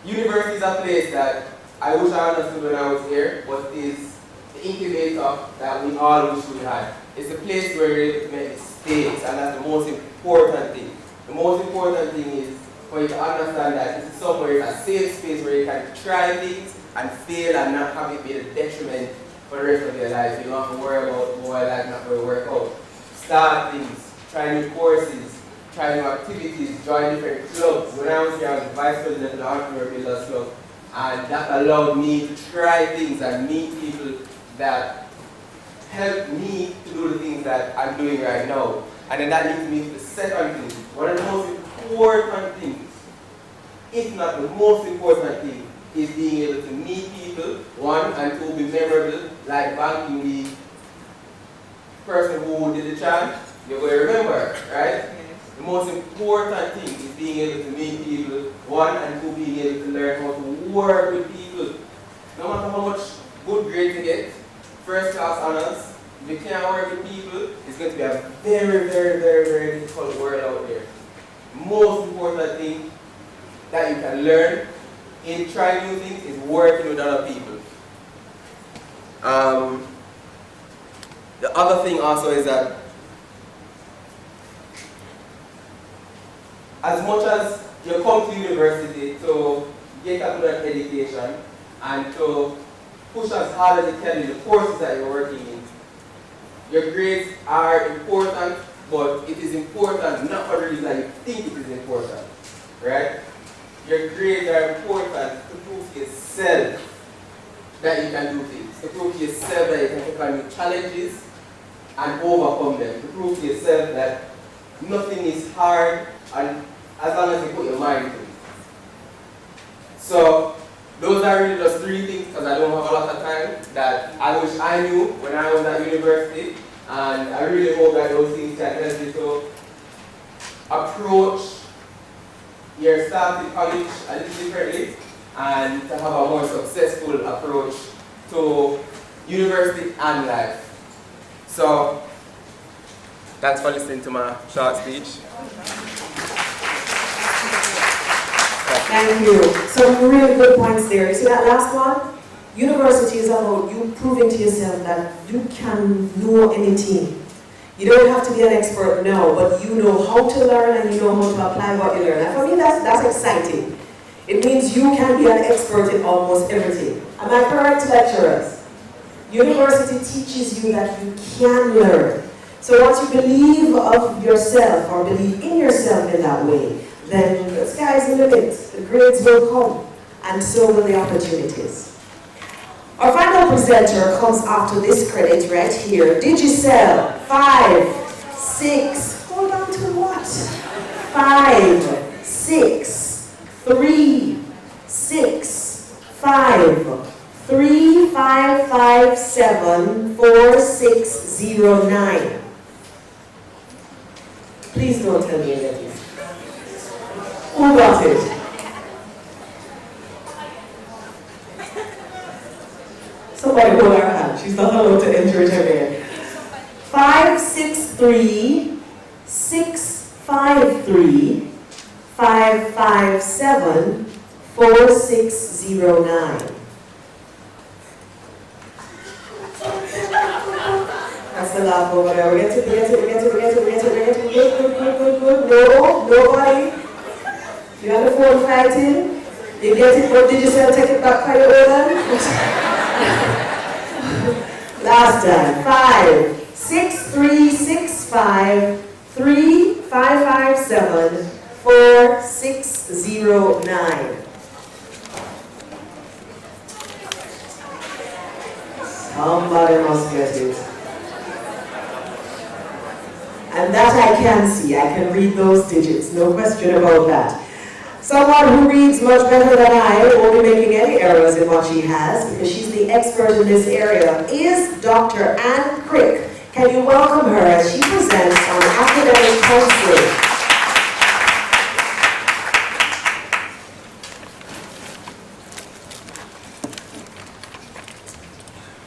University is a place that I wish I understood when I was here, but it is the incubator that we all wish we had. It's a place where you're able to make mistakes, and that's the most important thing. The most important thing is for you to understand that this is somewhere, it's a safe space where you can try things and fail and not have it be a detriment for the rest of your life. You don't have to worry about why life not going to work out. Start things, try new courses, try new activities, join different clubs. When I was here, I was vice president of the Entrepreneur Builders Club, and that allowed me to try things and meet people that helped me to do the things that I'm doing right now. And then that leads me to the second thing. One of the most important things, if not the most important thing, is being able to meet people, one, and two, be memorable, like banking, the person who did the chant, you're going to remember, right? The most important thing is being able to meet people, one, and two, being able to learn how to work with people. No matter how much good grade you get, first class honors, if you can't work with people, it's going to be a very, very, very, very difficult world out there. The most important thing that you can learn in trying new things is working with other people. The other thing also is that as much as you come to university to get a good education and to push as hard as you can in the courses that you're working in, your grades are important, but it is important not for the reason that you think it is important, right? Your grades are important to prove to yourself that you can do things. to prove to yourself that you can take on new challenges and overcome them. To prove to yourself that nothing is hard and as long as you put your mind to it. So those are really just three things, because I don't have a lot of time, that I wish I knew when I was at university, and I really hope that those things can help you to approach your start in college a little differently and to have a more successful approach to university and life. So, thanks for listening to my short speech. Thank you. Some really good points there. You see that last one? University is about you proving to yourself that you can know anything. You don't have to be an expert now, but you know how to learn and you know how to apply what you learn. And for me, that's exciting. It means you can be an expert in almost everything. Am I correct, lecturers? University teaches you that you can learn. So once you believe of yourself or believe in yourself in that way, then the sky's the limit. The grades will come, and so will the opportunities. Our final presenter comes after this credit right here. Digicel, 5, 6, hold on to what? 5, 6, 3, 6, 5, 3, 5, 5, 7, 4, 6, 0, 9. Please don't tell me that. Who got it? Somebody hold her hand. She's not allowed to enter it again. 5, 6, 3, 6, 5, 3, 5, 5, 7, 4, 6, 0, 9. That's the laugh over there. We get it. Good. No, nobody. You had the phone fighting. You get it, but did you say take it back for your order? Last time. 5, 6, 3, 6, 5, 3, 5, 5, 7, 4, 6, 0, 9. Somebody must get it. And that I can see. I can read those digits. No question about that. Someone who reads much better than I won't be making any errors in what she has, because she's the expert in this area, is Dr. Ann Crick. Can you welcome her as she presents on academic counseling?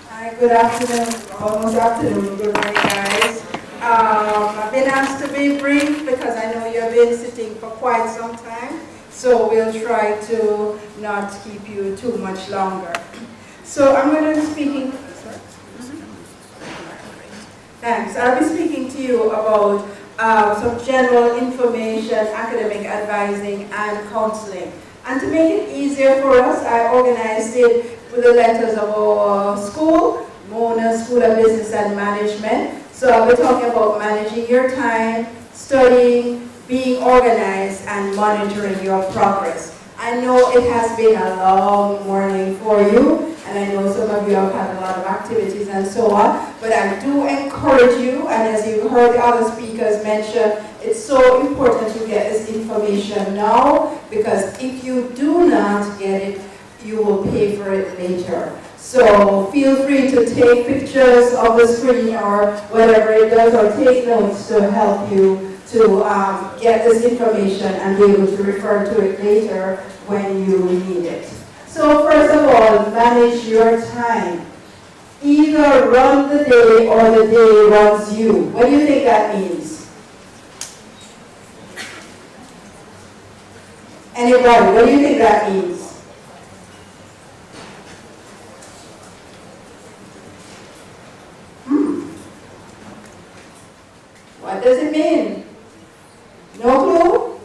Hi, good afternoon, almost afternoon, good morning guys. I've been asked to be brief because I know you've been sitting for quite some time. So we'll try to not keep you too much longer. So I'm going to be speaking, thanks. I'll be speaking to you about some general information, academic advising, and counseling. And to make it easier for us, I organized it with the letters of our school, Mona School of Business and Management. So I'll be talking about managing your time, studying, being organized, and monitoring your progress. I know it has been a long morning for you, and I know some of you have had a lot of activities and so on, but I do encourage you, and as you heard the other speakers mention, it's so important to get this information now, because if you do not get it, you will pay for it later. So feel free to take pictures of the screen or whatever it does, or take notes to help you to get this information and be able to refer to it later when you need it. So first of all, manage your time. Either run the day or the day runs you. What do you think that means? Anybody, what do you think that means? What does it mean? No clue?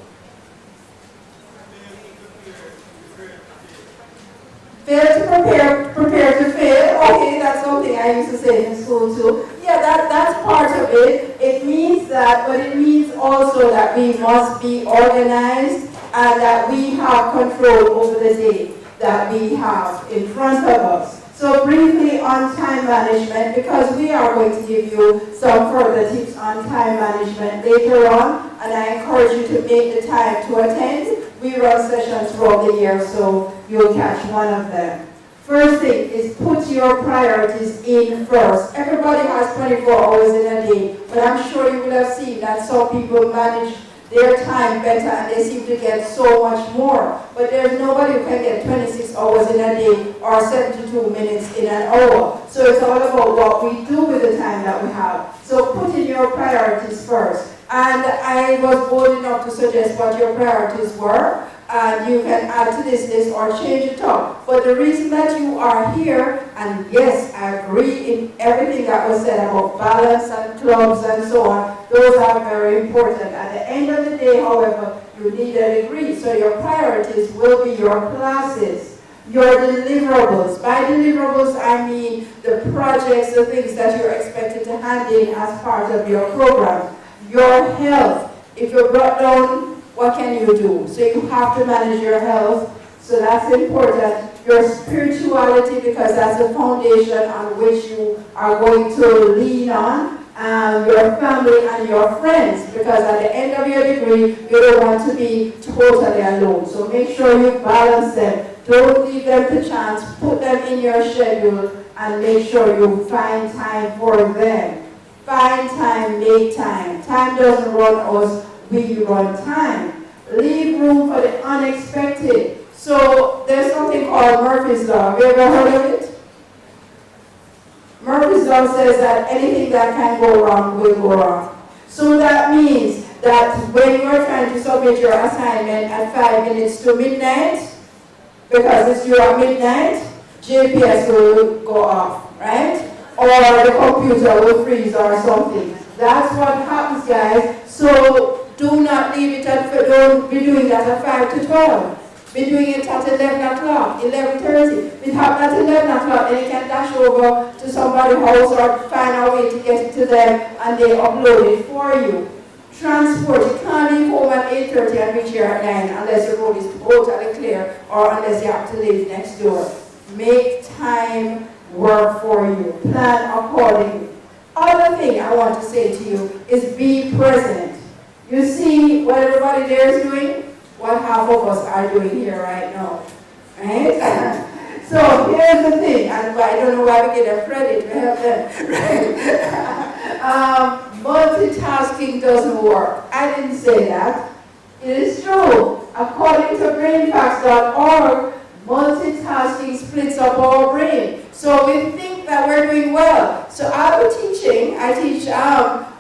Fail to prepare to fail. Okay, that's something I used to say in school too. Yeah, that's part of it. It means that, but it means also that we must be organized and that we have control over the day that we have in front of us. So So briefly on time management, because we are going to give you some further tips on time management later on, and I encourage you to make the time to attend. We run sessions throughout the year, so you'll catch one of them. First thing is put your priorities in first. Everybody has 24 hours in a day, but I'm sure you will have seen that some people manage their time better and they seem to get so much more. But there's nobody who can get 26 hours in a day or 72 minutes in an hour. So it's all about what we do with the time that we have. So put in your priorities first. And I was bold enough to suggest what your priorities were. And you can add to this list or change it up. But the reason that you are here, and yes, I agree in everything that was said about balance and clubs and so on, those are very important. At the end of the day, however, you need a degree. So your priorities will be your classes, your deliverables. By deliverables, I mean the projects, the things that you're expected to hand in as part of your program. Your health. If you're brought down, what can you do? So you have to manage your health, so that's important. Your spirituality, because that's the foundation on which you are going to lean on. Your family and your friends, because at the end of your degree, you don't want to be totally alone. So make sure you balance them. Don't leave them to chance. Put them in your schedule and make sure you find time for them. Find time, make time. Time doesn't run us. We run time. Leave room for the unexpected. So there's something called Murphy's Law. Have you ever heard of it? Murphy's Law says that anything that can go wrong will go wrong. So that means that when you're trying to submit your assignment at 5 minutes to midnight, because it's due at midnight, GPS will go off, right? Or the computer will freeze or something. That's what happens, guys. So do not leave it at, don't be doing that at 5 to 12. Be doing it at 11 o'clock, 11:30. It happens at 11 o'clock, and you can dash over to somebody's house or find a way to get it to them, and they upload it for you. Transport, you can't leave home at 8:30 and reach here at 9 unless the road is totally clear or unless you have to live next door. Make time work for you. Plan accordingly. Other thing I want to say to you is be present. You see what everybody there is doing? What half of us are doing here right now. Right? So here's the thing, and I don't know why we get them credit, we help them. Right? Multitasking doesn't work. I didn't say that. It is true. According to brainfacts.org, multitasking splits up our brain. So we think that we're doing well. So I'll be teaching. I teach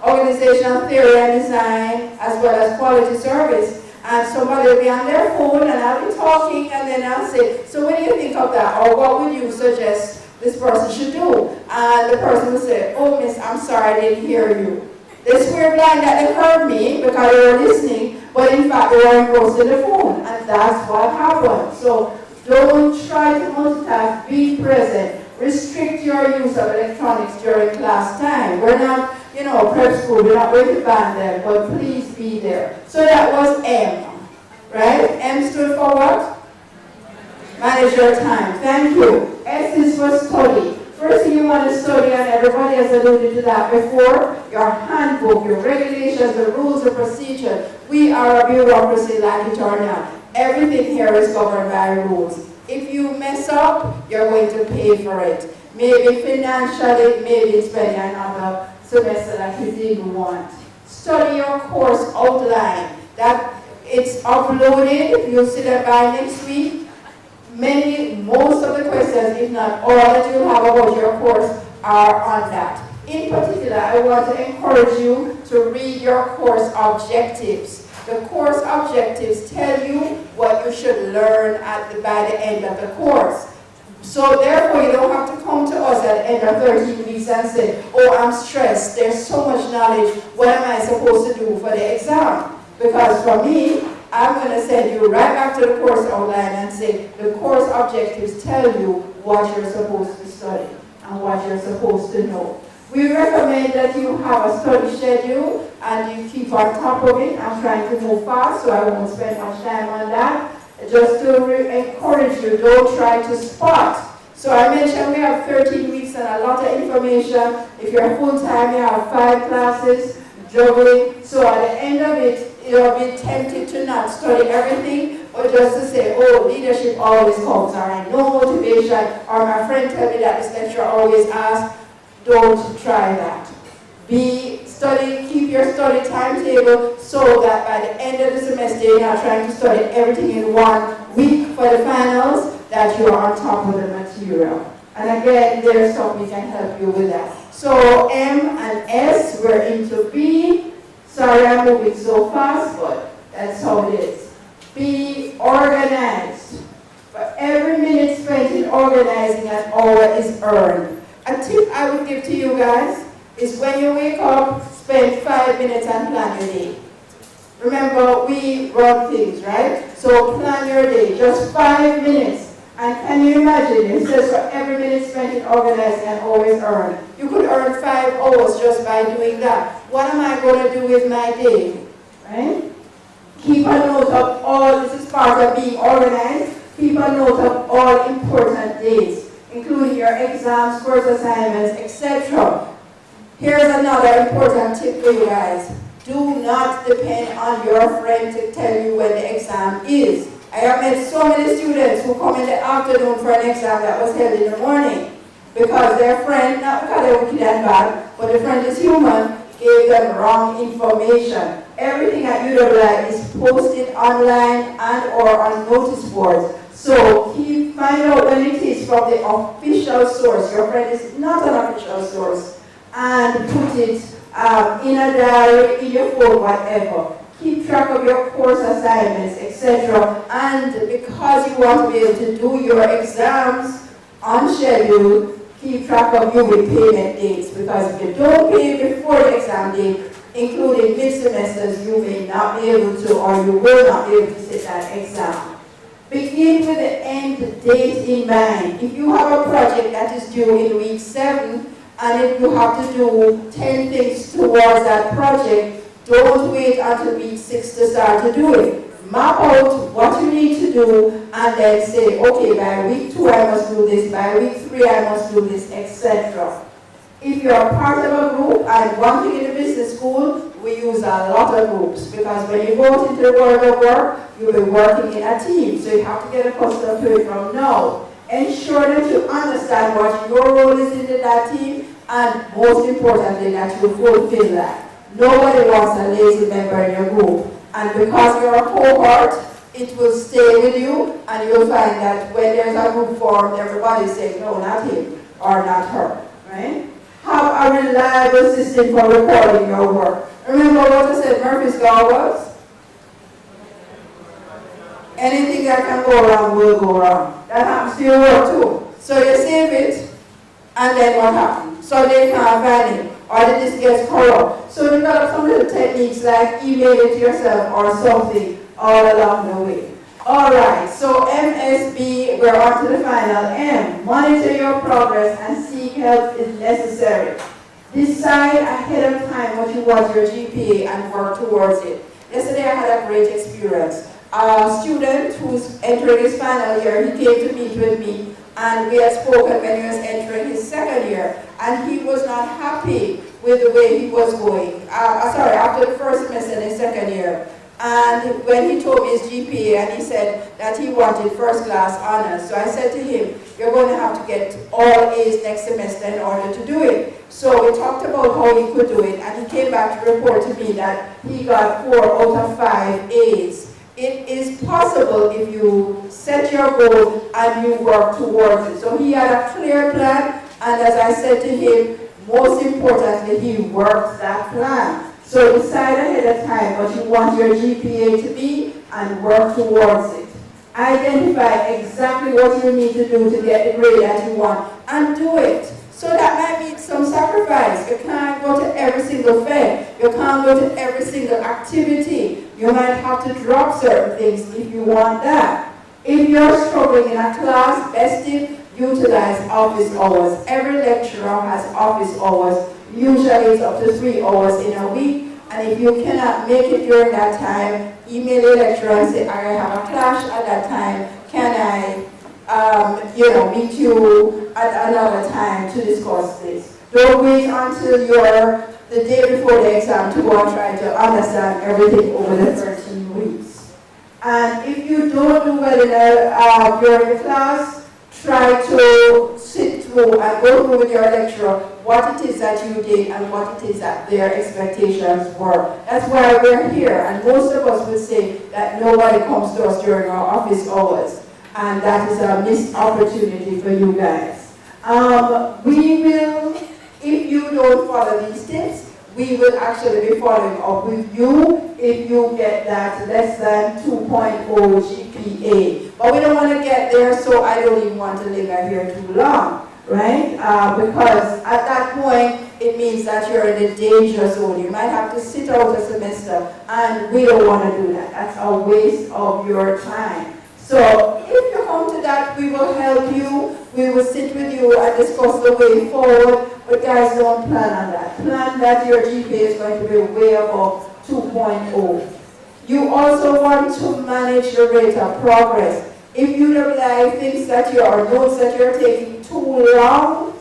organizational theory and design as well as quality service. And somebody will be on their phone and I'll be talking and then I'll say, so what do you think of that? Or what would you suggest this person should do? And the person will say, oh miss, I'm sorry I didn't hear you. They swear blind that they heard me because they were listening, but in fact they were engrossed in the phone. And that's what happened. So don't try to multitask, be present. Restrict your use of electronics during class time. We're not, prep school, we're not going to ban them, but please be there. So that was M, right? M stood for what? Manage your time. Thank you. S is for study. First thing you want to study, and everybody has alluded to that before, your handbook, your regulations, the rules of procedure. We are a bureaucracy, like it or not. Everything here is governed by rules. If you mess up, you're going to pay for it. Maybe financially, maybe it's spending another semester that you didn't want. Study your course outline. That it's uploaded. You'll see that by next week. Most of the questions, if not all that you have about your course, are on that. In particular, I want to encourage you to read your course objectives. The course objectives tell you what you should learn by the end of the course. So therefore, you don't have to come to us at the end of 13 weeks and say, oh, I'm stressed, there's so much knowledge, what am I supposed to do for the exam? Because for me, I'm going to send you right back to the course outline and say, the course objectives tell you what you're supposed to study and what you're supposed to know. We recommend that you have a study schedule and you keep on top of it. I'm trying to move fast, so I won't spend much time on that. Just to encourage you, don't try to spot So I mentioned we have 13 weeks and a lot of information. If you're full-time, you have 5 classes, juggling. So at the end of it, you'll be tempted to not study everything, but just to say, oh, leadership always comes, or I know motivation, or my friend tell me that this lecturer always asks. Don't try that. Keep your study timetable so that by the end of the semester you're not trying to study everything in 1 week for the finals, that you're on top of the material. And again, there's something we can help you with that. So M and S, we're into B. Sorry I'm moving so fast, but that's how it is. Be organized. For every minute spent in organizing, an hour is earned. A tip I would give to you guys is when you wake up, spend 5 minutes and plan your day. Remember, we run things, right? So plan your day, just 5 minutes. And can you imagine, it says for every minute spent in organizing and always earn. You could earn 5 hours just by doing that. What am I going to do with my day, right? Keep a note of all, this is part of being organized, keep a note of all important dates, including your exams, course assignments, etc. Here's another important tip for you guys. Do not depend on your friend to tell you when the exam is. I have met so many students who come in the afternoon for an exam that was held in the morning because their friend, not because they're wicked and bad, but the friend is human, gave them wrong information. Everything at UWI is posted online and or on notice boards. So find out when it is from the official source. Your friend is not an official source. And put it in a diary, in your phone, whatever. Keep track of your course assignments, etc. And because you want to be able to do your exams on schedule, keep track of your repayment dates. Because if you don't pay before the exam date, including mid-semesters, you may not be able to, or you will not be able to sit that exam. Begin with the end date in mind. If you have a project that is due in week 7, and if you have to do 10 things towards that project, don't wait until week 6 to start to do it. Map out what you need to do and then say, okay, by week 2 I must do this, by week 3 I must do this, etc. If you're part of a group, and one thing in the business school, we use a lot of groups because when you go out into the world of work, you'll be working in a team, so you have to get accustomed to it from now. Ensure that you understand what your role is in that team, and most importantly, that you fulfill that. Nobody wants a lazy member in your group. And because you're a cohort, it will stay with you, and you'll find that when there's a group formed, everybody says, no, not him, or not her, right? Have a reliable system for recording your work. Remember what I said Murphy's Law was? Anything that can go wrong will go wrong. That happens to your work too. So you save it, and then what happens? So they can't find it, or the disk gets corrupt. So develop some little techniques like email it to yourself or something all along the way. Alright, so MSB, we're on to the final M. Monitor your progress and seek help if necessary. Decide ahead of time what you want your GPA and work towards it. Yesterday I had a great experience. A student who's entering his final year, he came to meet with me, and we had spoken when he was entering his 2nd year, and he was not happy with the way he was going. After the first semester in his 2nd year. And when he told me his GPA, and he said that he wanted first class honors, so I said to him, you're going to have to get all A's next semester in order to do it. So we talked about how he could do it, and he came back to report to me that he got 4 out of 5 A's. It is possible if you set your goal and you work towards it. So he had a clear plan, and as I said to him, most importantly, he worked that plan. So decide ahead of time what you want your GPA to be and work towards it. Identify exactly what you need to do to get the grade that you want and do it. So that might mean some sacrifice. You can't go to every single fair. You can't go to every single activity. You might have to drop certain things if you want that. If you're struggling in a class, best utilize office hours. Every lecturer has office hours. Usually it's up to 3 hours in a week. And if you cannot make it during that time, email the lecturer and say, I have a clash at that time. Can I meet you at another time to discuss this. Don't wait until you're the day before the exam to go and try to understand everything over the 13 weeks. And if you don't do well during the class, try to sit through and go through with your lecturer what it is that you did and what it is that their expectations were. That's why we're here. And most of us will say that nobody comes to us during our office hours. And that is a missed opportunity for you guys. We will, if you don't follow these tips, we will actually be following up with you if you get that less than 2.0 GPA. But we don't want to get there, so I don't even want to linger here too long, right? Because at that point, it means that you're in the danger zone. You might have to sit out a semester, and we don't want to do that. That's a waste of your time. So if you come to that, we will help you. We will sit with you and discuss the way forward. But guys, don't plan on that. Plan that your GPA is going to be way above 2.0. You also want to manage your rate of progress. If UWI thinks that your notes that you're taking too long,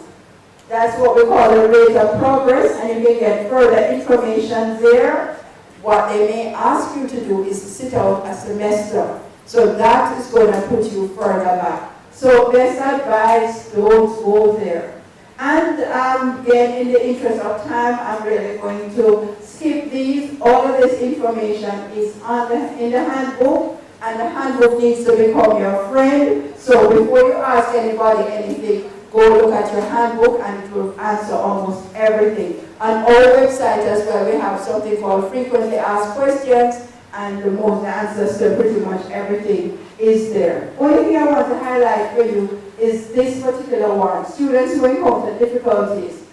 that's what we call the rate of progress, and you can get further information there. What they may ask you to do is sit out a semester. So that is going to put you further back. So best advice, don't go there. And again, in the interest of time, I'm really going to skip these. All of this information is in the handbook, and the handbook needs to become your friend. So before you ask anybody anything, go look at your handbook and it will answer almost everything. On our website as well, we have something called frequently asked questions, and the answers to pretty much everything is there. Only thing I want to highlight for you is this particular one. Students who encounter difficulties.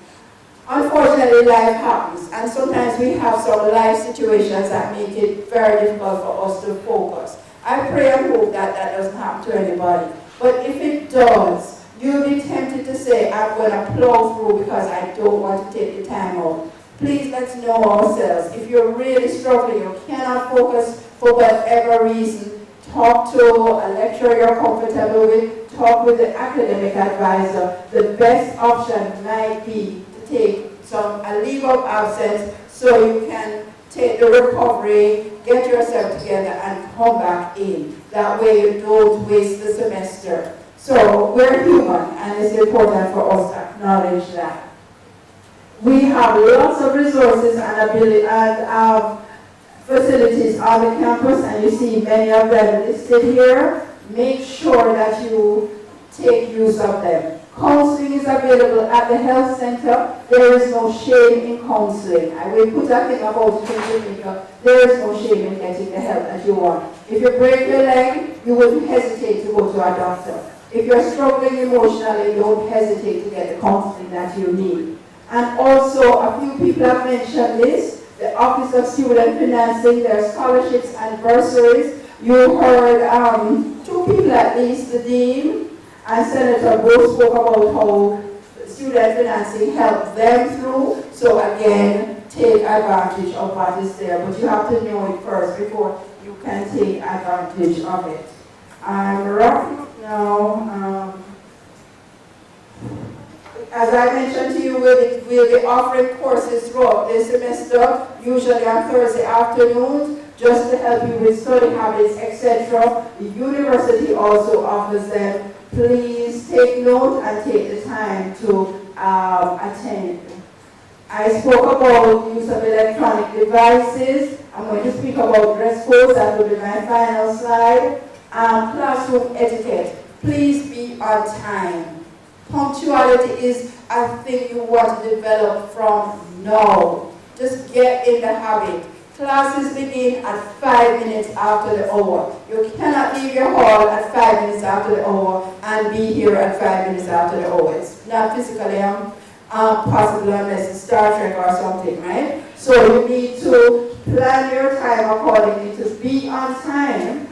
Unfortunately, life happens, and sometimes we have some life situations that make it very difficult for us to focus. I pray and hope that that doesn't happen to anybody. But if it does, you'll be tempted to say, I'm going to plow through because I don't want to take the time out. Please, let's know ourselves. If you're really struggling, you cannot focus for whatever reason, talk to a lecturer you're comfortable with, talk with the academic advisor. The best option might be to take a leave of absence so you can take the recovery, get yourself together, and come back in. That way you don't waste the semester. So we're human, and it's important for us to acknowledge that. We have lots of resources and facilities on the campus, and you see many of them listed here. Make sure that you take use of them. Counseling is available at the health center. There is no shame in counseling. I will put that thing about it in Jamaica. There is no shame in getting the help that you want. If you break your leg, you wouldn't hesitate to go to a doctor. If you're struggling emotionally, don't hesitate to get the counseling that you need. And also, a few people have mentioned this, the Office of Student Financing, their scholarships and bursaries. You heard two people at least, the Dean and Senator, both spoke about how student financing helped them through. So again, take advantage of what is there. But you have to know it first before you can take advantage of it. I'm wrapping up now. As I mentioned to you, we'll be offering courses throughout this semester, usually on Thursday afternoons, just to help you with study habits, etc. The university also offers them. Please take note and take the time to attend. I spoke about use of electronic devices. I'm going to speak about dress codes. That will be my final slide. Classroom etiquette. Please be on time. Punctuality is a thing you want to develop from now. Just get in the habit. Classes begin at 5 minutes after the hour. You cannot leave your hall at 5 minutes after the hour and be here at 5 minutes after the hour. It's not physically possible unless it's Star Trek or something, right? So you need to plan your time accordingly to be on time.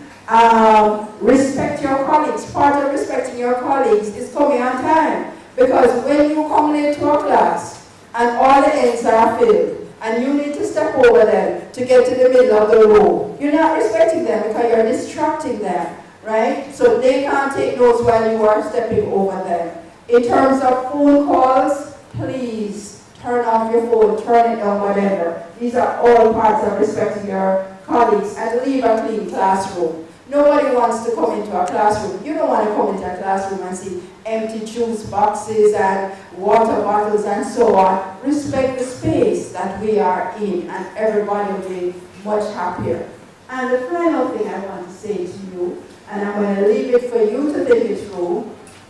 Respect your colleagues. Part of respecting your colleagues is coming on time. Because when you come late to a class and all the ends are filled and you need to step over them to get to the middle of the row, you're not respecting them because you're distracting them. right? So they can't take notes while you are stepping over them. In terms of phone calls, please turn off your phone, turn it down, whatever. These are all parts of respecting your colleagues, and leave a clean classroom. Nobody wants to come into a classroom. You don't want to come into a classroom and see empty juice boxes and water bottles and so on. Respect the space that we are in, and everybody will be much happier. And the final thing I want to say to you, and I'm going to leave it for you to think it through.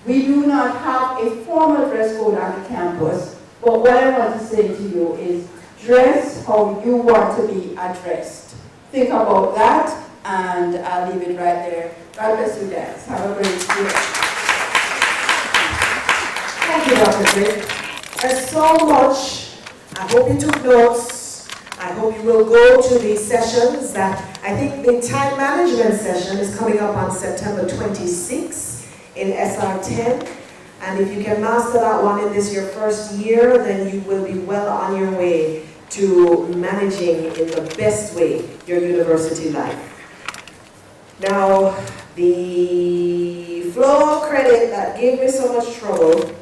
We do not have a formal dress code on the campus, but what I want to say to you is dress how you want to be addressed. Think about that, and I'll leave it right there. God bless you guys. Have a great year. Thank you, Dr. Britt. There's so much. I hope you took notes. I hope you will go to these sessions. That I think the time management session is coming up on September 26th in SR10. And if you can master that one in this your first year, then you will be well on your way to managing in the best way your university life. Now, the flow of credit that gave me so much trouble,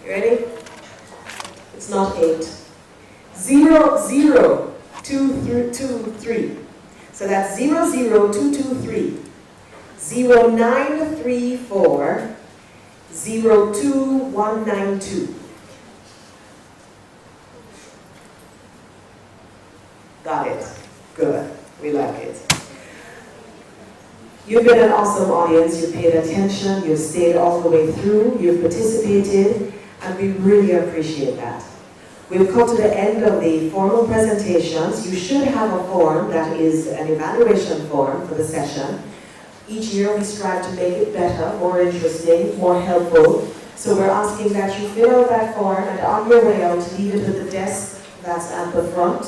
you ready? It's not 8. 00223. So that's 00223. 0934 02192. Got it. Good. We like it. You've been an awesome audience. You've paid attention. You've stayed all the way through. You've participated, and we really appreciate that. We've come to the end of the formal presentations. You should have a form that is an evaluation form for the session. Each year we strive to make it better, more interesting, more helpful. So we're asking that you fill out that form, and on your way out, leave it at the desk that's at the front.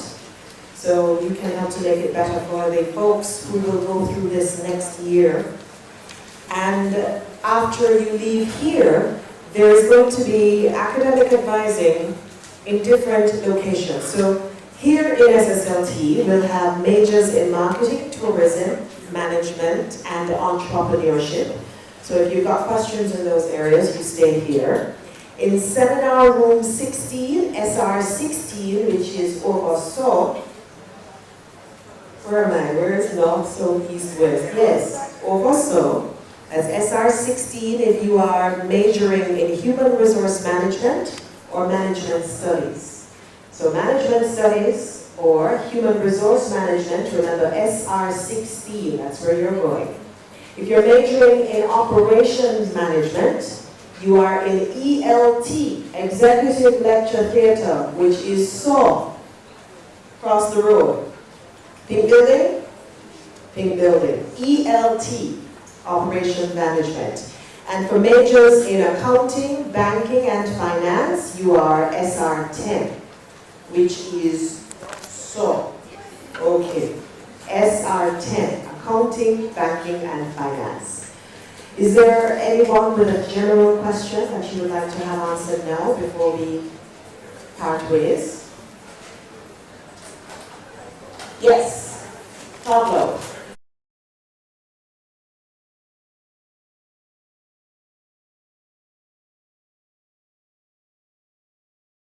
So you can help to make it better for the folks who will go through this next year. And after you leave here, there is going to be academic advising in different locations. So here in SSLT, we'll have majors in marketing, tourism, management, and entrepreneurship. So if you've got questions in those areas, you stay here. In seminar room 16, SR16, which is oversaw. Where am I? Where is north, south, east, west? Yes, oversaw. As SR16 if you are majoring in human resource management or management studies. So management studies or human resource management, remember SR16, that's where you're going. If you're majoring in operations management, you are in ELT, Executive Lecture Theatre, which is SAW, across the road. Pink building? Pink building. ELT, Operations Management. And for majors in accounting, banking, and finance, you are SR10, which is SAW. Okay. SR10, accounting, banking, and finance. Is there anyone with a general question that you would like to have answered now before we part ways? Yes, Pablo.